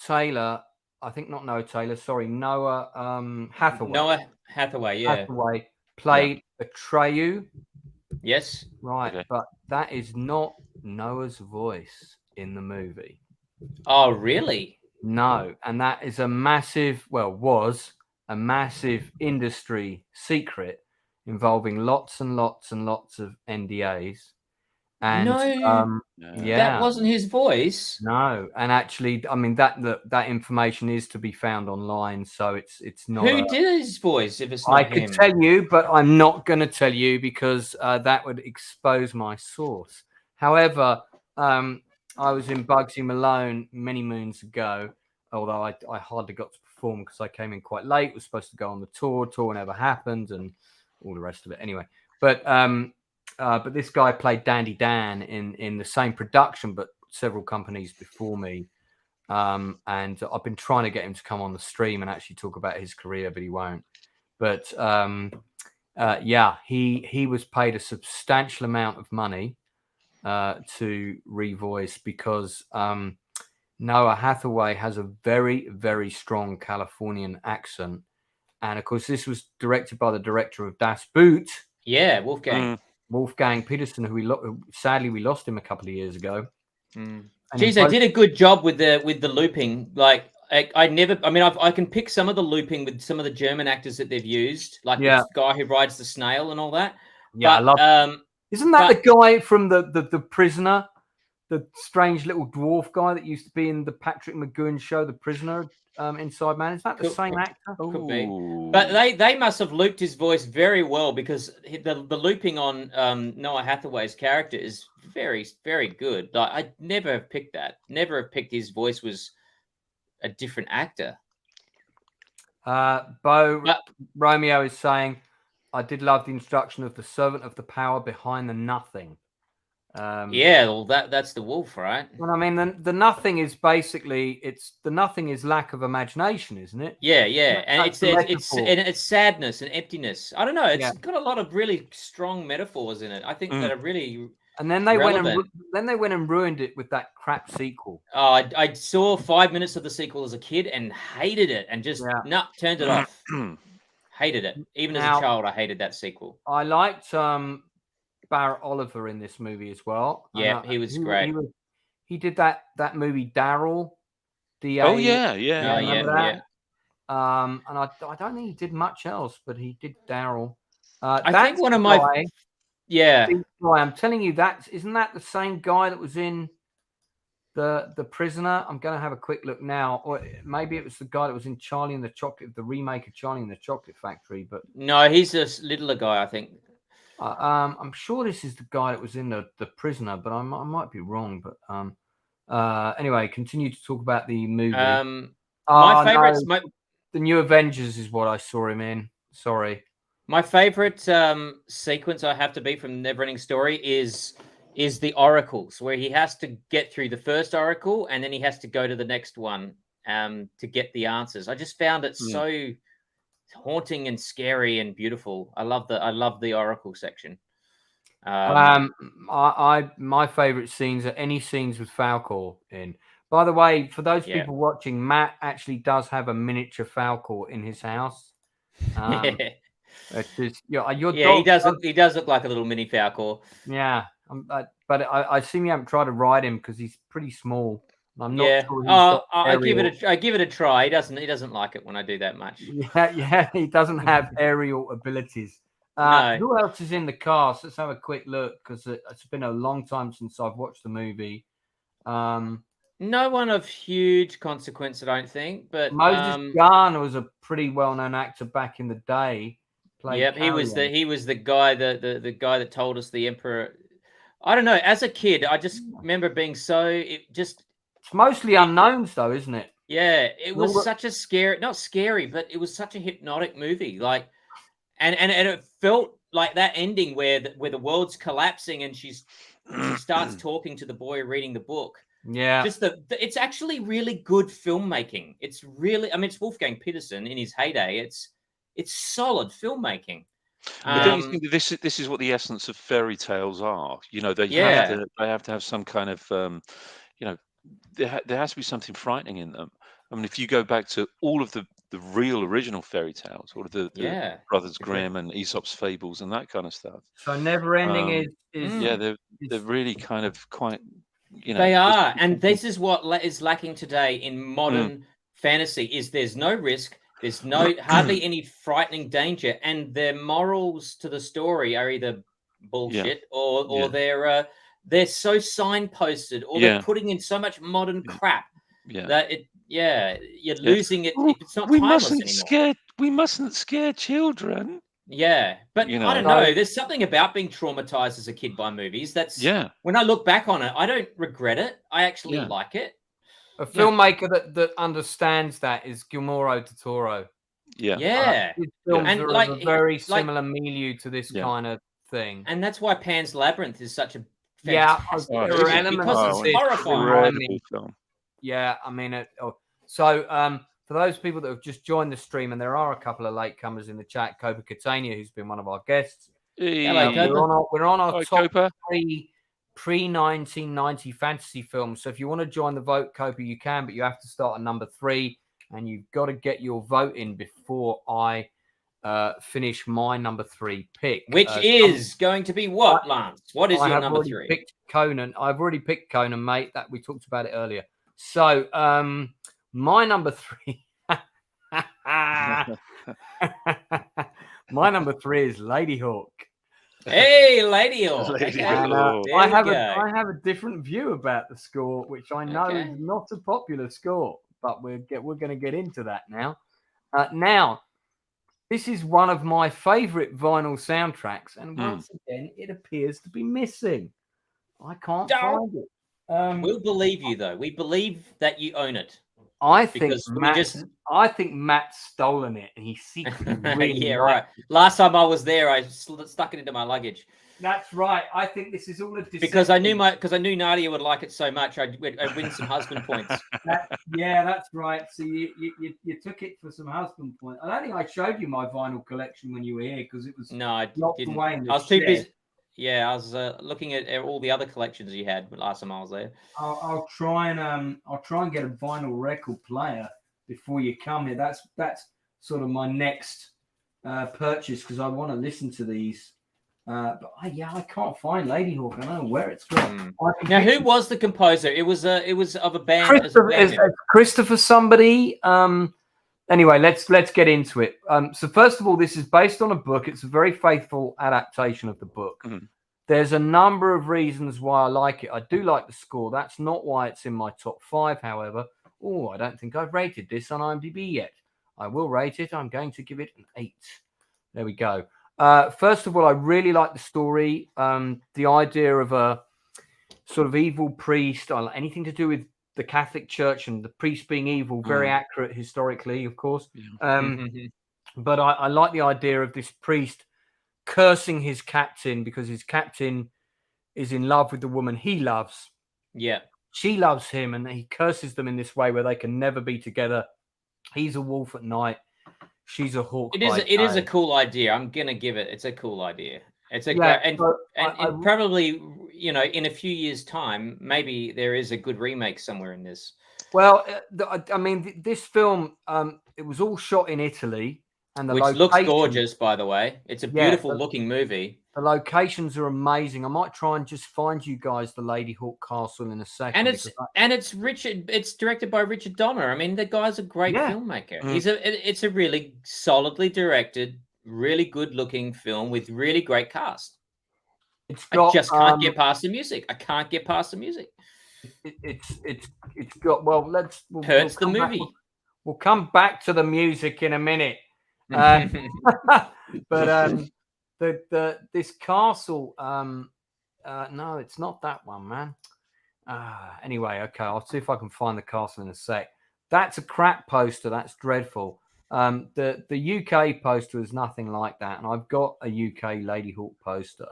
Taylor. I think not Noah Taylor. Sorry, Noah Hathaway. Noah Hathaway. Yeah. Hathaway played Atreyu. Yes. Right, okay. But that is not Noah's voice in the movie. Oh, really? No, and that is was a massive industry secret involving lots and lots and lots of NDAs. And that wasn't his voice. No, and actually, I mean that information is to be found online, so it's not. Who did his voice? If it's not him, I could tell you, but I'm not going to tell you because that would expose my source. However, I was in Bugsy Malone many moons ago, although I hardly got to perform because I came in quite late. Was supposed to go on the tour never happened, and all the rest of it. Anyway, but this guy played Dandy Dan in the same production, but several companies before me And I've been trying to get him to come on the stream and actually talk about his career, but he won't. But he was paid a substantial amount of money to revoice because Noah Hathaway has a very, very strong Californian accent. And of course, this was directed by the director of Das Boot. Yeah, Wolfgang Peterson, who sadly we lost him a couple of years ago. Geez, they did a good job with the looping. Like I can pick some of the looping with some of the German actors that they've used, like this guy who rides the snail and all that. Yeah, but, I love. Isn't that the guy from the Prisoner, the strange little dwarf guy that used to be in the Patrick McGowan show, The Prisoner? Inside Man, is that the same actor? Could be. But they must have looped his voice very well because the looping on Noah Hathaway's character is very, very good. Like I'd never have picked that. Never have picked his voice was a different actor. Romeo is saying, I did love the introduction of the servant of the power behind the nothing. Well, that's the wolf, right? Well, I mean, the nothing is basically the nothing is lack of imagination, isn't it? Yeah, and it's sadness and emptiness. I don't know. It's got a lot of really strong metaphors in it. I think that are really. And then they went and ruined it with that crap sequel. Oh, I saw 5 minutes of the sequel as a kid and hated it, and just turned it off. Hated it. Even as a child, I hated that sequel. I liked Barrett Oliver in this movie as well. Yeah, he was great. He did that movie Daryl. Yeah. And I don't think he did much else, but he did Daryl. I think one of my I'm telling you, isn't that the same guy that was in the Prisoner? I'm going to have a quick look now, or maybe it was the guy that was in Charlie and the Chocolate, the remake of Charlie and the Chocolate Factory. But no, he's a littler guy, I think. I'm sure this is the guy that was in the Prisoner, but I might be wrong. But anyway, continue to talk about the movie. My favorites, the New Avengers is what I saw him in. Sorry, my favorite sequence I have to be from Neverending Story is the oracles, where he has to get through the first oracle and then he has to go to the next one to get the answers. I just found it so haunting and scary and beautiful. I love the oracle section. My favorite scenes are any scenes with Falcor in. By the way, for those people watching, Matt actually does have a miniature Falcor in his house. He does look like a little mini Falcor. Yeah, but I assume you haven't tried to ride him because he's pretty small. I'm not sure. I give it a try. He doesn't like it when I do that much. Yeah, he doesn't have aerial abilities. No. Who else is in the cast? Let's have a quick look because it's been a long time since I've watched the movie. No one of huge consequence, I don't think. But Moses Garner was a pretty well-known actor back in the day. He was the guy the guy that told us the Emperor. I don't know. As a kid, I just remember being It's mostly unknowns, though, isn't it? Yeah, it was such a not scary, but it was such a hypnotic movie. Like, and it felt like that ending where the world's collapsing and she starts talking to the boy reading the book. Yeah, it's actually really good filmmaking. It's really, it's Wolfgang Peterson in his heyday. It's solid filmmaking. But don't you think that this is what the essence of fairy tales are? You know, they have to have some kind of there has to be something frightening in them. I mean, if you go back to all of the real original fairy tales, all of the Brothers Grimm and Aesop's fables and that kind of stuff. So Neverending is they're really kind of quite, they are, and this is what is lacking today in modern fantasy: is there's no risk, there's hardly any frightening danger, and their morals to the story are either bullshit or they're so signposted, or they're putting in so much modern crap that you're losing it. It's not timeless anymore. We mustn't scare children. Yeah, but I don't know. There's something about being traumatized as a kid by movies. When I look back on it, I don't regret it. I actually like it. A filmmaker that understands that is Guillermo del Toro. Yeah. His films are of a very similar milieu to this kind of thing. And that's why Pan's Labyrinth is such a fantastic there are elements because it's horrifying. Film. Yeah, I mean, so for those people that have just joined the stream, and there are a couple of latecomers in the chat, Copa Catania, who's been one of our guests. Hello, we're on our top Copa. 3 pre-1990 fantasy films. So if you want to join the vote, Copa, you can, but you have to start at number 3, and you've got to get your vote in before I finish my number 3 pick, which is going to be what, Lance? What is your number 3? Picked Conan. I've already picked Conan, mate. That we talked about it earlier. So my number 3. My number 3 is Ladyhawke. Hey, Ladyhawke. Okay. I have a different view about the score, which I know is not a popular score, but we're going to get into that now. Now, this is one of my favorite vinyl soundtracks, and once again, it appears to be missing. I can't find it. We'll believe you, though. We believe that you own it. I think Matt's stolen it, and he secretly really right. Last time I was there, I stuck it into my luggage. That's right. I think this is all a deception. Because I knew Nadia would like it so much, I'd win some husband points. That's right. So you took it for some husband points. I don't think I showed you my vinyl collection when you were here because it was I didn't. Away in the I was too busy. Yeah, I was looking at all the other collections you had last time I was there. I'll try and get a vinyl record player before you come here. That's sort of my next purchase because I want to listen to these. But I can't find Ladyhawke. I don't know where it's gone. Now, who was the composer? It was of a band. Christopher somebody. Anyway, let's get into it. So first of all, this is based on a book. It's a very faithful adaptation of the book. There's a number of reasons why I like it. I do like the score. That's not why it's in my top 5, however. Oh, I don't think I've rated this on IMDb yet. I will rate it. I'm going to give it an 8. There we go. First of all, I really like the story. The idea of a sort of evil priest, anything to do with the Catholic Church and the priest being evil, very accurate historically, of course. But I like the idea of this priest cursing his captain because his captain is in love with the woman he loves. Yeah. She loves him, and he curses them in this way where they can never be together. He's a wolf at night. She's a hawk. It is a cool idea. I'm gonna give it. It's a cool idea. It's a and probably in a few years' time, maybe there is a good remake somewhere in this. Well, I mean, this film it was all shot in Italy, and which looks gorgeous, by the way. It's a beautiful looking movie. The locations are amazing. I might try and just find you guys the Ladyhawke Castle in a second. And it's directed by Richard Donner. I mean, the guy's a great filmmaker. It's a really solidly directed, really good looking film with really great cast. I just can't get past the music. It's got hurts the movie. We'll come back to the music in a minute. But this castle, no, it's not that one, man. Anyway, okay, I'll see if I can find the castle in a sec. That's a crap poster. That's dreadful. The UK poster is nothing like that, and I've got a UK Ladyhawke poster.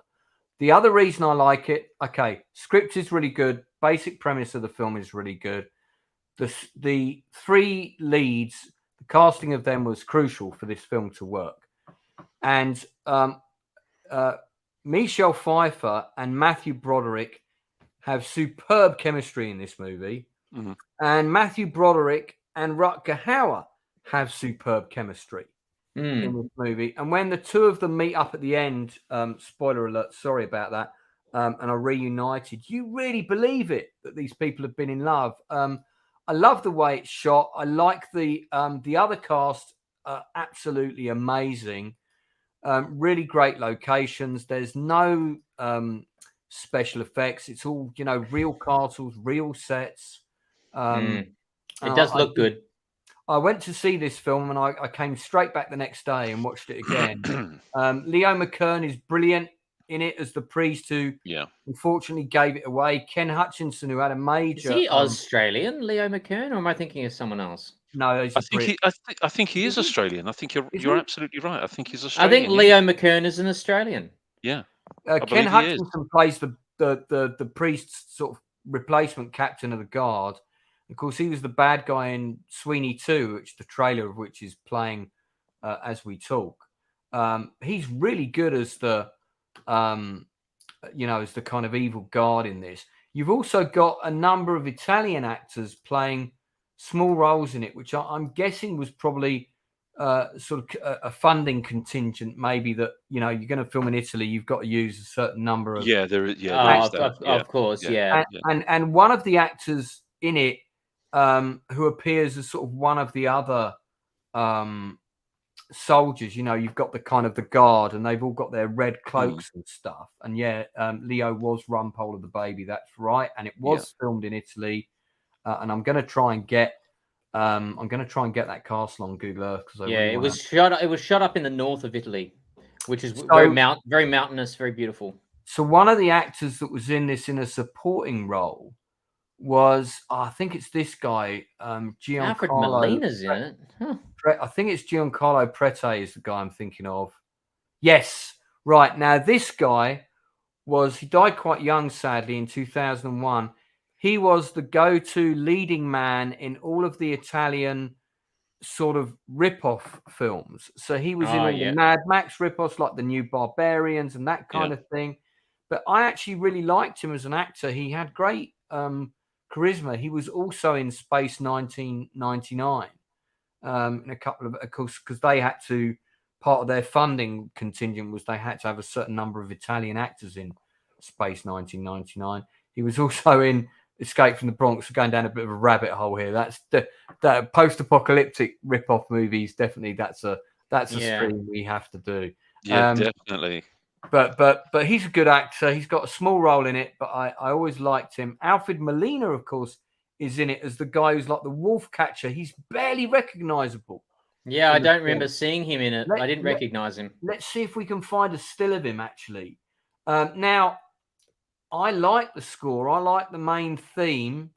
The other reason I like it, okay, script is really good. Basic premise of the film is really good. The 3 leads, the casting of them was crucial for this film to work. And Michelle Pfeiffer and Matthew Broderick have superb chemistry in this movie. And Matthew Broderick and Rutger Hauer have superb chemistry in this movie. And when the two of them meet up at the end, spoiler alert, sorry about that, and are reunited, you really believe it that these people have been in love. I love the way it's shot. I like the other cast, absolutely amazing. Really great locations. There's no special effects. It's all, real castles, real sets. It does look good. I went to see this film and I came straight back the next day and watched it again. Leo McKern is brilliant in it as the priest who unfortunately gave it away. Ken Hutchinson, who had a major... Is he Australian, Leo McKern, or am I thinking of someone else? No, I think he is Australian. I think you're absolutely right. I think he's Australian. I think Leo McKern is an Australian. Yeah. Ken Hutchinson plays the priest's sort of replacement captain of the guard. Of course, he was the bad guy in Sweeney 2, which the trailer of which is playing as we talk. He's really good as the, as the kind of evil guard in this. You've also got a number of Italian actors playing small roles in it, which I'm guessing was probably sort of a funding contingent, maybe that, you're going to film in Italy, you've got to use a certain number of... Of course. And one of the actors in it who appears as sort of one of the other soldiers, you've got the kind of the guard, and they've all got their red cloaks and stuff. And Leo was Rumpole of the Baby, that's right, and it was filmed in Italy. And I'm going to try and get that castle on Google Earth, because it was shot up in the north of Italy, which is very mountainous, very beautiful. So one of the actors that was in this in a supporting role was, I think it's this guy, Giancarlo. Alfred Molina's in it. Huh. I think it's Giancarlo Prete is the guy I'm thinking of. Yes, right. Now this guy he died quite young, sadly, in 2001. He was the go-to leading man in all of the Italian sort of rip-off films. So he was in all the Mad Max rip-offs, like the new Barbarians and that kind of thing. But I actually really liked him as an actor. He had great charisma. He was also in Space 1999 in a couple of course, because they had to, part of their funding contingent was they had to have a certain number of Italian actors in Space 1999. He was also in Escape from the Bronx. We're going down a bit of a rabbit hole here. That's the post-apocalyptic rip-off movies. Definitely, that's a stream we have to do. Yeah, definitely. But he's a good actor. He's got a small role in it, but I always liked him. Alfred Molina, of course, is in it as the guy who's like the wolf catcher. He's barely recognizable. Yeah, I don't remember seeing him in it. I didn't recognize him. Let's see if we can find a still of him, actually. Now, I like the score. I like the main theme.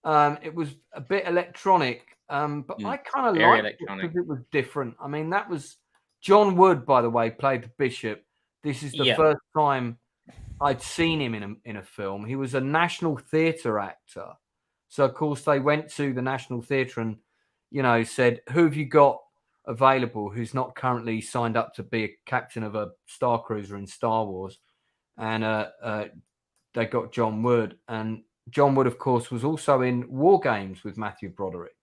It was a bit electronic, but I kind of liked it because it was different. I mean, that was John Wood, by the way, played the bishop. This is the first time I'd seen him in a film. He was a National Theatre actor. So, of course, they went to the National Theatre and, said, who have you got available who's not currently signed up to be a captain of a Star Cruiser in Star Wars? And they got John Wood. And John Wood, of course, was also in War Games with Matthew Broderick.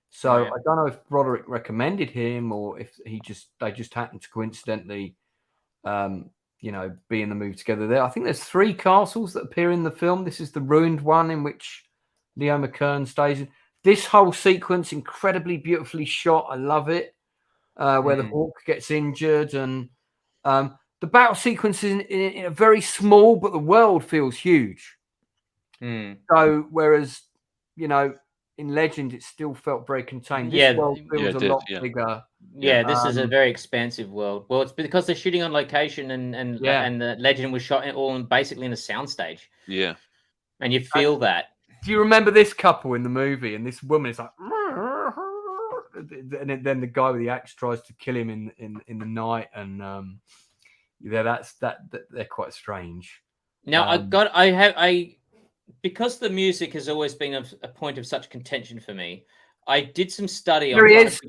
So I don't know if Broderick recommended him or if they just happened to coincidentally, be in the movie together there. I think there's 3 castles that appear in the film. This is the ruined one in which Leo McKern stays in. This whole sequence, incredibly beautifully shot. I love it. Where the Hawk gets injured, and the battle sequence is in a very small, but the world feels huge. So whereas, in Legend, it still felt very contained. This world feels a lot bigger. Yeah, this is a very expansive world. Well, it's because they're shooting on location, and the Legend was shot basically in a soundstage. Yeah, and you feel that. Do you remember this couple in the movie? And this woman is like, and then the guy with the axe tries to kill him in the night, and they're quite strange. Now because the music has always been a point of such contention for me, I did some study on. There he is,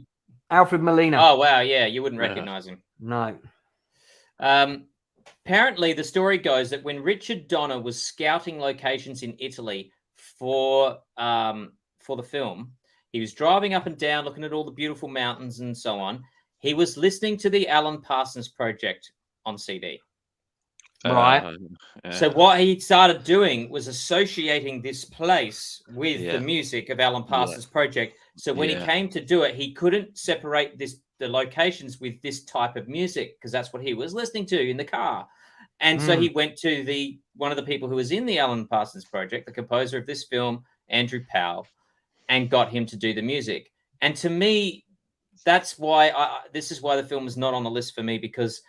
Alfred Molina. Oh wow, yeah, you wouldn't recognize him. No. Apparently, the story goes that when Richard Donner was scouting locations in Italy for the film, he was driving up and down, looking at all the beautiful mountains and so on. He was listening to the Alan Parsons Project on CD. Right. So what he started doing was associating this place with the music of Alan Parsons' project. So when he came to do it, he couldn't separate the locations with this type of music because that's what he was listening to in the car. And so he went to one of the people who was in the Alan Parsons Project, the composer of this film, Andrew Powell, and got him to do the music. And to me, that's why this is why the film is not on the list for me, because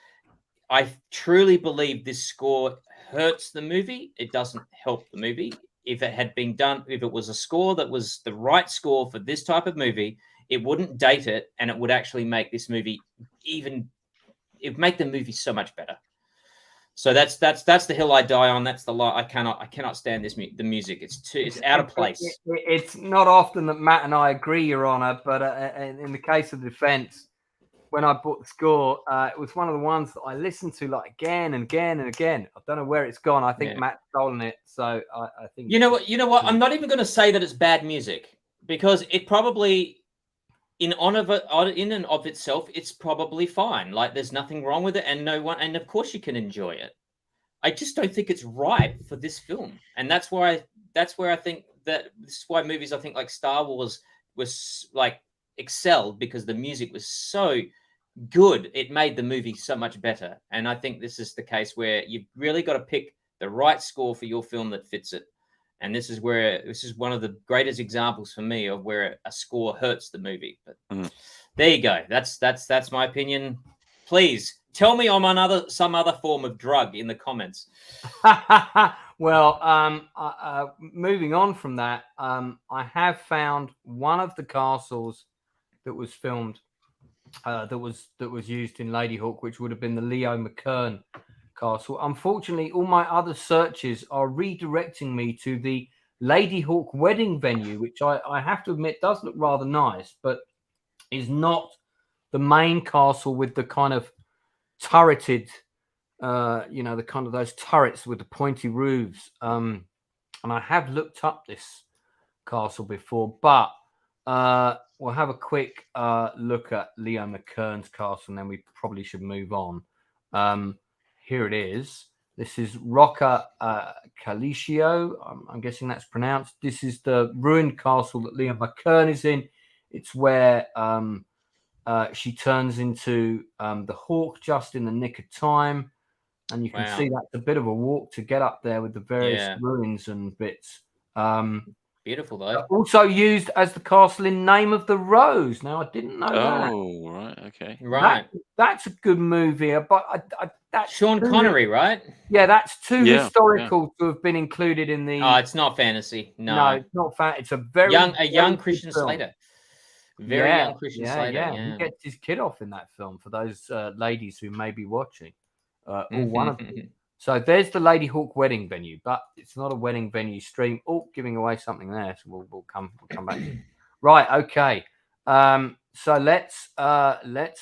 I truly believe this score hurts the movie. It doesn't help the movie. If it had been done, if it was a score that was the right score for this type of movie, it wouldn't date it, and it would actually make this movie it'd make the movie so much better. So that's the hill I die on. That's the lie. I cannot stand this the music. It's out of place. It's not often that Matt and I agree, Your Honor, but in the case of the defense, when I bought the score, it was one of the ones that I listened to like again and again and again. I don't know where it's gone. I think Matt's stolen it. So I think you know what. I'm not even going to say that it's bad music, because it probably in and of itself, it's probably fine. Like, there's nothing wrong with it, and of course you can enjoy it. I just don't think it's right for this film, and that's where I think that this is why movies, I think, like Star Wars was like excelled, because the music was so good. It made the movie so much better. And I think this is the case where you've really got to pick the right score for your film that fits it. And this is one of the greatest examples for me of where a score hurts the movie. But there you go. That's my opinion. Please tell me I'm some other form of drug in the comments. Well, moving on from that, I have found one of the castles that was filmed, that was used in Ladyhawke, which would have been the Leo McKern castle. Unfortunately, all my other searches are redirecting me to the Ladyhawke wedding venue, which I have to admit does look rather nice, but is not the main castle with the kind of turreted, the kind of those turrets with the pointy roofs. And I have looked up this castle before, but we'll have a quick look at Leo McKern's castle, and then we probably should move on. Here it is. This is Rocca Calicchio. I'm guessing that's pronounced. This is the ruined castle that Leo McKern is in. It's where she turns into the Hawk just in the nick of time. And you can see that's a bit of a walk to get up there with the various ruins and bits. Beautiful, though. Also used as the castle in Name of the Rose. Now, I didn't know that. Oh, right. Okay. Right. That's a good movie. But that's Sean Connery, right? Yeah, that's too historical to have been included in the... Oh, it's not fantasy. No, it's not fantasy. It's a very young Christian Slater. Very young Christian Slater. Yeah, he gets his kid off in that film, for those ladies who may be watching. Or one of them. So there's the Ladyhawke wedding venue, but it's not a wedding venue stream. Oh, giving away something there. So we'll come back to it. Right, okay. So let's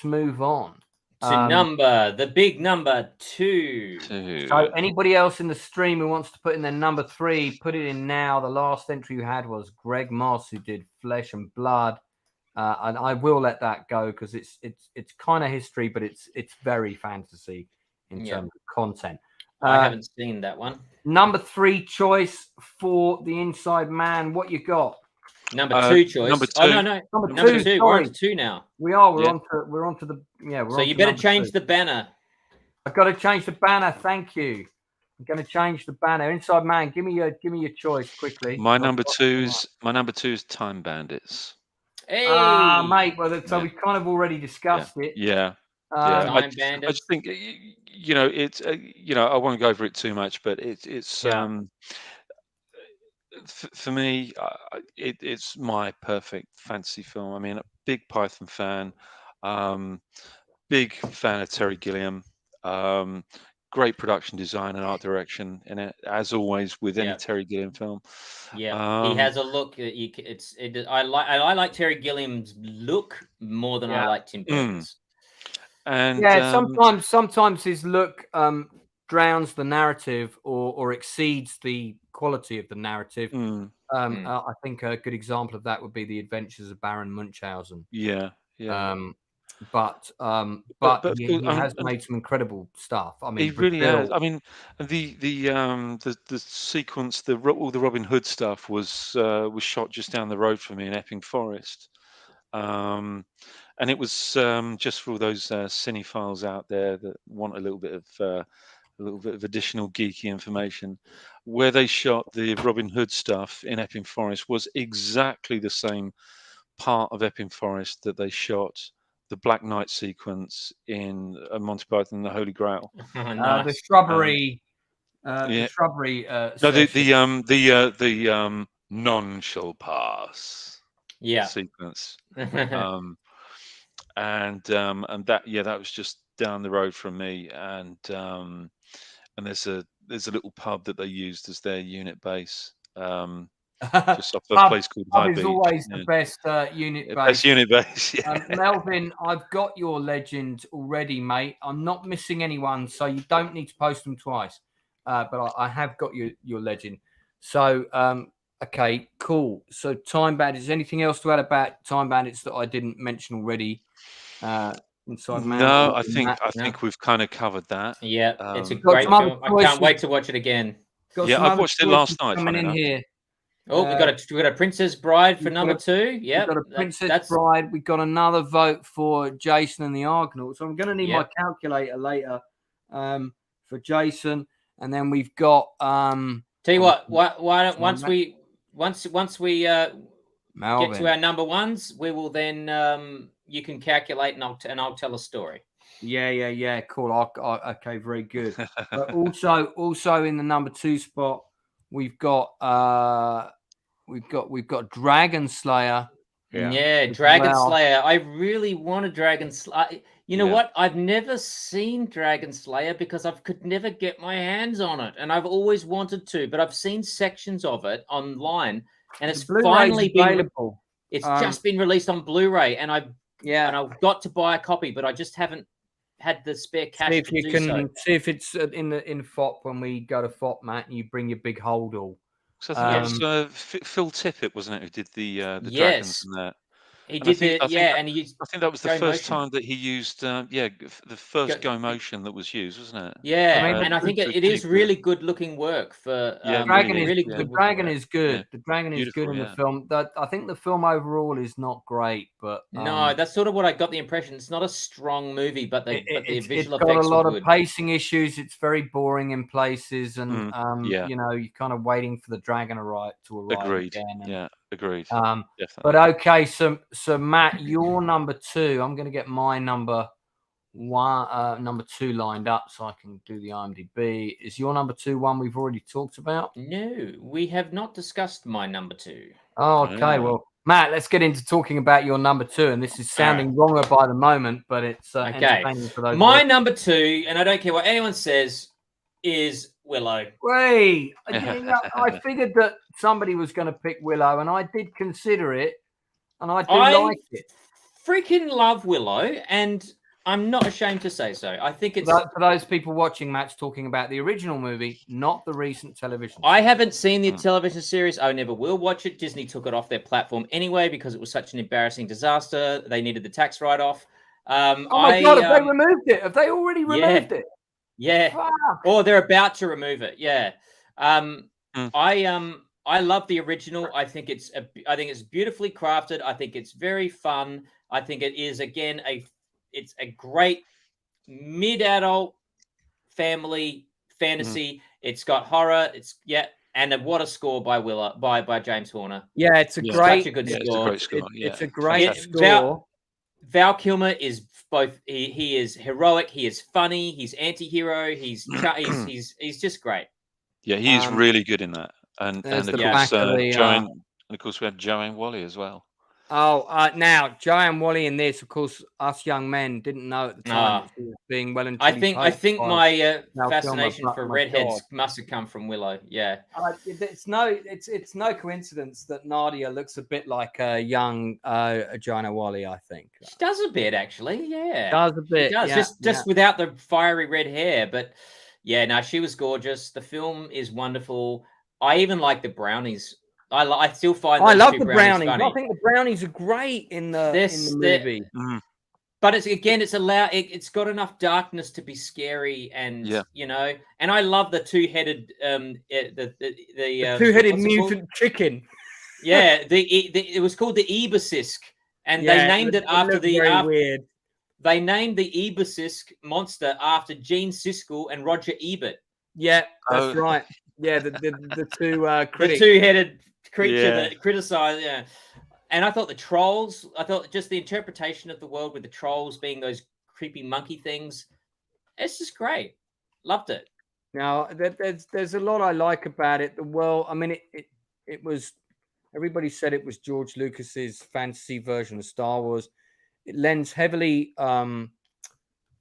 move on to the big number 2. So anybody else in the stream who wants to put in their number 3, put it in now. The last entry you had was Greg Moss, who did Flesh and Blood, and I will let that go because it's kind of history, but it's very fantasy in terms of content. I haven't seen that one. Number 3 choice for The Inside Man. What you got? Number 2 choice. Number 2. Oh no. Number 2. We're on to 2 now. We are. We're on to the. So you better change the banner. I've got to change the banner. Thank you. I'm going to change the banner. Inside Man. Give me your choice quickly. My number 2 is Time Bandits. Hey, mate. Well, so we've kind of already discussed it. Yeah. Time Bandits. I just think it's I won't go over it too much, but it's for me it's my perfect fantasy film. I mean, a big Python fan, big fan of Terry Gilliam, great production design and art direction in it, as always with any Terry Gilliam film. Yeah, he has a look. I like Terry Gilliam's look more than I like Tim Burton's. And sometimes his look drowns the narrative or exceeds the quality of the narrative. I think a good example of that would be The Adventures of Baron Munchausen. But he has made some incredible stuff. I mean, he really has. I mean, the sequence, all the Robin Hood stuff was shot just down the road from me in Epping Forest. And it was just for all those cinephiles out there that want a little bit of additional geeky information. Where they shot the Robin Hood stuff in Epping Forest was exactly the same part of Epping Forest that they shot the Black Knight sequence in Monty Python and the Holy Grail. Nice. The shrubbery. The shrubbery. No, the none shall pass. Sequence. And that was just down the road from me, and and there's a little pub that they used as their unit base. Just off a place called High Beach. Is always the best unit base. Best unit base, yeah. Melvin, I've got your legend already, mate. I'm not missing anyone, so you don't need to post them twice. But I have got your legend. So, okay, cool. So, Time Bandits. Anything else to add about Time Bandits that I didn't mention already? No, I think we've kind of covered that. Yeah, it's a great film. I can't wait to watch it again. Yeah, I watched it last night. Coming in here. Oh, we got a Princess Bride for number 2. Yeah, we've got a Princess Bride. We've got another vote for Jason and the Argonauts. So I'm going to need my calculator later for Jason, and then we've got. Tell you what. Why don't once we get to our number ones, we will then you can calculate and I'll tell a story. Yeah. Cool. Okay, very good. But also in the number 2 spot, we've got Dragon Slayer. Yeah, Dragon Slayer. I really want a Dragon Slayer. You know what? I've never seen Dragon Slayer because I could never get my hands on it, and I've always wanted to. But I've seen sections of it online, and it's finally been available. It's just been released on Blu-ray, and I've got to buy a copy, but I just haven't had the spare cash. See if it's in FOP when we go to FOP, Matt, and you bring your big holdall. So I think it was Phil Tippett, wasn't it, who did the dragons and that? He did I think that was the first time that he used the first Go Motion that was used, wasn't it? Yeah, and I think it is really good looking work for the dragon is good. The dragon is good. The dragon is good in the film. I think the film overall is not great, but no, that's sort of what I got the impression. It's not a strong movie, but the visual effects got a lot of pacing issues. It's very boring in places, and you know, you're kind of waiting for the dragon to arrive. Agreed. Again, agreed. But okay, so Matt, your number 2. I'm going to get my number 2 lined up so I can do the IMDb. Is your number 2 one we've already talked about? No, we have not discussed my number 2. Oh, okay. Well, Matt, let's get into talking about your number 2. And this is sounding wronger by the moment, but it's entertaining for those. My number 2, and I don't care what anyone says, is Willow. Wait, I figured that somebody was going to pick Willow, and I did consider it, and I like it. Freaking love Willow, and I'm not ashamed to say so. I think it's for those people watching. Matt's talking about the original movie, not the recent television series. I haven't seen the television series. I never will watch it. Disney took it off their platform anyway because it was such an embarrassing disaster. They needed the tax write-off. Oh my God, have they removed it? Have they already removed it? Yeah. Fuck. Or they're about to remove it. Yeah. I love the original. I think it's beautifully crafted. I think it's very fun. I think it is again it's a great mid-adult family fantasy. It's got horror. And what a score by Willow by James Horner. Yeah, it's such a good score. It's a great score. Val Kilmer is both. He is heroic. He is funny. He's anti-hero. He's just great. Yeah, he is really good in that. And of course we had Joanne Whalley as well. Oh, now Joanne Whalley in this, of course, us young men didn't know at the time that she was being well and truly I think my fascination for redheads must have come from Willow. Yeah, it's no coincidence that Nadia looks a bit like a young Joanne Whalley. I think she does a bit actually. Yeah, does a bit. She does, just without the fiery red hair, but yeah, no, she was gorgeous. The film is wonderful. I even like the brownies. I still find I love the brownies. I think the brownies are great in the movie. But it's got enough darkness to be scary, and you know. And I love the two-headed the two-headed mutant chicken. Yeah, it was called the Ebasisk, and they named it after weird. They named the Ebasisk monster after Gene Siskel and Roger Ebert. Yeah, that's right. Yeah, the two critics. The two-headed creature that criticized. Yeah, and I thought the trolls. I thought just the interpretation of the world with the trolls being those creepy monkey things. It's just great. Loved it. Now there's a lot I like about it. The world. I mean, it was. Everybody said it was George Lucas's fantasy version of Star Wars. It lends heavily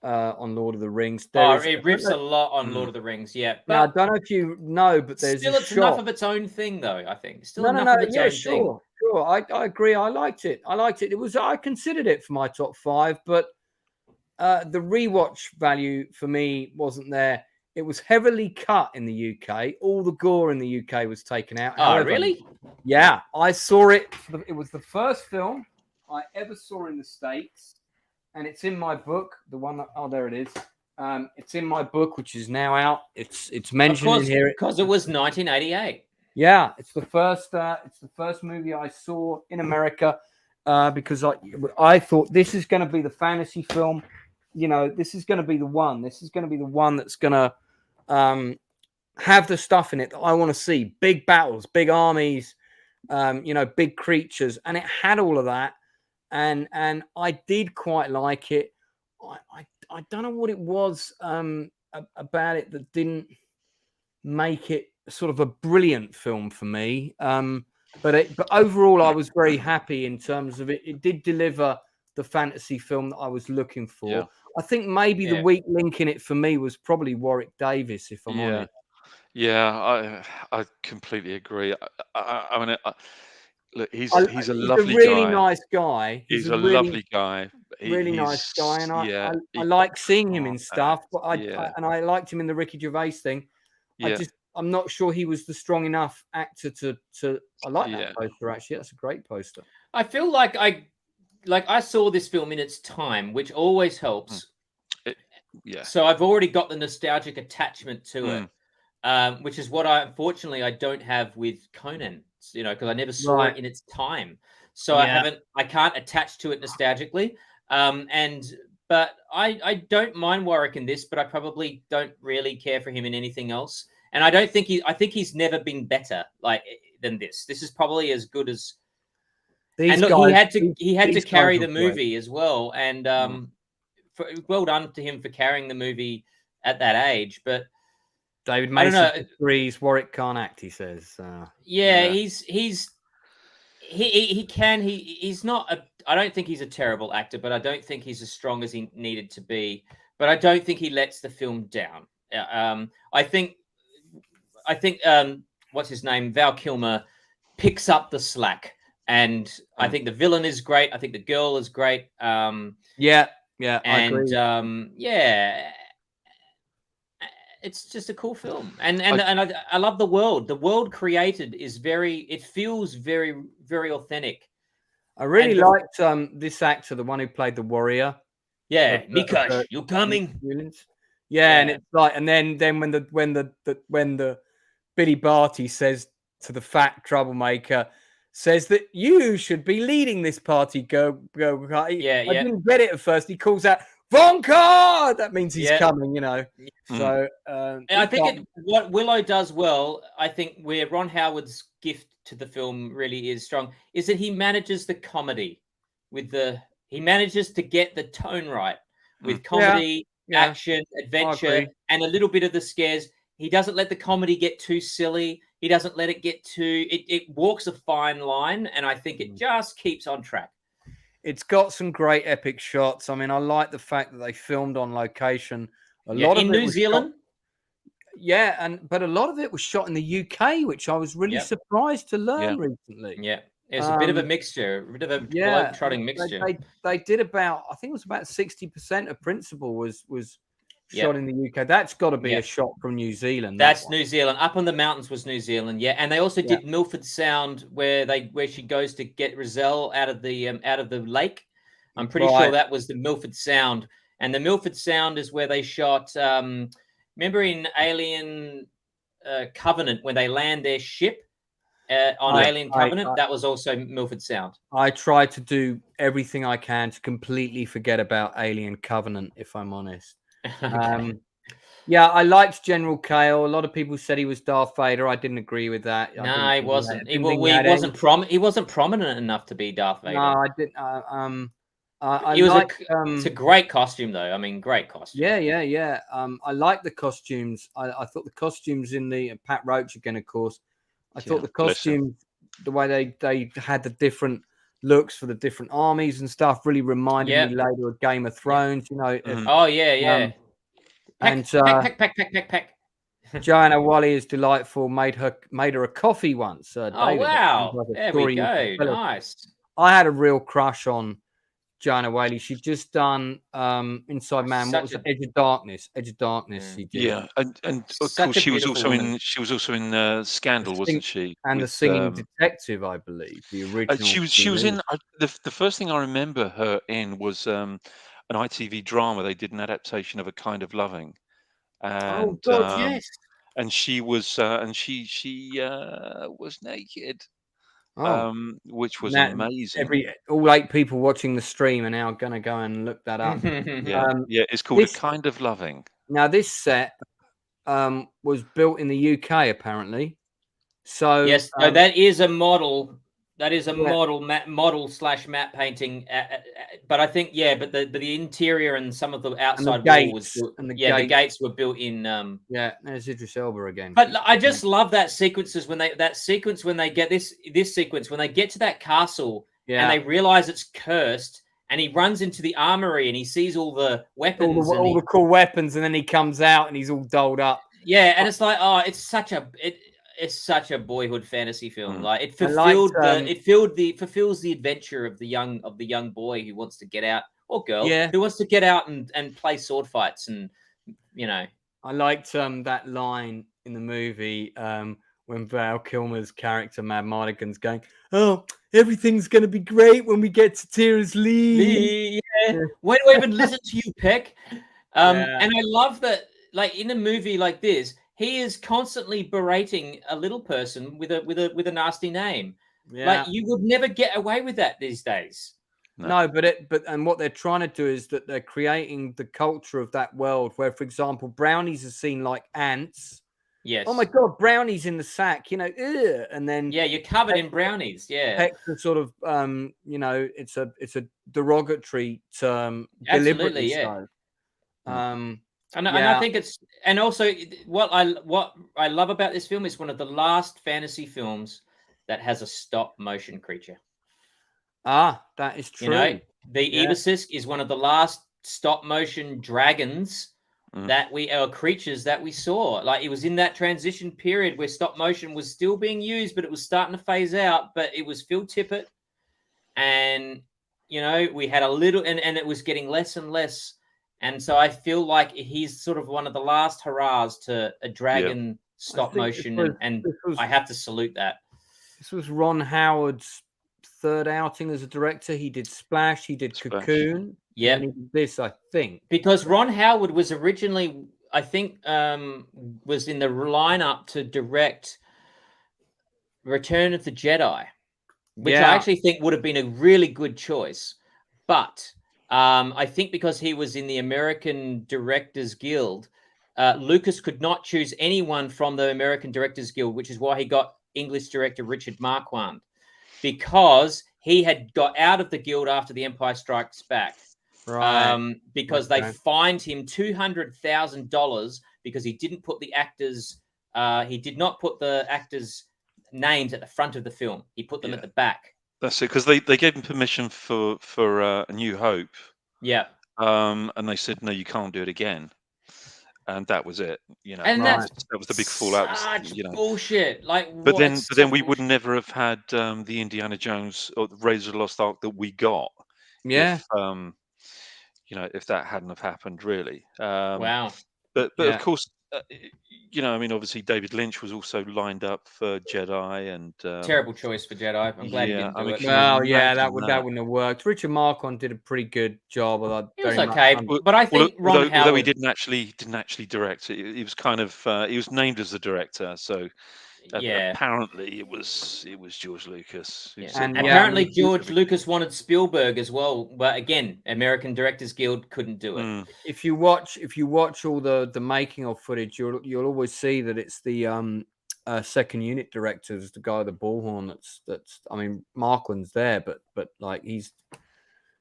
on Lord of the Rings. It rips a lot on Lord of the Rings, yeah. But now, I don't know if you know, but there's it's enough of its own thing, though. I think still enough of its own thing. Sure. I agree. I liked it. I considered it for my top 5, but the rewatch value for me wasn't there. It was heavily cut in the UK. All the gore in the UK was taken out. However, really? Yeah, I saw it. It was the first film I ever saw in the States. And it's in my book, the one that, there it is. It's in my book, which is now out. It's mentioned in here because it was 1988. Yeah, it's the first movie I saw in America because I thought this is going to be the fantasy film. You know, this is going to be the one. This is going to be the one that's going to have the stuff in it that I want to see: big battles, big armies, big creatures, and it had all of that. And I did quite like it. I don't know what it was about it that didn't make it sort of a brilliant film for me. But overall, I was very happy in terms of it. It did deliver the fantasy film that I was looking for. Yeah. I think maybe the weak link in it for me was probably Warwick Davis, if I'm honest. Yeah, I completely agree. I mean. Look, he's a really nice guy. He's a lovely guy. Really nice guy, and I like seeing him in stuff. But I liked him in the Ricky Gervais thing. Yeah. I'm not sure he was the strong enough actor to. I like that poster actually. That's a great poster. I feel like I saw this film in its time, which always helps. So I've already got the nostalgic attachment to it, which is what unfortunately I don't have with Conan. Because I never saw it in its time, so I can't attach to it nostalgically. But I don't mind Warwick in this, but I probably don't really care for him in anything else. And I think he's never been better than this. This is probably as good as. He had to carry the movie as well, and well done to him for carrying the movie at that age, but. David Mason agrees Warwick can't act, he says. He's not I don't think he's a terrible actor, but I don't think he's as strong as he needed to be. But I don't think he lets the film down. I think what's his name? Val Kilmer picks up the slack, and I think the villain is great. I think the girl is great. I agree. It's just a cool film, and I love the world. The world created is it feels very, very authentic. I really liked this actor, the one who played the warrior. Yeah, Mikash, you're coming. Yeah, and it's like, and then when the Billy Barty says to the fat troublemaker, says that you should be leading this party. Go. I didn't get it at first. He calls out, Vonka! That means he's coming, So I think what Willow does well, I think where Ron Howard's gift to the film really is strong, is that he manages the comedy he manages to get the tone right with comedy, action, adventure, and a little bit of the scares. He doesn't let the comedy get too silly. He doesn't let it get too. It walks a fine line, and I think it just keeps on track. It's got some great epic shots. I mean, I like the fact that they filmed on location. A lot of in it New Zealand. But a lot of it was shot in the UK, which I was really surprised to learn recently. Yeah, it's a bit of a mixture, a bit of a globe-trotting mixture. They did about 60% of Principal was shot in the UK. That's got to be a shot from New Zealand. That's New Zealand. Up on the mountains was New Zealand. Yeah, and they also did Milford Sound, where she goes to get Rizal out of the lake. I'm pretty sure that was the Milford Sound, and the Milford Sound is where they shot. Remember in Alien Covenant when they land their ship on Alien Covenant? That was also Milford Sound. I try to do everything I can to completely forget about Alien Covenant, if I'm honest. Okay. I liked General Kale. A lot of people said he was Darth Vader. I didn't agree with that. No, he wasn't. He wasn't prominent enough to be Darth Vader. No, I didn't. It's a great costume, though. I mean, great costume. Yeah. I like the costumes. I thought the costumes in the Pat Roach again, of course. I thought the costumes, the way they had the different looks for the different armies and stuff really reminded me later of Game of Thrones. You know. Oh yeah. Pack. Joanna Wally is delightful. Made her a coffee once. Oh David, wow! There we go. Nice. I had a real crush on Joanna Whaley. She'd just done Inside Man. What was it? Edge of Darkness. Edge of Darkness. She did. Yeah, and of course she was also in Scandal, wasn't she? And The Singing Detective, I believe, the original. She was in the first thing I remember her in was an ITV drama. They did an adaptation of A Kind of Loving. And, yes. And she was was naked. Which was amazing. All 8 people watching the stream are now going to go and look that up. It's called A Kind of Loving. Now, this set was built in the UK, apparently. So yes, that is a model. That is a model slash matte painting. But I think but the interior and some of the outside wall was built, the gates were built in. There's Idris Elba again. But I just love that sequences when they get this sequence when they get to that castle and they realize it's cursed, and he runs into the armory and he sees all the weapons, all the cool weapons, and then he comes out and he's all dolled up. Yeah, and it's like, it's such a boyhood fantasy film. Like it fulfills the adventure of the young boy who wants to get out, or girl who wants to get out and play sword fights, and I liked that line in the movie when Val Kilmer's character Mad Mardigan's going, "Oh, everything's gonna be great when we get to Tira's Lee." When do I even listen to you, Peck? And I love that, like in a movie like this, he is constantly berating a little person with a nasty name. Yeah. Like you would never get away with that these days. No, but what they're trying to do is that they're creating the culture of that world where, for example, brownies are seen like ants. Yes. Oh my God, brownies in the sack, and then you're covered in brownies. Yeah. Peck's sort of it's a derogatory term. Absolutely, yeah. So. And I think and also what I love about this film is one of the last fantasy films that has a stop motion creature. That is true. The Ibisisk is one of the last stop motion dragons creatures that we saw. Like it was in that transition period where stop motion was still being used, but it was starting to phase out. But it was Phil Tippett, and we had a little, and it was getting less and less. And so I feel like he's sort of one of the last hurrahs to a dragon stop motion, and I have to salute that. This was Ron Howard's third outing as a director. He did Splash, he did Cocoon. Yeah, this I think because Ron Howard was originally, I think, was in the lineup to direct Return of the Jedi, which I actually think would have been a really good choice, but. I think because he was in the American Directors Guild, Lucas could not choose anyone from the American Directors Guild, which is why he got English director Richard Marquand, because he had got out of the guild after The Empire Strikes Back. Right. Because they fined him $200,000 because he didn't put the actors, he did not put the actors' names at the front of the film. He put them at the back. That's it, because they gave him permission for A New Hope. Yeah. And they said, no, you can't do it again. And that was it. And that was the big fallout. Bullshit. Like, but then we would never have had the Indiana Jones or the Raiders of the Lost Ark that we got. Yeah. If that hadn't have happened, really. Wow. But of course, obviously David Lynch was also lined up for Jedi, and terrible choice for Jedi. I'm glad he didn't do it. Well, that wouldn't have worked. Richard Marquand did a pretty good job. It was okay, but I think Ron Howard, although he didn't actually direct it, he was kind of he was named as the director, so. Apparently it was George Lucas. And apparently George Lucas wanted Spielberg as well, but again, American Directors Guild couldn't do it. If you watch all the making of footage, you'll always see that it's the second unit directors, the guy with the bullhorn. That's Marquand's there, but like he's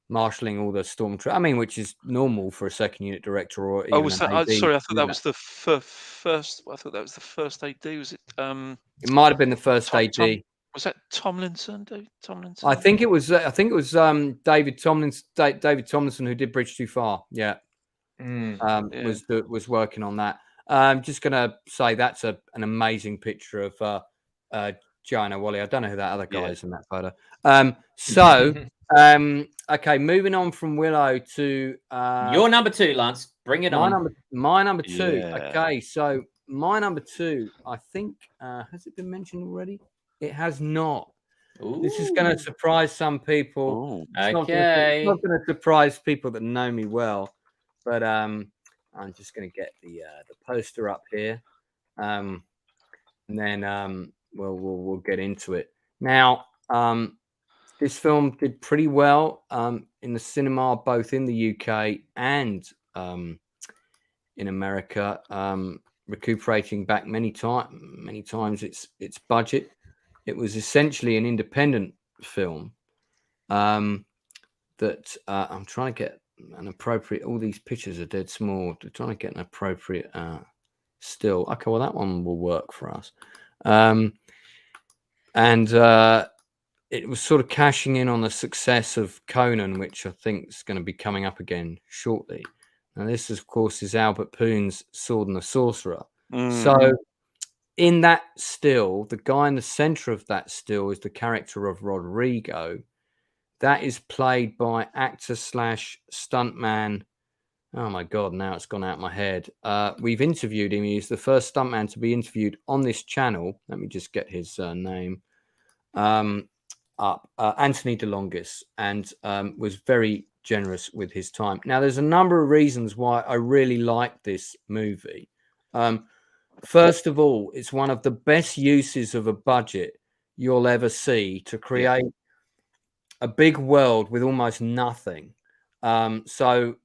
marshalling all the stormtroopers. I mean, which is normal for a second unit director. Or even was that? Sorry, I thought that was the first. I thought that was the first AD. Was it? It might have been the first AD. Was that Tomlinson? David Tomlinson? I think it was. David Tomlinson who did Bridge Too Far. Yeah, was working on that. I'm just gonna say that's an amazing picture of Joanna Wally. I don't know who that other guy is in that photo. Okay, moving on from Willow to your number 2, Lance. Bring it on. My number 2. Okay, so my number 2, I think, has it been mentioned already? It has not. Ooh. This is going to surprise some people. It's not going to surprise people that know me well, but I'm just going to get the poster up here, and then we'll get into it. Now, this film did pretty well in the cinema, both in the UK and in America, recuperating back many times its budget. It was essentially an independent film that I'm trying to get an appropriate. All these pictures are dead small. They're trying to get an appropriate still. Okay, well that one will work for us. It was sort of cashing in on the success of Conan, which I think is going to be coming up again shortly. Now, this, of course, is Albert Poon's Sword and the Sorcerer. So, in that still, the guy in the center of that still is the character of Rodrigo. That is played by actor / stuntman. Oh, my God, now it's gone out of my head. We've interviewed him. He's the first stuntman to be interviewed on this channel. Let me just get his name. Anthony DeLongis, and was very generous with his time. Now, there's a number of reasons why I really like this movie. First of all, it's one of the best uses of a budget you'll ever see to create a big world with almost nothing. So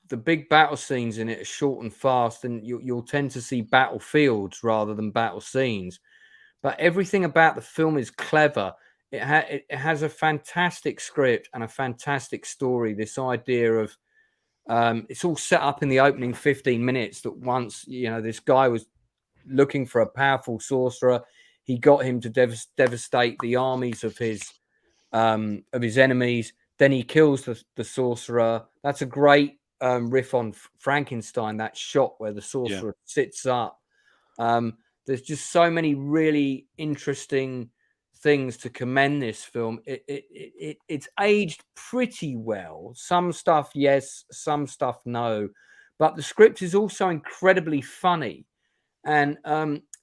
the big battle scenes in it are short and fast, and you'll tend to see battlefields rather than battle scenes. But everything about the film is clever. It has a fantastic script and a fantastic story. This idea of it's all set up in the opening 15 minutes that once, this guy was looking for a powerful sorcerer. He got him to devastate the armies of his enemies. Then he kills the sorcerer. That's a great riff on Frankenstein, that shot where the sorcerer sits up. There's just so many really interesting things to commend this film. It's aged pretty well. Some stuff, yes, some stuff, no. But the script is also incredibly funny. And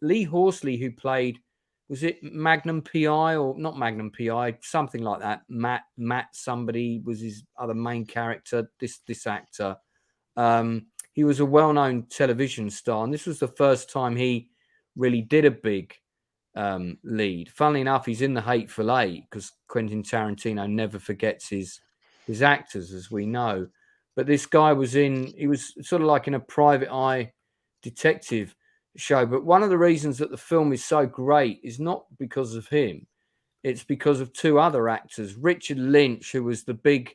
Lee Horsley, who played, was it Magnum PI or not Magnum PI, something like that. Matt somebody was his other main character, this actor. He was a well-known television star, and this was the first time he really did a big lead. Funnily enough, he's in The Hateful Eight because Quentin Tarantino never forgets his actors, as we know. But this guy he was sort of like in a Private Eye detective show. But one of the reasons that the film is so great is not because of him. It's because of two other actors. Richard Lynch, who was the big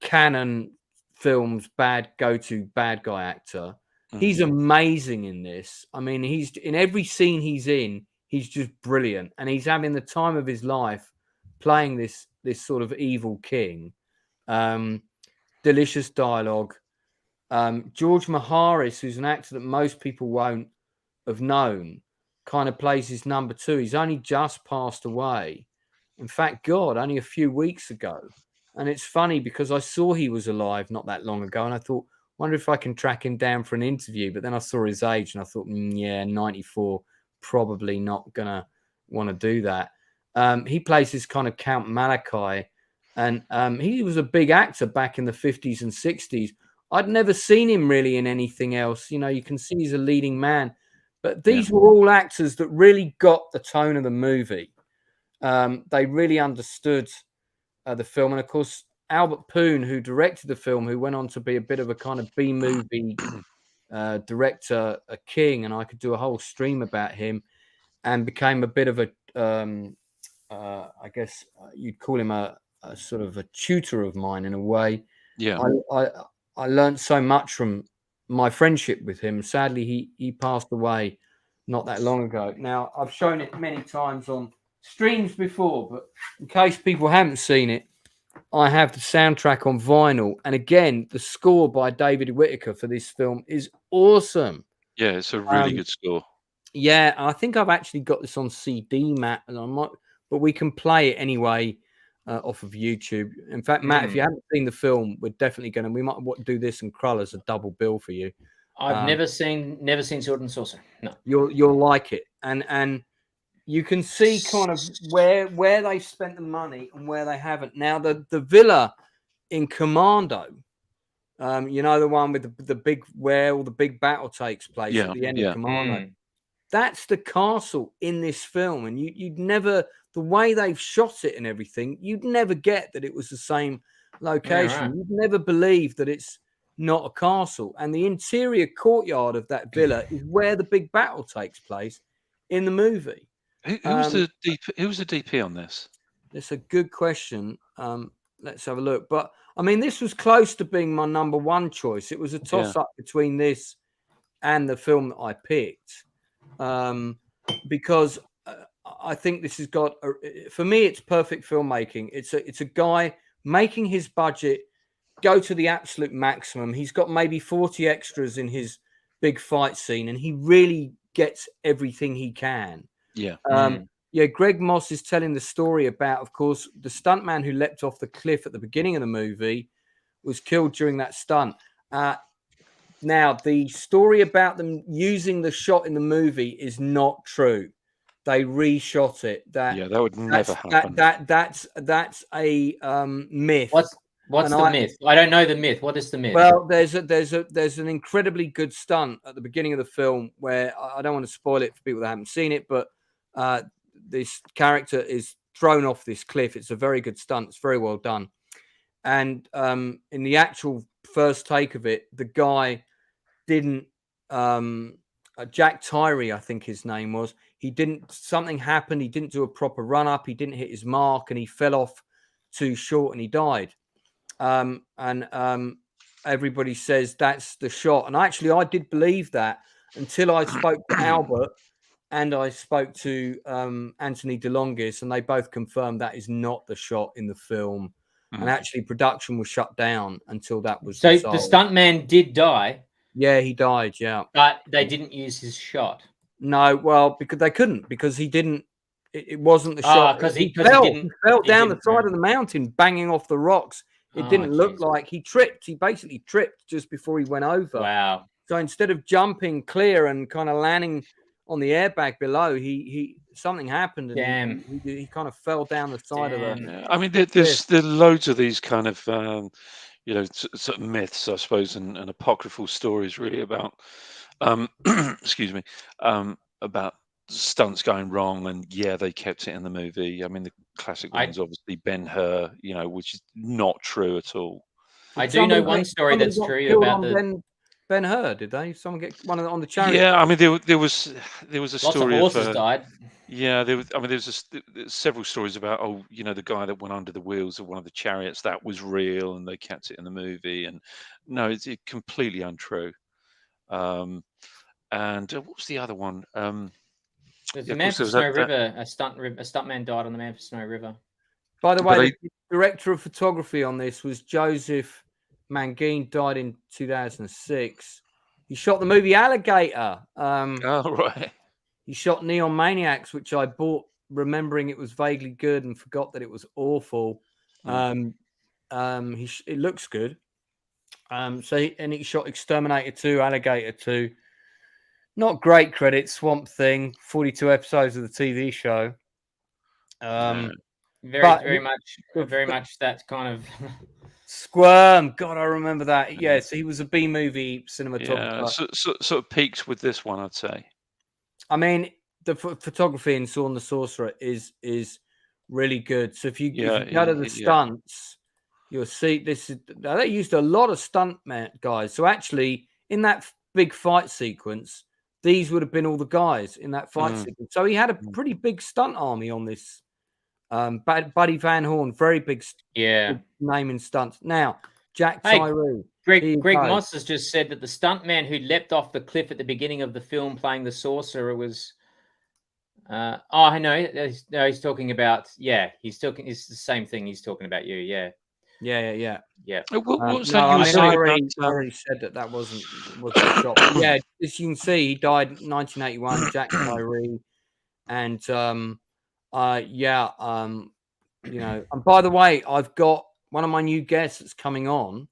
Canon films go-to bad guy actor. He's amazing in this. I mean, he's in every scene he's in, he's just brilliant. And he's having the time of his life playing this sort of evil king. Delicious dialogue. George Maharis, who's an actor that most people won't have known, kind of plays his number 2. He's only just passed away. In fact, God, only a few weeks ago. And it's funny because I saw he was alive not that long ago, and I thought, wonder if I can track him down for an interview. But then I saw his age and I thought, 94, probably not going to want to do that. He plays this kind of Count Malachi, and he was a big actor back in the 50s and 60s. I'd never seen him really in anything else. You can see he's a leading man. But these were all actors that really got the tone of the movie. They really understood the film. And, of course, Albert Poon, who directed the film, who went on to be a bit of a kind of B-movie director, a king, and I could do a whole stream about him, and became a bit of a, I guess you'd call him a sort of a tutor of mine in a way. Yeah. I learned so much from my friendship with him. Sadly, he passed away not that long ago. Now, I've shown it many times on streams before, but in case people haven't seen it, I have the soundtrack on vinyl. And again, the score by David Whittaker for this film is awesome. Yeah, it's a really good score. Yeah, I think I've actually got this on CD, Matt, and I might, but we can play it anyway off of YouTube. In fact, Matt, if you haven't seen the film, we're definitely going to. We might do this and Krull as a double bill for you. I've never seen Sword and Sorcerer. No, you'll like it, and you can see kind of where they spent the money and where they haven't. Now, the villa in Commando, you know, the one with the big where all the big battle takes place at the end of Commando. That's the castle in this film, and you'd never, the way they've shot it and everything, you'd never get that it was the same location. Yeah, right. You'd never believe that it's not a castle. And the interior courtyard of that villa is where the big battle takes place in the movie. Who was the DP on this? That's a good question. Let's have a look. But I mean, this was close to being my number one choice. It was a toss-up between this and the film that I picked. Because I think this has got, for me, it's perfect filmmaking. It's a guy making his budget go to the absolute maximum. He's got maybe 40 extras in his big fight scene, and he really gets everything he can. Yeah. Yeah, Greg Moss is telling the story about, of course, the stuntman who leapt off the cliff at the beginning of the movie was killed during that stunt. Now, the story about them using the shot in the movie is not true. They reshot it. That would never happen. That's a myth. What's the myth? I don't know the myth. What is the myth? Well, there's an incredibly good stunt at the beginning of the film where I don't want to spoil it for people that haven't seen it, but this character is thrown off this cliff. It's a very good stunt. It's very well done. And in the actual first take of it, the guy didn't Jack Tyree, I think his name was, something happened, he didn't do a proper run up, he didn't hit his mark, and he fell off too short and he died. Everybody says that's the shot, and actually I did believe that until I spoke to Albert and I spoke to Anthony DeLongis, and they both confirmed that is not the shot in the film. And actually production was shut down until that was so the stuntman did die. Yeah, he died. Yeah, but they didn't use his shot. No, well, because they couldn't, because he didn't. It wasn't the shot. Because he fell down the side of the mountain, banging off the rocks. It didn't look like he tripped. He basically tripped just before he went over. Wow! So instead of jumping clear and kind of landing on the airbag below, he something happened and he kind of fell down the side of the. I mean, there's loads of these kind of. Sort of myths, I suppose, and apocryphal stories really about, excuse me, about stunts going wrong, and they kept it in the movie. I mean, the classic one's obviously Ben-Hur, which is not true at all. I do know one story that's true about the Ben-Hur. Did they? Someone get one on the chariot? Yeah, I mean, there was a story of horses died. Yeah, there's several stories about the guy that went under the wheels of one of the chariots, that was real, and they kept it in the movie. And no, it's completely untrue. And what was the other one? There's the Man for Snow River. A stuntman died on the Man for Snow River. By the way, the director of photography on this was Joseph Mangine. Died in 2006. He shot the movie Alligator. Right. He shot Neon Maniacs, which I bought remembering it was vaguely good and forgot that it was awful. It looks good. He shot Exterminator 2, Alligator 2. Not great credit. Swamp Thing, 42 episodes of the TV show. Very much that kind of Squirm. God, I remember that. Yeah, so he was a B-movie cinematographer. Yeah, sort of peaks with this one, I'd say. I mean, the photography in Sword and the Sorcerer is really good. So if you go to the stunts, you'll see this. They used a lot of stuntmen guys. So actually, in that big fight sequence, these would have been all the guys in that fight sequence. So he had a pretty big stunt army on this. Buddy Van Horn, very big name in stunts. Now, Jack Tyree. Greg Moss has just said that the stuntman who leapt off the cliff at the beginning of the film playing the Sorcerer was I know. No, he's talking about. Yeah, he's talking. It's the same thing. He's talking about you. Yeah. What was that you were saying? I already said that wasn't a shot. Yeah, as you can see, he died in 1981. Jack Tyree, and you know. And by the way, I've got one of my new guests that's coming on.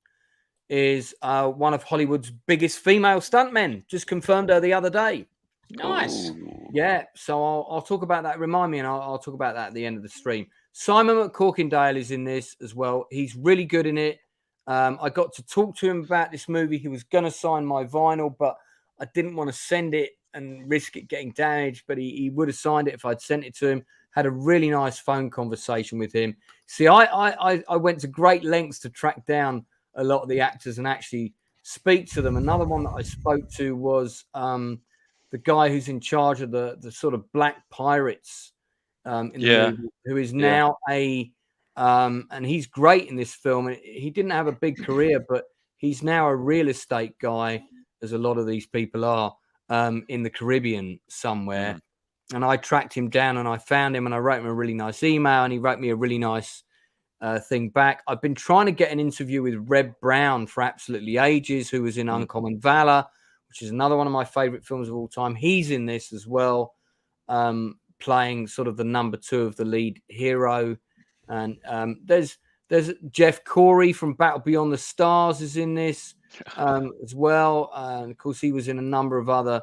Is one of Hollywood's biggest female stuntmen. Just confirmed her the other day. Nice. Yeah, so I'll talk about that. Remind me, and I'll talk about that at the end of the stream. Simon McCorkindale is in this as well. He's really good in it. I got to talk to him about this movie. He was going to sign my vinyl, but I didn't want to send it and risk it getting damaged. But he would have signed it if I'd sent it to him. Had a really nice phone conversation with him. See, I went to great lengths to track down a lot of the actors and actually speak to them. Another one that I spoke to was the guy who's in charge of the sort of black pirates in the movie, who is now and he's great in this film. He didn't have a big career, but he's now a real estate guy, as a lot of these people are, in the Caribbean somewhere. And I tracked him down and I found him and I wrote him a really nice email and he wrote me a really nice thing back. I've been trying to get an interview with Reb Brown for absolutely ages, who was in Uncommon Valor, which is another one of my favorite films of all time. He's in this as well, playing sort of the number 2 of the lead hero. And there's Jeff Corey from Battle Beyond the Stars is in this as well. And of course, he was in a number of other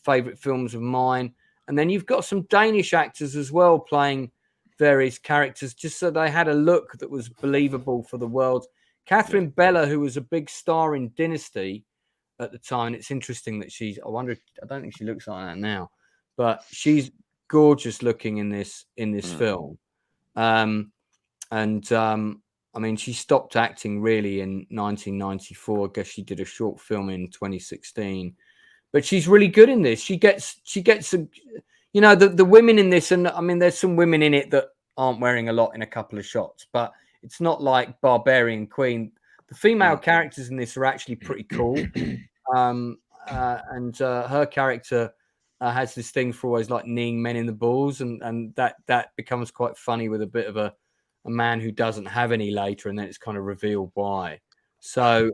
favorite films of mine. And then you've got some Danish actors as well playing various characters, just so they had a look that was believable for the world. Catherine Bella, who was a big star in Dynasty at the time. It's interesting that I don't think she looks like that now, but she's gorgeous looking in this film. I mean, she stopped acting really in 1994. I guess she did a short film in 2016. But she's really good in this. She gets some, you know, the women in this, and I mean, there's some women in it that aren't wearing a lot in a couple of shots, but it's not like Barbarian Queen. The female characters in this are actually pretty cool. And her character has this thing for always like kneeing men in the balls, and that becomes quite funny with a bit of a man who doesn't have any later, and then it's kind of revealed why. So,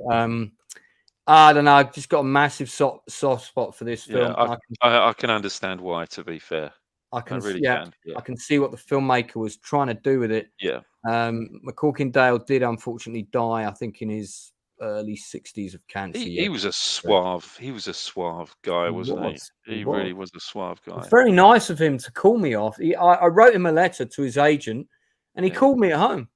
I don't know. I've just got a massive soft spot for this film. I can understand why, to be fair. I can see what the filmmaker was trying to do with it. Yeah. McCorkindale did unfortunately die, I think, in his early 60s of cancer. He was a suave guy, wasn't he? He really was a suave guy. It's very nice of him to call me off. I wrote him a letter to his agent, and he called me at home.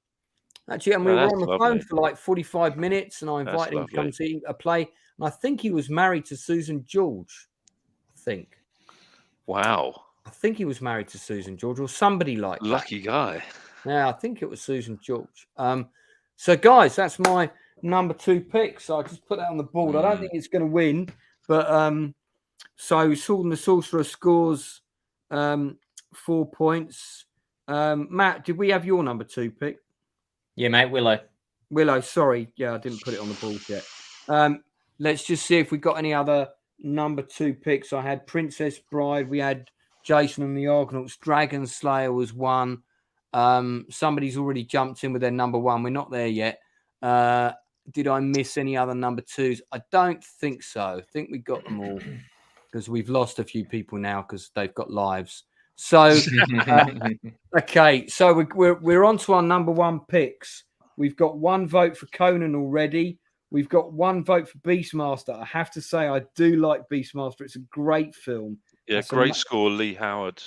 Actually, and we were on the phone for like 45 minutes, and I invited him to come see a play. And I think he was married to Susan George. I think. Wow. I think he was married to Susan George or somebody like that. Lucky guy. Yeah, I think it was Susan George. So, guys, that's my number 2 pick. So I just put that on the board. I don't think it's going to win, but so Sword and the Sorcerer scores 4 points. Matt, did we have your number 2 pick? Yeah, mate, Willow, sorry. Yeah, I didn't put it on the board yet. Let's just see if we got any other number 2 picks. I had Princess Bride. We had Jason and the Argonauts. Dragon Slayer was one. Somebody's already jumped in with their number 1. We're not there yet. Did I miss any other number 2s? I don't think so. I think we got them all because we've lost a few people now because they've got lives. So, okay, so we're on to our number 1 picks. We've got 1 vote for Conan already. We've got 1 vote for Beastmaster. I have to say, I do like Beastmaster. It's a great film. Yeah, great score, Lee Howard.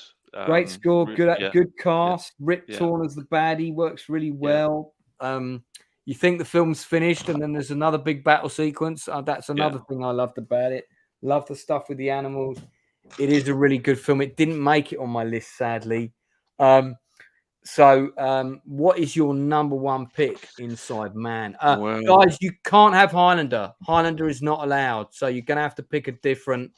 Great score, good cast. Rip Torn as the baddie works really well. You think the film's finished, and then there's another big battle sequence. That's another thing I loved about it. Love the stuff with the animals. It is a really good film. It didn't make it on my list, sadly. So, what is your number 1 pick, Inside Man? Guys, you can't have Highlander. Highlander is not allowed. So you're going to have to pick a different.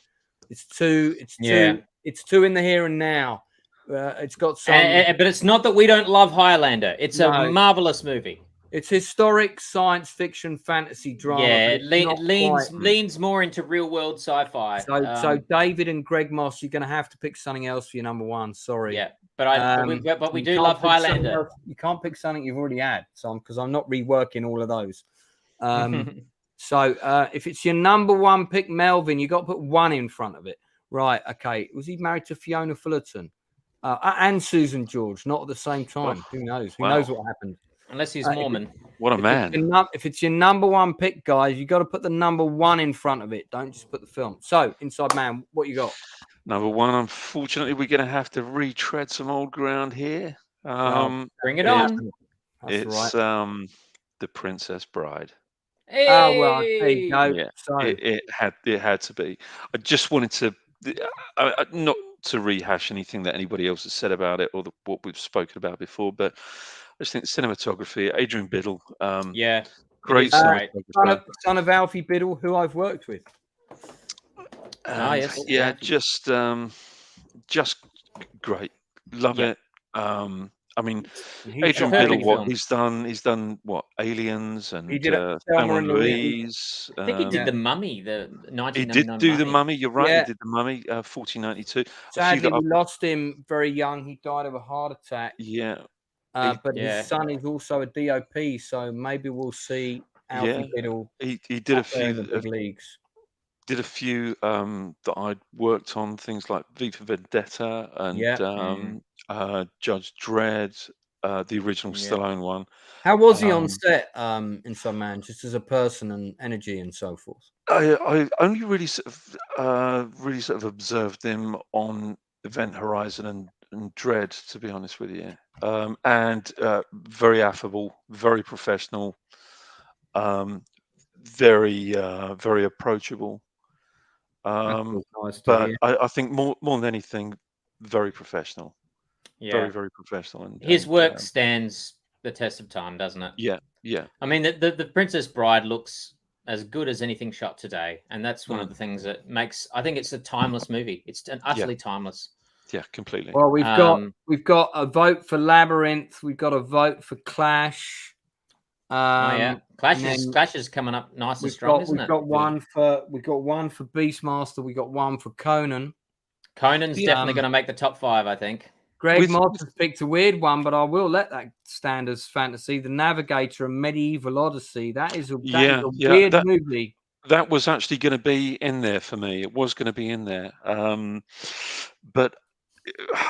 It's two in the here and now. It's got some. But it's not that we don't love Highlander. It's a marvelous movie. It's historic science fiction fantasy drama. Yeah, it leans more into real world sci-fi. So David and Greg Moss, you're going to have to pick something else for your number one. Sorry. Yeah, but we do love Highlander. You can't pick something you've already had, because I'm not reworking all of those. So if it's your number one pick, Melvin, you got to put one in front of it. Right? Okay. Was he married to Fiona Fullerton and Susan George? Not at the same time. Who knows? Who knows what happened? Unless he's Mormon. What a man. If it's your number one pick, guys, you got to put the number one in front of it. Don't just put the film. So, Inside Man, what you got? Number one, unfortunately, we're going to have to retread some old ground here. Bring it on. It's right. The Princess Bride. Hey! Oh, well, there you go. Yeah, so it had to be. I just wanted to, not to rehash anything that anybody else has said about it or what we've spoken about before, but I just think cinematography, Adrian Biddle, great cinematographer. Son of Alfie Biddle, who I've worked with. Yes. Yeah, just great. Love it. I mean, Adrian Biddle, he's done what, Aliens and Thelma and Louise. I think he did The Mummy, the 1999 He did do Mummy. The Mummy. You're right. He did The Mummy, 1492. Sadly, we lost him very young. He died of a heart attack. Yeah. But his son is also a DOP, so maybe we'll see Alfie Biddle. He did a few in the big leagues. Did a few that I'd worked on, things like V for Vendetta and Judge Dredd, the original Stallone one. How was he on set, Inside Man, just as a person and energy and so forth? I only really sort of observed him on Event Horizon and Dredd, to be honest with you, and very affable, very professional, very approachable. Nice but I think more than anything, very professional. Yeah, very, very professional. And his work stands the test of time, doesn't it? Yeah. I mean, the Princess Bride looks as good as anything shot today, and that's one of the things that makes. I think it's a timeless movie. It's utterly timeless. Yeah, completely. Well, we've got a vote for Labyrinth. We've got a vote for Clash. Clash is coming up nice and strong, isn't it? We've got one for Beastmaster. We got one for Conan. Conan's definitely going to make the top 5, I think. Greg Moss has picked a weird one, but I will let that stand as fantasy. The Navigator and Medieval Odyssey. That is a weird movie. That was actually going to be in there for me. It was going to be in there, but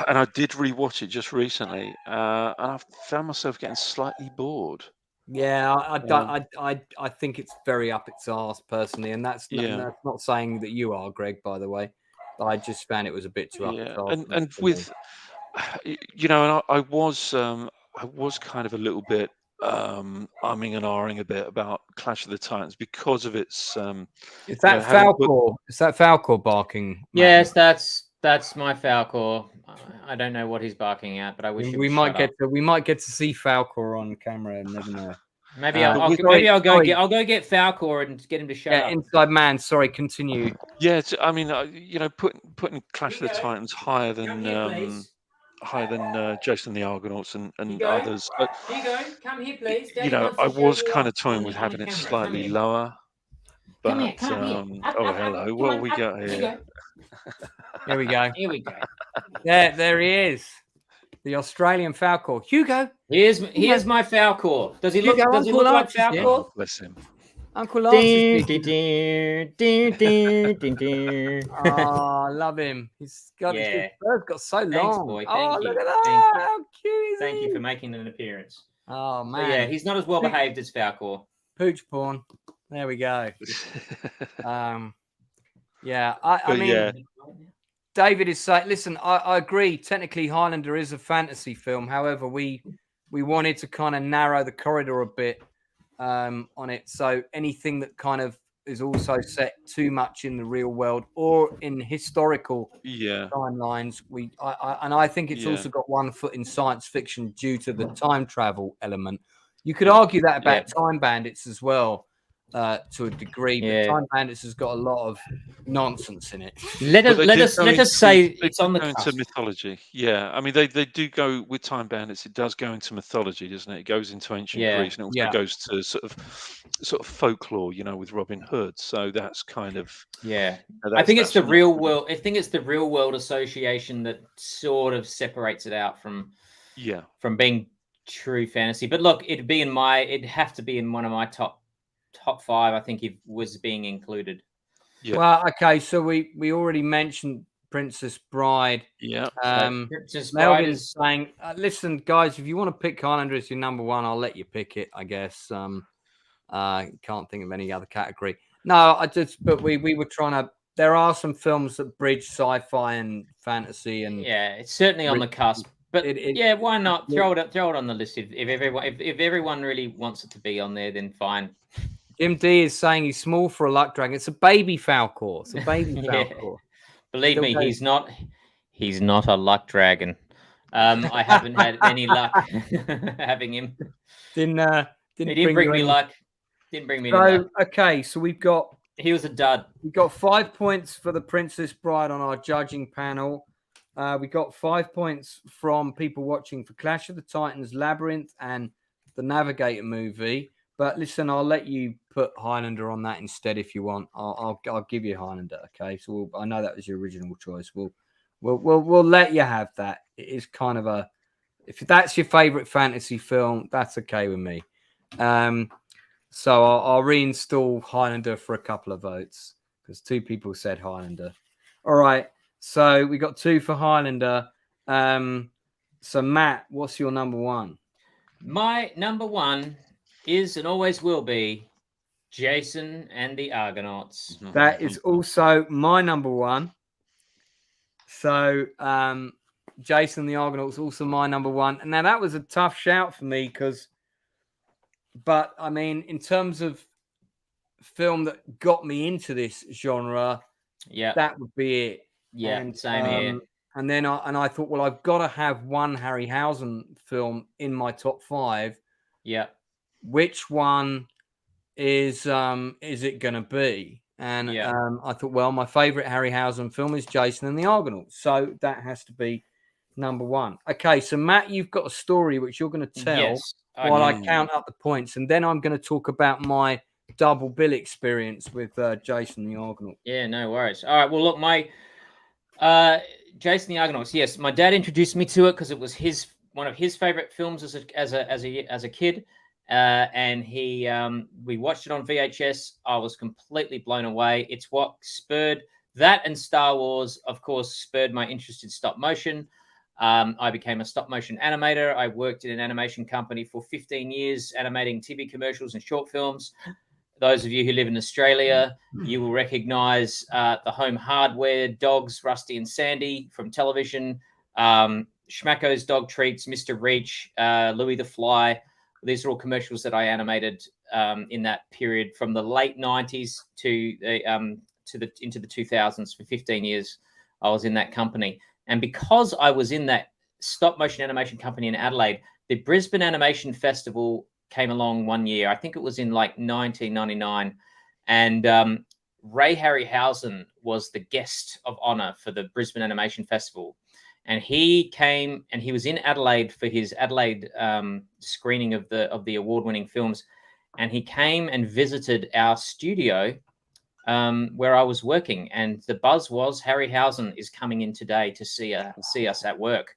I did rewatch it just recently, and I found myself getting slightly bored. Yeah, I think it's very up its arse personally, and that's not saying that you are, Greg, by the way. I just found it was a bit too up its arse. And with and I was kind of a little bit umming and ahhing a bit about Clash of the Titans because of its. Is that Falcor? Is that Falcor barking? Yes, that's my Falcor. I don't know what he's barking at, but I wish we might get to see Falcor on camera. Never know. Maybe I'll go get Falcor and get him to shut up. Inside Man. Sorry, continue. Yeah, I mean, putting Clash of the Titans higher than Jason the Argonauts and others. But, Hugo, come here, please. I was kind of toying with having it slightly lower. But hello, what have we got here? Here we go. Here we go. There he is. The Australian Falcor. Hugo. Here's my Falcor. Does he look like Falcor? Yeah. Bless him. Uncle Lance. I love him. His bird's got so long. Thanks, boy. Thank you. Look at that. How cute is Thank he? you for making an appearance. Oh, man. But yeah, he's not as well behaved as Falcor. Pooch porn. There we go. I mean, David is saying, listen, I agree. Technically, Highlander is a fantasy film. However, we wanted to kind of narrow the corridor a bit on it. So anything that kind of is also set too much in the real world or in historical timelines, I think it's also got one foot in science fiction due to the time travel element. You could argue that about Time Bandits as well. to a degree, but Time Bandits has got a lot of nonsense in it. Let us say it's on the cusp. Into mythology. Yeah, I mean they do go with Time Bandits. It does go into mythology, doesn't it? It goes into ancient Greece, and it also goes to sort of folklore, with Robin Hood. So that's kind of I think it's the real world. I think it's the real world association that sort of separates it out from being true fantasy. But look, it'd have to be in one of my top 5. I think it was being included. Yeah. Well, okay, so we already mentioned Princess Bride. Yeah. Princess Bride is saying, listen, guys, if you want to pick Highlander as your number 1, I'll let you pick it, I guess. Can't think of any other category. No, but we were trying to. There are some films that bridge sci-fi and fantasy, and it's certainly on the cusp. But why not throw it on the list? If everyone really wants it to be on there, then fine. Jim D is saying he's small for a luck dragon. It's a baby Falcor. It's a baby Falcor. Believe me, he's not a luck dragon. I haven't had any luck having him. He didn't bring me luck. Didn't bring me any luck. Okay, so he was a dud. We got 5 points for the Princess Bride on our judging panel. We got 5 points from people watching for Clash of the Titans, Labyrinth, and the Navigator movie. But listen, I'll let you put Highlander on that instead if you want. I'll give you Highlander. Okay, so I know that was your original choice. We'll let you have that. It is kind of if that's your favorite fantasy film, that's okay with me. So I'll reinstall Highlander for a couple of votes because 2 people said Highlander. All right, so we got 2 for Highlander. So Matt, what's your number 1? My number 1 is and always will be Jason and the Argonauts. That is also my number 1. So Jason and the Argonauts also my number 1. And now that was a tough shout for me but I mean, in terms of film that got me into this genre, that would be it. Yeah, and, same here. And then I thought, well, I've got to have one Harryhausen film in my top 5. Yeah. Which one is it going to be? And I thought, well, my favorite Harryhausen film is Jason and the Argonauts, so that has to be number 1. Okay, so Matt, you've got a story which you're going to tell while I count up the points, and then I'm going to talk about my double bill experience with Jason and the Argonauts. Yeah, no worries. All right, well, look, my Jason the Argonauts. Yes, my dad introduced me to it because it was one of his favorite films as a kid. And we watched it on VHS. I was completely blown away. It's what spurred that, and Star Wars, of course, spurred my interest in stop motion. I became a stop motion animator. I worked in an animation company for 15 years, animating TV commercials and short films. Those of you who live in Australia, you will recognize the Home Hardware dogs, Rusty and Sandy from television, Schmacko's Dog Treats, Mr. Reach, Louis the Fly. These are all commercials that I animated in that period from the late 90s into the 2000s. For 15 years, I was in that company. And because I was in that stop motion animation company in Adelaide, the Brisbane Animation Festival came along one year. I think it was in like 1999. And Ray Harryhausen was the guest of honor for the Brisbane Animation Festival. And he came and he was in Adelaide for his Adelaide screening of the award-winning films. And he came and visited our studio where I was working. And the buzz was Harryhausen is coming in today to see us at work.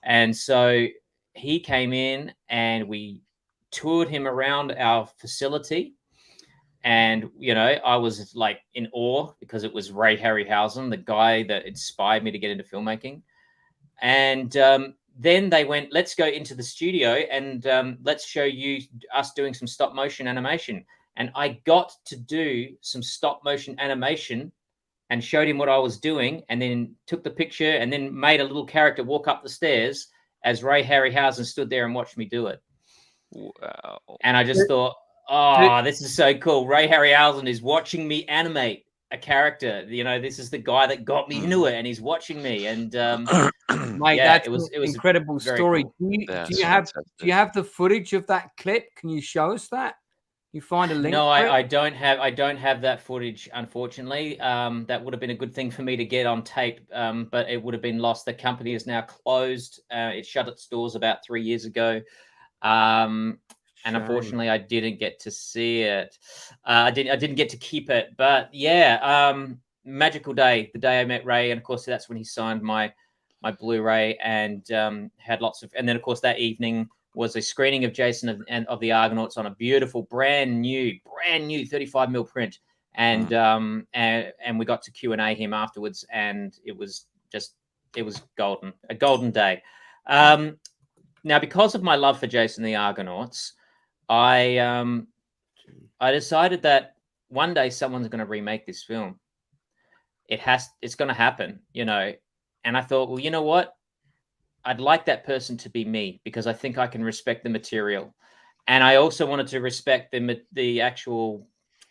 And so he came in and we toured him around our facility. And, you know, I was like in awe because it was Ray Harryhausen, the guy that inspired me to get into filmmaking. And then they went, let's go into the studio and let's show you us doing some stop motion animation. And I got to do some stop motion animation and showed him what I was doing, and then took the picture and then made a little character walk up the stairs as Ray Harryhausen stood there and watched me do it. Wow. And I just thought, oh, this is so cool. Ray Harryhausen is watching me animate a character. You know, this is the guy that got me into it, and he's watching me. And mate, it was an incredible story. Cool. Do you have the footage of that clip? Can you show us that? You find a link? No, I don't have that footage, unfortunately. That would have been a good thing for me to get on tape, but it would have been lost. The company is now closed. It shut its doors about 3 years ago. And unfortunately, I didn't get to see it. I didn't get to keep it. But yeah, magical day, the day I met Ray, and of course that's when he signed my Blu-ray and had lots of. And then of course that evening was a screening of Jason of the Argonauts on a beautiful, brand new 35mm print, and we got to Q&A him afterwards, and it was golden, a golden day. Now, because of my love for Jason the Argonauts, I decided that one day someone's going to remake this film. It's going to happen, you know. And I thought, well, you know what? I'd like that person to be me, because I think I can respect the material, and I also wanted to respect the actual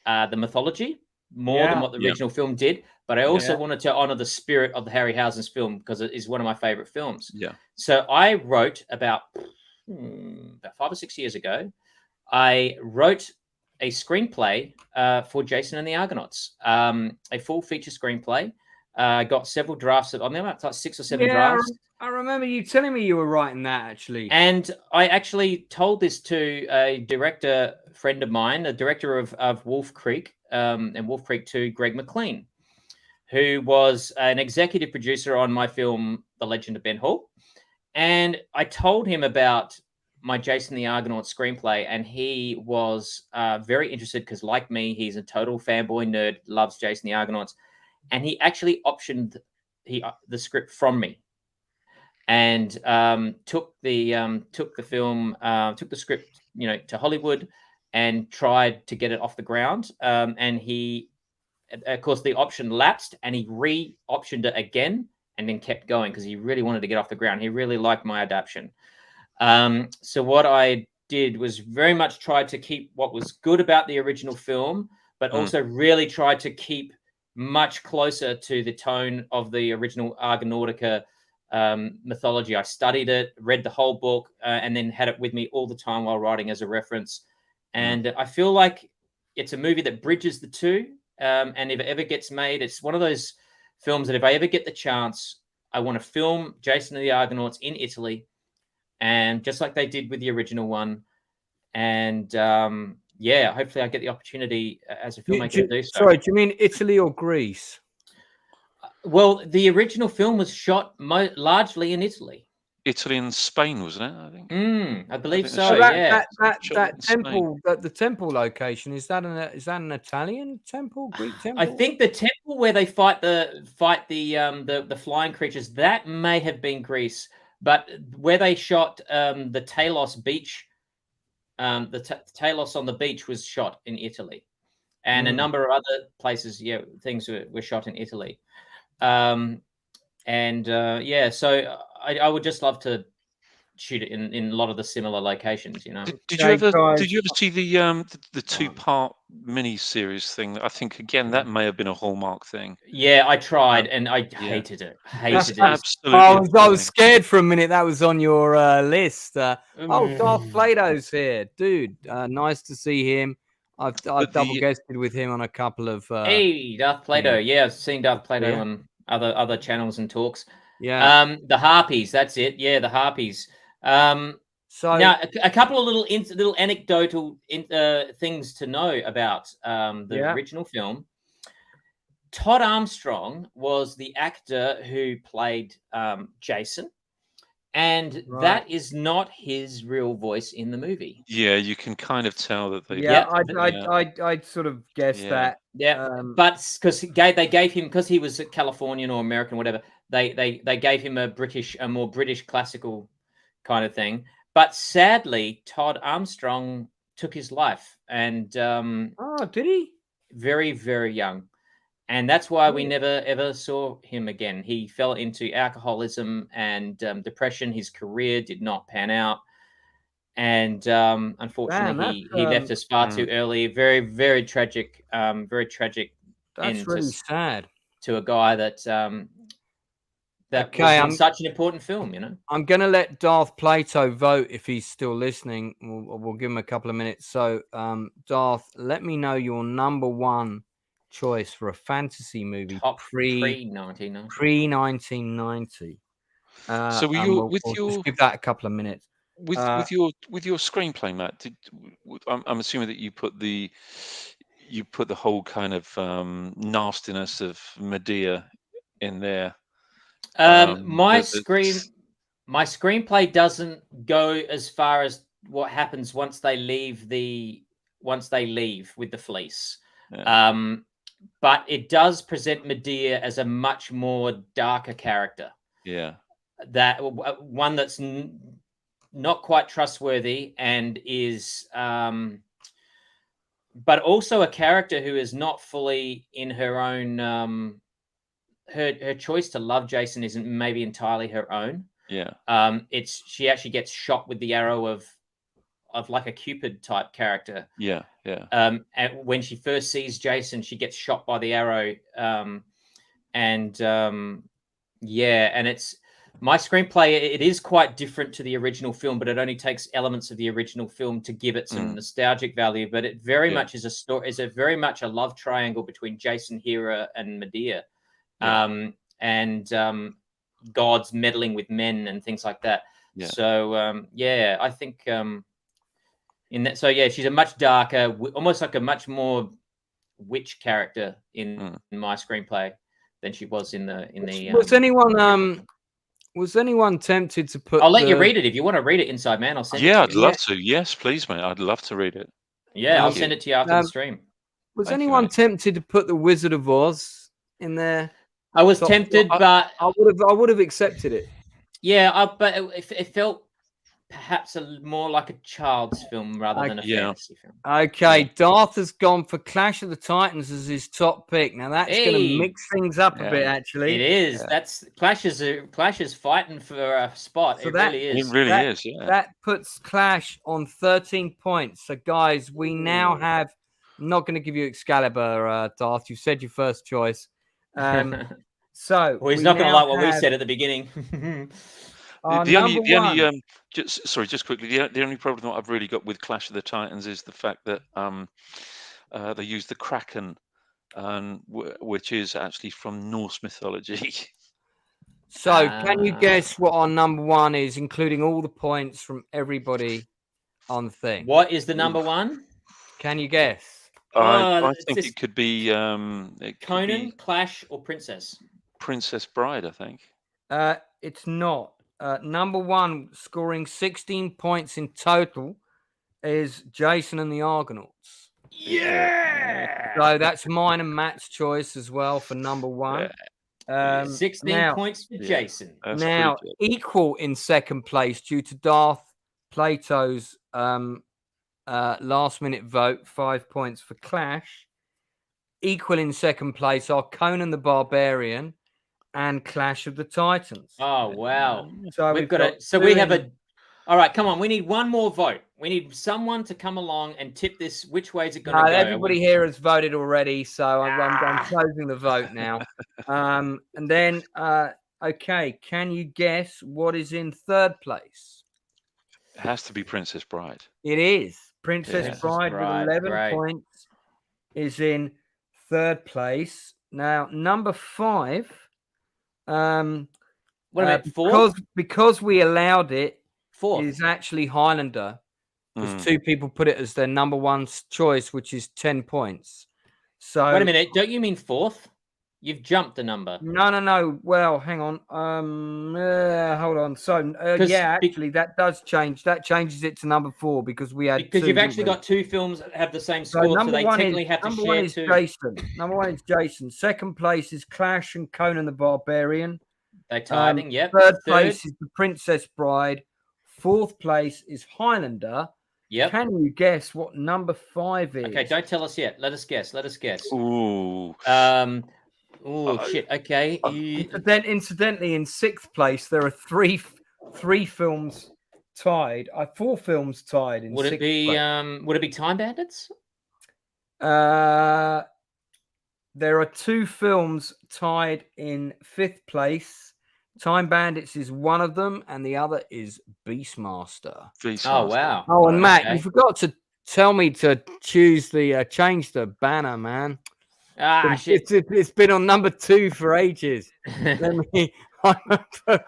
the mythology more than what the original film did. But I also wanted to honor the spirit of the Harryhausen's film, because it is one of my favorite films. Yeah. So I wrote about 5 or 6 years ago. I wrote a screenplay for Jason and the Argonauts, a full feature screenplay. I got several drafts of. I mean, about 6 or 7 drafts. I remember you telling me you were writing that, actually. And I actually told this to a director friend of mine, the director of Wolf Creek and Wolf Creek 2, Greg McLean, who was an executive producer on my film, The Legend of Ben Hall. And I told him about my Jason the Argonaut screenplay, and he was very interested because, like me, he's a total fanboy nerd, loves Jason the Argonauts. And he actually optioned the script from me, and took the script, you know, to Hollywood, and tried to get it off the ground. And he, of course, the option lapsed, and he re-optioned it again, and then kept going because he really wanted to get off the ground. He really liked my adaptation. So what I did was very much try to keep what was good about the original film, but also really tried to keep much closer to the tone of the original Argonautica mythology. I studied it, read the whole book, and then had it with me all the time while writing as a reference. And I feel like it's a movie that bridges the two. And if it ever gets made, it's one of those films that if I ever get the chance, I want to film Jason and the Argonauts in Italy, and just like they did with the original one. And yeah, hopefully I get the opportunity as a filmmaker to do so. Sorry, do you mean Italy or Greece? Well, the original film was shot largely in Italy. Italy and Spain, wasn't it? I think. I believe so. Yeah. That temple, the temple location, is that an Italian temple, Greek temple? I think the temple where they fight the flying creatures, that may have been Greece, but where they shot the Talos beach. Talos on the beach was shot in Italy, and a number of other places. Yeah, things were shot in Italy, so I would just love to shoot it in a lot of the similar locations. You know, did you ever see the 2-part mini series thing? I think again that may have been a Hallmark thing. Yeah, I tried and I hated it. Absolutely. I was scared for a minute that was on your list. Darth Plato's here, dude. Nice to see him. I've double guested with him on a couple of. Hey, Darth Plato. Yeah, I've seen Darth Plato on other channels and talks. Yeah. The Harpies. That's it. Yeah, the Harpies. So now a couple of little anecdotal things to know about the original film. Todd Armstrong was the actor who played Jason, and that is not his real voice in the movie. Yeah, you can kind of tell that they. I'd sort of guessed that. Yeah, but because they gave him, because he was a Californian or American, whatever, they gave him a more British classical kind of thing. But sadly, Todd Armstrong took his life, and did he? Very, very young. And that's why we never, ever saw him again. He fell into alcoholism and depression. His career did not pan out. And unfortunately, he left us far too early. Very, very tragic. Very tragic. That's really sad. To a guy that that was in such an important film, you know. I'm going to let Darth Plato vote if he's still listening. We'll give him a couple of minutes. So, Darth, let me know your number one choice for a fantasy movie pre-1990. Pre-1990. So we'll just give that a couple of minutes. With your screenplay, Matt, I'm assuming that you put the whole kind of nastiness of Medea in there. My screenplay doesn't go as far as what happens once they leave with the fleece. Yeah. But it does present Medea as a much more darker character. Yeah. That one that's not quite trustworthy and is but also a character who is not fully in her own her choice to love Jason isn't maybe entirely her own. Yeah. She actually gets shot with the arrow of like a Cupid type character. Yeah, yeah. And when she first sees Jason, she gets shot by the arrow. And it's my screenplay. It is quite different to the original film, but it only takes elements of the original film to give it some nostalgic value. But it very much is a story. Is very much a love triangle between Jason, Hera, and Medea. Yeah. Gods meddling with men and things like that. Yeah. So I think in that. So yeah, she's a much darker, almost like a much more witch character in my screenplay than she was in the. Was anyone tempted to put? I'll let you read it if you want to read it, Inside Man. I'll send it to you. I'd love to. Yes, please, mate. I'd love to read it. Yeah, I'll send it to you after the stream. Was anyone tempted to put the Wizard of Oz in there? I was tempted, but I would have accepted it. Yeah, but it felt perhaps more like a child's film rather than a fantasy film. Okay, Darth has gone for Clash of the Titans as his top pick. Now that's going to mix things up a bit, actually. It is. Yeah. That's Clash is fighting for a spot. So it really is. It really is. Yeah. That puts Clash on 13 points. So guys, we now have. I'm not going to give you Excalibur, Darth. You said your first choice. So he's not going to like what we said at the begining. Just quickly, the only problem that I've really got with Clash of the Titans is the fact that they use the Kraken, which is actually from Norse mythology. So, can you guess what our number one is, including all the points from everybody on the thing? What is the number one? Can you guess? I think it could be Conan, Clash, or Princess. Princess Bride, I think. It's not. Number one, scoring 16 points in total, is Jason and the Argonauts. Yeah! So that's mine and Matt's choice as well for number one. 16 points for Jason. Now, equal in second place due to Darth Plato's last-minute vote, 5 points for Clash. Equal in second place are Conan the Barbarian and Clash of the Titans. Oh, wow. So we've got it. So we have a... All right, come on. We need one more vote. We need someone to come along and tip this. Which way is it going to go? Everybody here has voted already, so I'm closing the vote now. And then, okay, can you guess what is in third place? It has to be Princess Bride. It is. Princess Bride with 11 points is in third place. Now, number 5... what about fourth? Because we allowed it, fourth is actually Highlander. Because two people put it as their number one choice, which is 10 points. So wait a minute, don't you mean fourth? You've jumped the number. No. Well, hang on. Hold on. So actually, that does change. That changes it to number 4 because we had you've actually got two films that have the same score, so they technically have to share two. Number one is Jason. Second place is Clash and Conan the Barbarian. They tithing, yep. Third place is The Princess Bride. Fourth place is Highlander. Yep. Can you guess what number 5 is? Okay, don't tell us yet. Let us guess. Ooh. Shit. Okay. Incidentally, in sixth place, there are three films tied. 4 films tied in. Would it be Time Bandits? There are 2 films tied in 5th place. Time Bandits is one of them, and the other is Beastmaster. Oh wow! Oh, and Matt, you forgot to tell me to choose the change the banner, man. Shit! It's been on number 2 for ages. Let me. All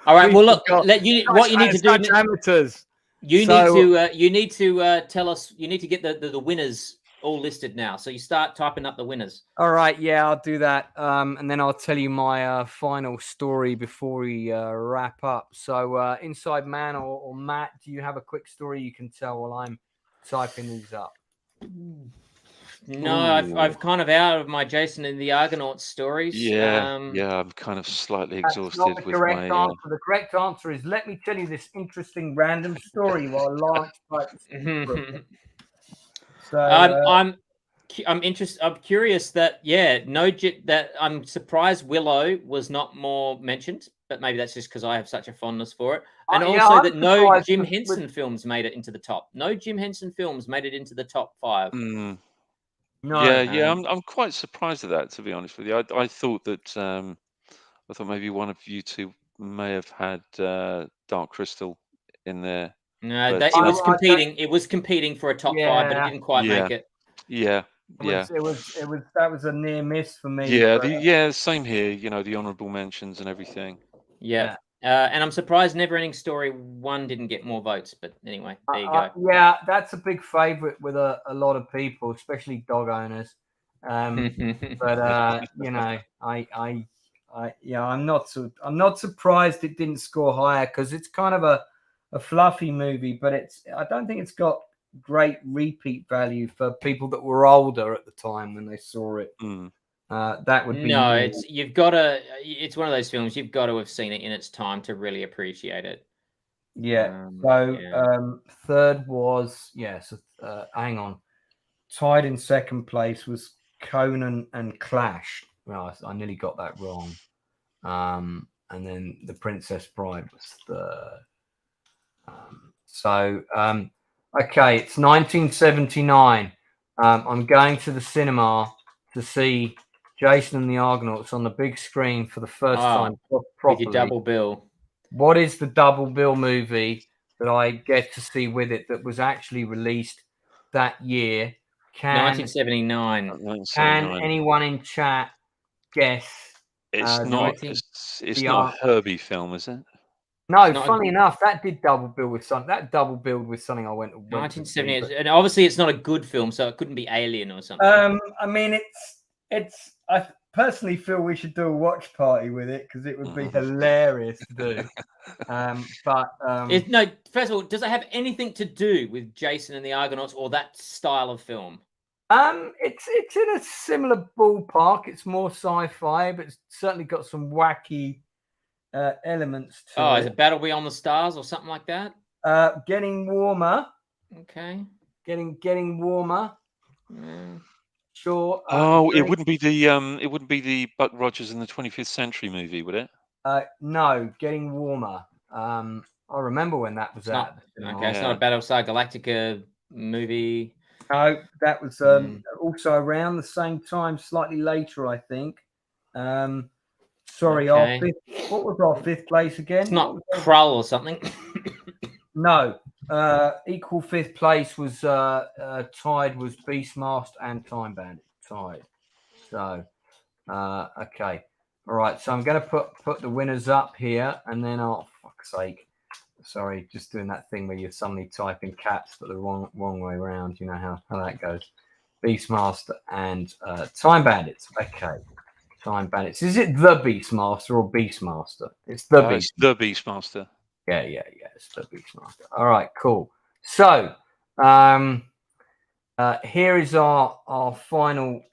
right. Well, look. What you need to do. Amateurs. You need to tell us. You need to get the winners all listed now. So you start typing up the winners. All right. Yeah, I'll do that. And then I'll tell you my final story before we wrap up. So, Inside Man or Matt, do you have a quick story you can tell while I'm typing these up? No, I've kind of out of my Jason and the Argonauts stories. Yeah, I'm kind of slightly exhausted with my. Answer. The correct answer is, let me tell you this interesting random story while Lance types. So I'm interested. I'm curious that I'm surprised Willow was not more mentioned, but maybe that's just because I have such a fondness for it. And also that no Jim Henson films made it into the top. No Jim Henson films made it into the top 5. No, I'm quite surprised at that, to be honest with you. I thought that I thought maybe one of you two may have had Dark Crystal in there. No, it was competing. It was competing for a top 5, but it didn't quite make it. That was a near miss for me. Same here. The honourable mentions and everything. Yeah. And I'm surprised Neverending Story 1 didn't get more votes, but anyway, there you go. Yeah, that's a big favourite with a lot of people, especially dog owners. But I'm not surprised it didn't score higher, because it's kind of a fluffy movie, but I don't think it's got great repeat value for people that were older at the time when they saw it. That would be it's one of those films you've got to have seen it in its time to really appreciate it. Third was hang on, tied in second place was Conan and Clash. Well, I nearly got that wrong. And then The Princess Bride was third. Okay, it's 1979. I'm going to the cinema to see Jason and the Argonauts on the big screen for the first time properly. With your double bill. What is the double bill movie that I get to see with it that was actually released that year? 1979. Can anyone in chat guess? It's not a Herbie film, is it? No, funny enough, that did double bill with something. That double billed with something I went 1978, and obviously it's not a good film, so it couldn't be Alien or something. I mean, it's. I personally feel we should do a watch party with it, because it would be hilarious to do. First of all, does it have anything to do with Jason and the Argonauts or that style of film? It's in a similar ballpark. It's more sci-fi, but it's certainly got some wacky elements to it. Is it Battle Beyond the Stars or something like that? Getting Warmer. Okay. Getting Warmer. Sure. It wouldn't be the Buck Rogers in the 25th Century movie, would it? No, Getting Warmer. I remember when that was out. It's not a Battlestar Galactica movie. No, that was also around the same time, slightly later, I think. Sorry, what was our fifth place again? It's not Krull or something. No, equal fifth place was tied was Beastmaster and Time Bandit tied. So, okay, all right. So I'm going to put the winners up here, and then fuck's sake, sorry, just doing that thing where you suddenly type in caps but the wrong way around. You know how that goes. Beastmaster and Time Bandits. Okay. Time Bandits. Is it the Beastmaster or Beastmaster? It's the Beastmaster. Yeah. It's the Beastmaster. All right, cool. So, here is our final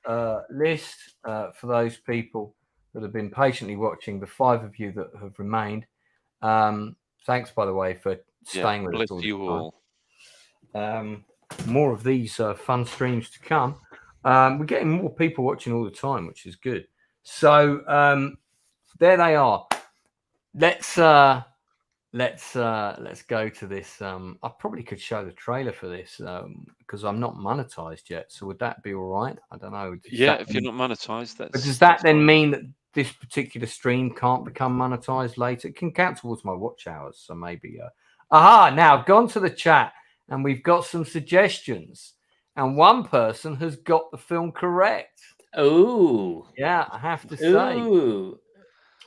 list for those people that have been patiently watching. The 5 of you that have remained. Thanks, by the way, for staying with us all. You all. More of these fun streams to come. We're getting more people watching all the time, which is good. So there they are. Let's go to this. I probably could show the trailer for this because I'm not monetized yet. So would that be all right? I don't know. If you're not monetized, does that then mean that this particular stream can't become monetized later. It can count towards my watch hours, so maybe. Now I've gone to the chat and we've got some suggestions, and one person has got the film correct. Oh, yeah, I have to say,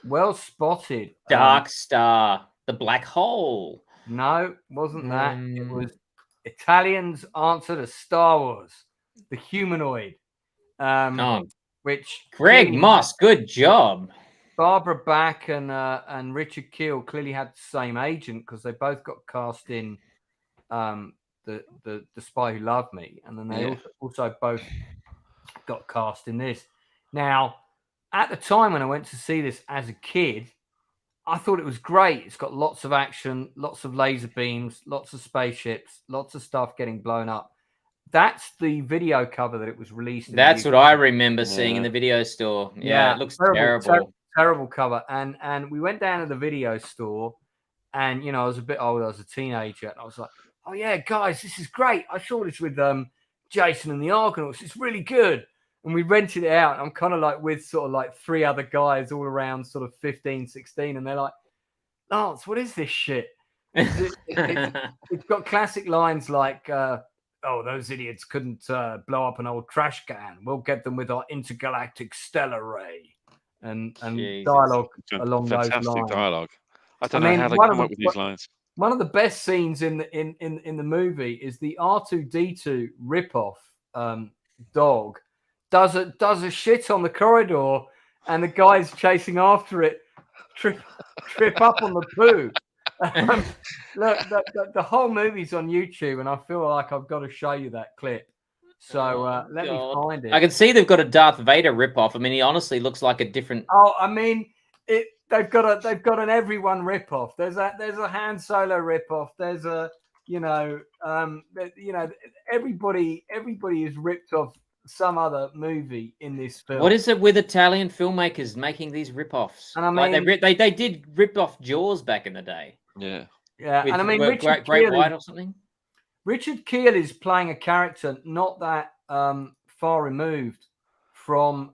well spotted. Dark Star, the black hole. No, wasn't that? It was Italians' answer to Star Wars, the Humanoid. Which Greg Moss, good job. Barbara Bach and Richard Keel clearly had the same agent, because they both got cast in the Spy Who Loved Me, and then they also both got cast in this. Now, at the time when I went to see this as a kid, I thought it was great. It's got lots of action, lots of laser beams, lots of spaceships, lots of stuff getting blown up. That's the video cover that it was released in. That's what I remember seeing in the video store. Yeah, it looks terrible. Terrible cover. And we went down to the video store, and, I was a bit old. I was a teenager, and I was like, oh, yeah, guys, this is great. I saw this with Jason and the Argonauts. It's really good. And we rented it out. And I'm kind of like with sort of like 3 other guys all around sort of 15, 16. And they're like, Lance, what is this shit? It's got classic lines like, oh, those idiots couldn't blow up an old trash can. We'll get them with our intergalactic stellar ray. And dialogue along those lines. Fantastic dialogue. I don't know how they come up with these lines. One of the best scenes in the movie is the R2-D2 ripoff dog does a shit on the corridor, and the guys chasing after it trip up on the poo. Look, the whole movie's on YouTube, and I feel like I've got to show you that clip. So let me find it. I can see they've got a Darth Vader ripoff. I mean, he honestly looks like a different. Oh, I mean, they've got an everyone ripoff. There's a Han Solo ripoff. There's a everybody is ripped off some other movie in this film. What is it with Italian filmmakers making these ripoffs? And I mean, like they did rip off Jaws back in the day. Yeah. And I mean, Richard Great White or something. Richard Keel is playing a character not that far removed from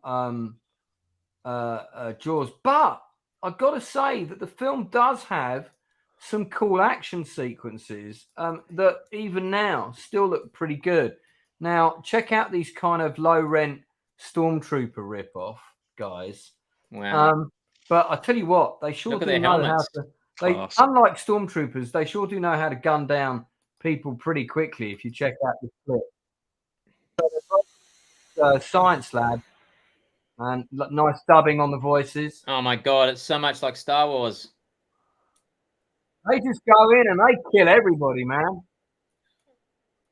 Jaws, but I've got to say that the film does have some cool action sequences that even now still look pretty good. Now, check out these kind of low-rent Stormtrooper ripoff, guys. Wow. But I tell you what, they sure do know how to. Unlike Stormtroopers, they sure do know how to gun down people pretty quickly. If you check out this clip, so science lab, and nice dubbing on the voices. Oh my god, it's so much like Star Wars. They just go in and they kill everybody, man.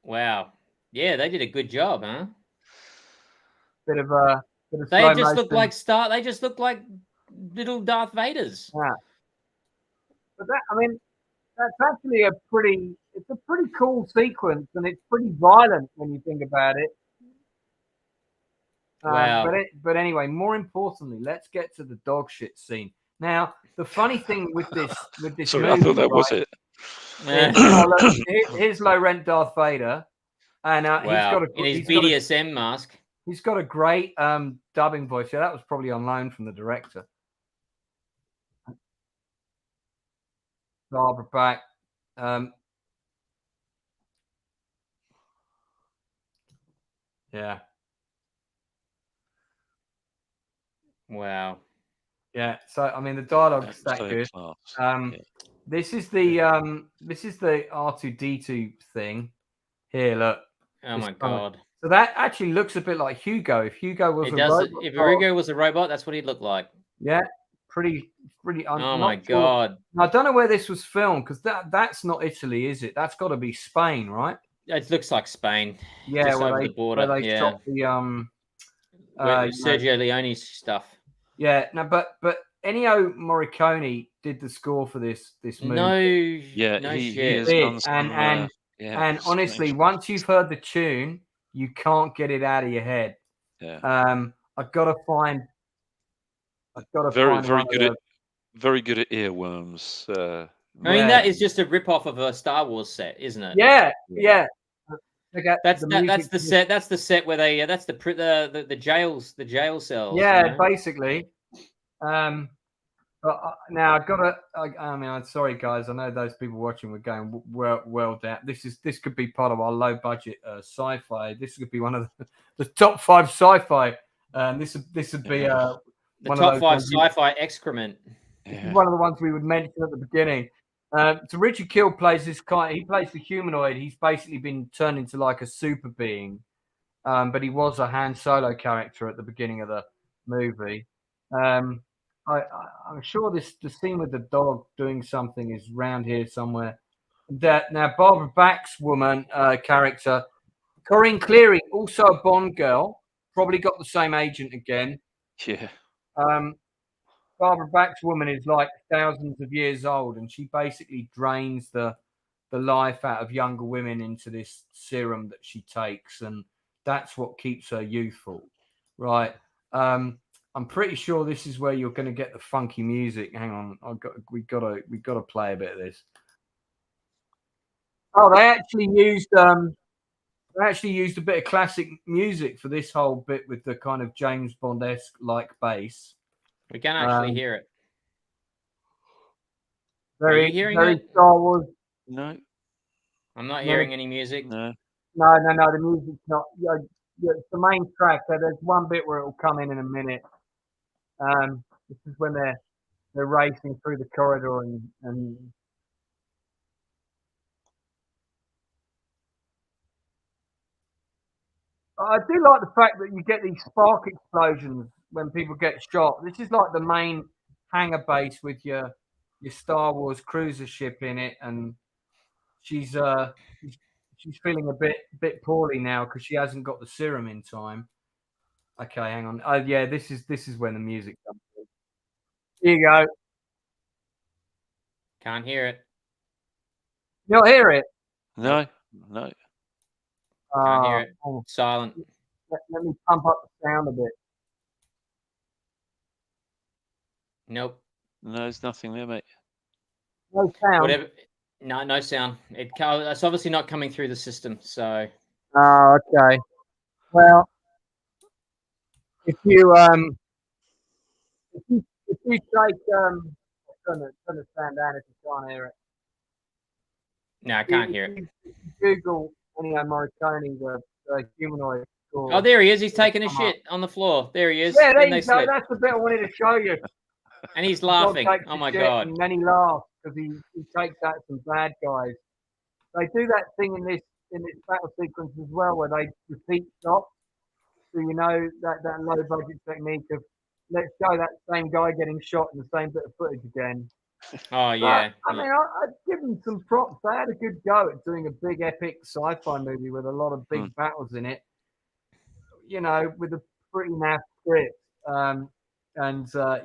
Wow. Yeah, they did a good job, huh? Bit of they just look like They just look like little Darth Vaders. Yeah. But that's actually it's a pretty cool sequence, and it's pretty violent when you think about it. Wow. But anyway, more importantly, let's get to the dog shit scene. Now, the funny thing with this Sorry, movie, I thought that was it. Here's low-rent Darth Vader, and in his BDSM mask. He's got a great dubbing voice. Yeah, that was probably on loan from the director. Barbara Bach. Yeah. Wow. Yeah. So I mean, the dialogue's that good. This is the R2-D2 thing. Here, look. Oh my god. So that actually looks a bit like Hugo. If Hugo was if Hugo was a robot, that's what he'd look like. Yeah. Pretty. Oh my god! I don't know where this was filmed, because that's not Italy, is it? That's got to be Spain, right? It looks like Spain. Yeah, over the border. Where they shot the Sergio Leone's stuff. Yeah, no, but Ennio Morricone did the score for this movie. No, he has done some, and honestly, once you've heard the tune, you can't get it out of your head. Yeah. I've got to find. Very good at earworms. I mean, that is just a rip-off of a Star Wars set, isn't it? Yeah. That's the set. That's the set where they. That's the jail cells. Yeah, basically. But now I've got to. I mean, I'm sorry, guys. I know those people watching were going well down. This could be part of our low budget sci-fi. This could be one of the top 5 sci-fi. This would be the one top of those 5 sci-fi excrement. This is one of the ones we would mention at the beginning. So Richard Kiel plays this guy. He plays the humanoid. He's basically been turned into like a super being, but he was a Han Solo character at the beginning of the movie. I'm sure the scene with the dog doing something is around here somewhere. Now Barbara Bach's woman character, Corinne Cleary, also a Bond girl, probably got the same agent again. Yeah. Barbara Bach's woman is like thousands of years old, and she basically drains the life out of younger women into this serum that she takes, and that's what keeps her youthful, right? I'm pretty sure this is where you're going to get the funky music. Hang on, we got to play a bit of this. Oh, they actually used a bit of classic music for this whole bit with the kind of James Bond-esque like bass. We can actually hear it. Very Star Wars. No. I'm not hearing any music. No. The music's not. It's the main track. So there's one bit where it will come in a minute. This is when they're racing through the corridor and I do like the fact that you get these spark explosions when people get shot. This is like the main hangar base with your Star Wars cruiser ship in it, and she's feeling a bit poorly now because she hasn't got the serum in time. Okay, hang on. Oh yeah, this is when the music comes in. Here you go. Can't hear it. You don't hear it? No. Can't hear it. Silent. Let me pump up the sound a bit. Nope. No, there's nothing there, mate. No sound. Whatever. No sound. It's obviously not coming through the system. So. Oh, okay. Well, if you take turn the sound down if you can't hear it. No, I can't hear it. Google Ennio Morricone, the humanoid score. Oh, there he is. He's taking a shit on the floor. There he is. Yeah, there you go. That's the bit I wanted to show you. And he's laughing. Oh my god! And then he laughs because he takes out some bad guys. They do that thing in this battle sequence as well, where they repeat shots. So you know that low budget technique of let's show that same guy getting shot in the same bit of footage again. Oh yeah. I mean, I'd give them some props. They had a good go at doing a big epic sci-fi movie with a lot of big battles in it. You know, with a pretty naff script.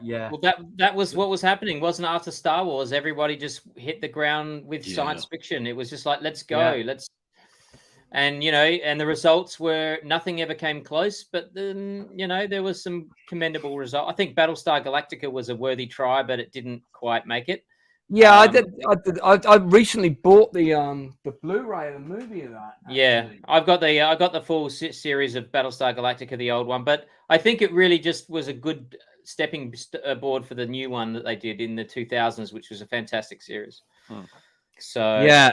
Yeah. Well, that was what was happening, wasn't it? After Star Wars, everybody just hit the ground with science fiction. It was just like, let's go, and the results were nothing ever came close. But then there was some commendable result. I think Battlestar Galactica was a worthy try, but it didn't quite make it. Yeah, I did. I recently bought the Blu-ray of the movie of that. Actually. Yeah, I got the full series of Battlestar Galactica, the old one, but I think it really just was a good stepping board for the new one that they did in the 2000s, which was a fantastic series. So yeah,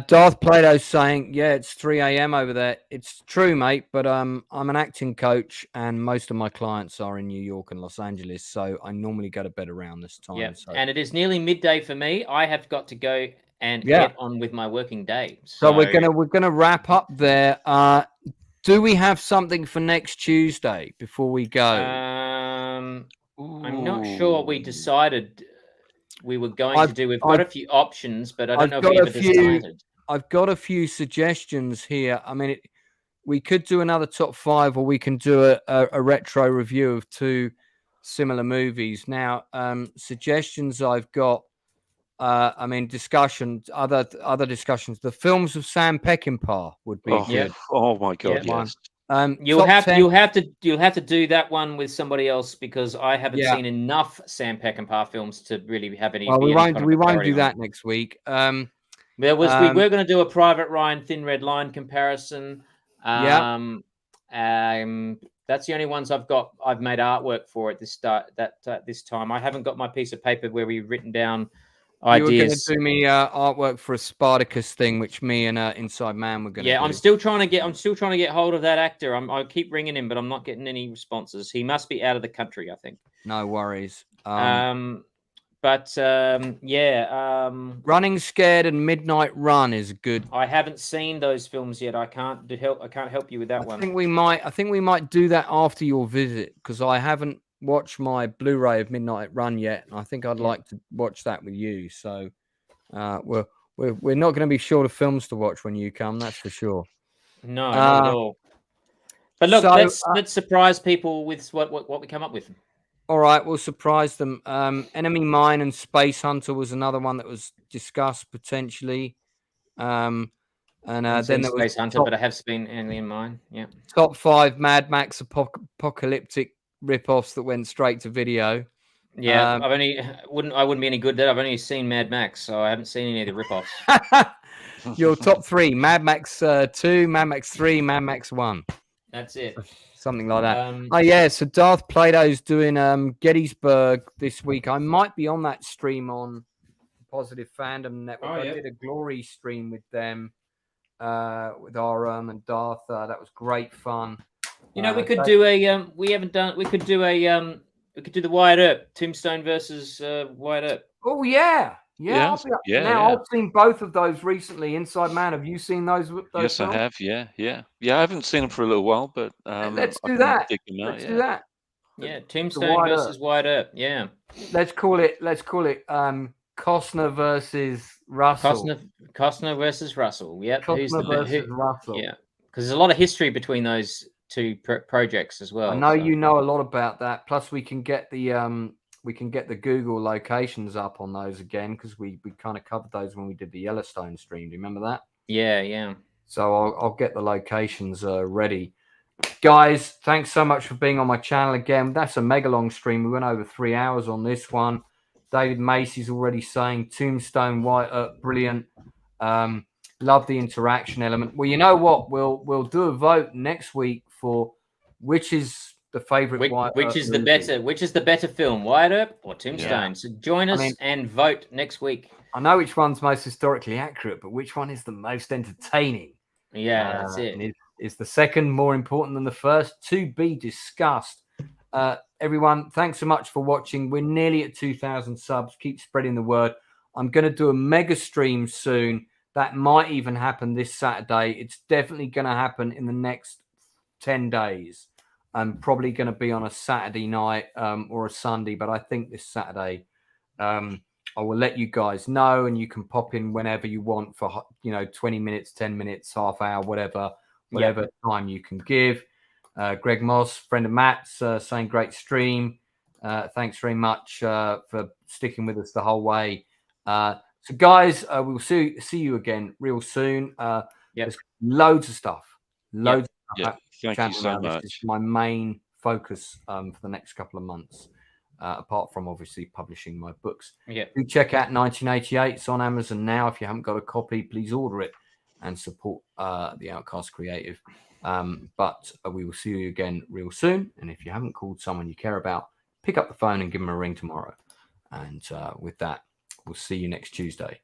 Darth Plato's saying, yeah, it's 3 a.m. over there. It's true, mate, but I'm an acting coach, and most of my clients are in New York and Los Angeles, so I normally go to bed around this time. Yeah, so. And it is nearly midday for me. I have got to go and get on with my working day. So we're gonna wrap up there. Do we have something for next Tuesday before we go? I'm not sure what we decided we were going to do. We've got a few options, but I don't know if we ever decided. I've got a few suggestions here. I mean, we could do another top 5, or we can do a retro review of 2 similar movies. Now, suggestions I've got. I mean, discussions, other discussions. The films of Sam Peckinpah would be good. Oh my god, yes. You'll have to do that one with somebody else, because I haven't seen enough Sam Peckinpah films to really have any. Well, we won't do that next week. We were going to do a Private Ryan Thin Red Line comparison. That's the only ones I've got. I've made artwork for at this this time. I haven't got my piece of paper where we've written down ideas. You were going to do me artwork for a Spartacus thing, which me and Inside Man were going to do. Yeah, I'm still trying to get hold of that actor. I keep ringing him, but I'm not getting any responses. He must be out of the country, I think. No worries. Running Scared and Midnight Run is good. I haven't seen those films yet. I can't help you with that one. I think we might do that after your visit, because I haven't watched my Blu-ray of Midnight Run yet, and I think I'd like to watch that with you. So we're not going to be short of films to watch when you come, that's for sure. No, not at all. But look, let's surprise people with what we come up with. All right, we'll surprise them. Enemy Mine and Space Hunter was another one that was discussed potentially. And then there was Space Hunter, but I have seen Enemy Mine. Yeah. Top 5 Mad Max apocalyptic rip-offs that went straight to video. Yeah, I wouldn't be any good at that. I've only seen Mad Max, so I haven't seen any of the rip-offs. Your top 3: Mad Max 2, Mad Max 3, Mad Max 1. That's it. Something like that. So Darth Plato's doing Gettysburg this week. I might be on that stream on Positive Fandom Network. I did a Glory stream with them, with Aram and Darth. That was great fun. We could do a we could do the Wyatt Earp, Tombstone versus Wyatt Earp. Oh yeah. I've seen both of those recently. Inside Man, have you seen those? Yes, films? I have. Yeah. I haven't seen them for a little while, but let's do that. Let's do that. Yeah, Tombstone versus Wyatt Earp. Yeah. Let's call it. Costner versus Russell. Costner versus Russell. Yep. Costner versus Russell. Yeah, because there's a lot of history between those two projects as well. I know you know a lot about that. Plus, we can get the Google locations up on those again, because we kind of covered those when we did the Yellowstone stream. Do you remember that? Yeah. So I'll get the locations ready. Guys, thanks so much for being on my channel again. That's a mega long stream. We went over 3 hours on this one. David Macy's already saying Tombstone, Wyatt Earp, brilliant. Love the interaction element. Well, you know what? We'll do a vote next week for which is the favorite which is the better film, Wyatt Earp or Tombstone. So join us and vote next week. I know which one's most historically accurate, but which one is the most entertaining? Yeah, that's it. Is the second more important than the first? To be discussed. Everyone, thanks so much for watching. We're nearly at 2,000 subs. Keep spreading the word. I'm going to do a mega stream soon. That might even happen this Saturday. It's definitely going to happen in the next 10 days. I'm probably going to be on a Saturday night or a Sunday, but I think this Saturday I will let you guys know, and you can pop in whenever you want for 20 minutes, 10 minutes, half hour, whatever time you can give. Greg Moss, friend of Matt's, saying great stream. Thanks very much for sticking with us the whole way. So guys, we'll see you again real soon. There's loads of stuff. Loads of stuff. Thank you so much. This is my main focus for the next couple of months, apart from obviously publishing my books. Do check out 1988. It's on Amazon now. If you haven't got a copy, please order it and support the Outcast Creative. But we will see you again real soon. And if you haven't called someone you care about, pick up the phone and give them a ring tomorrow. And with that, we'll see you next Tuesday.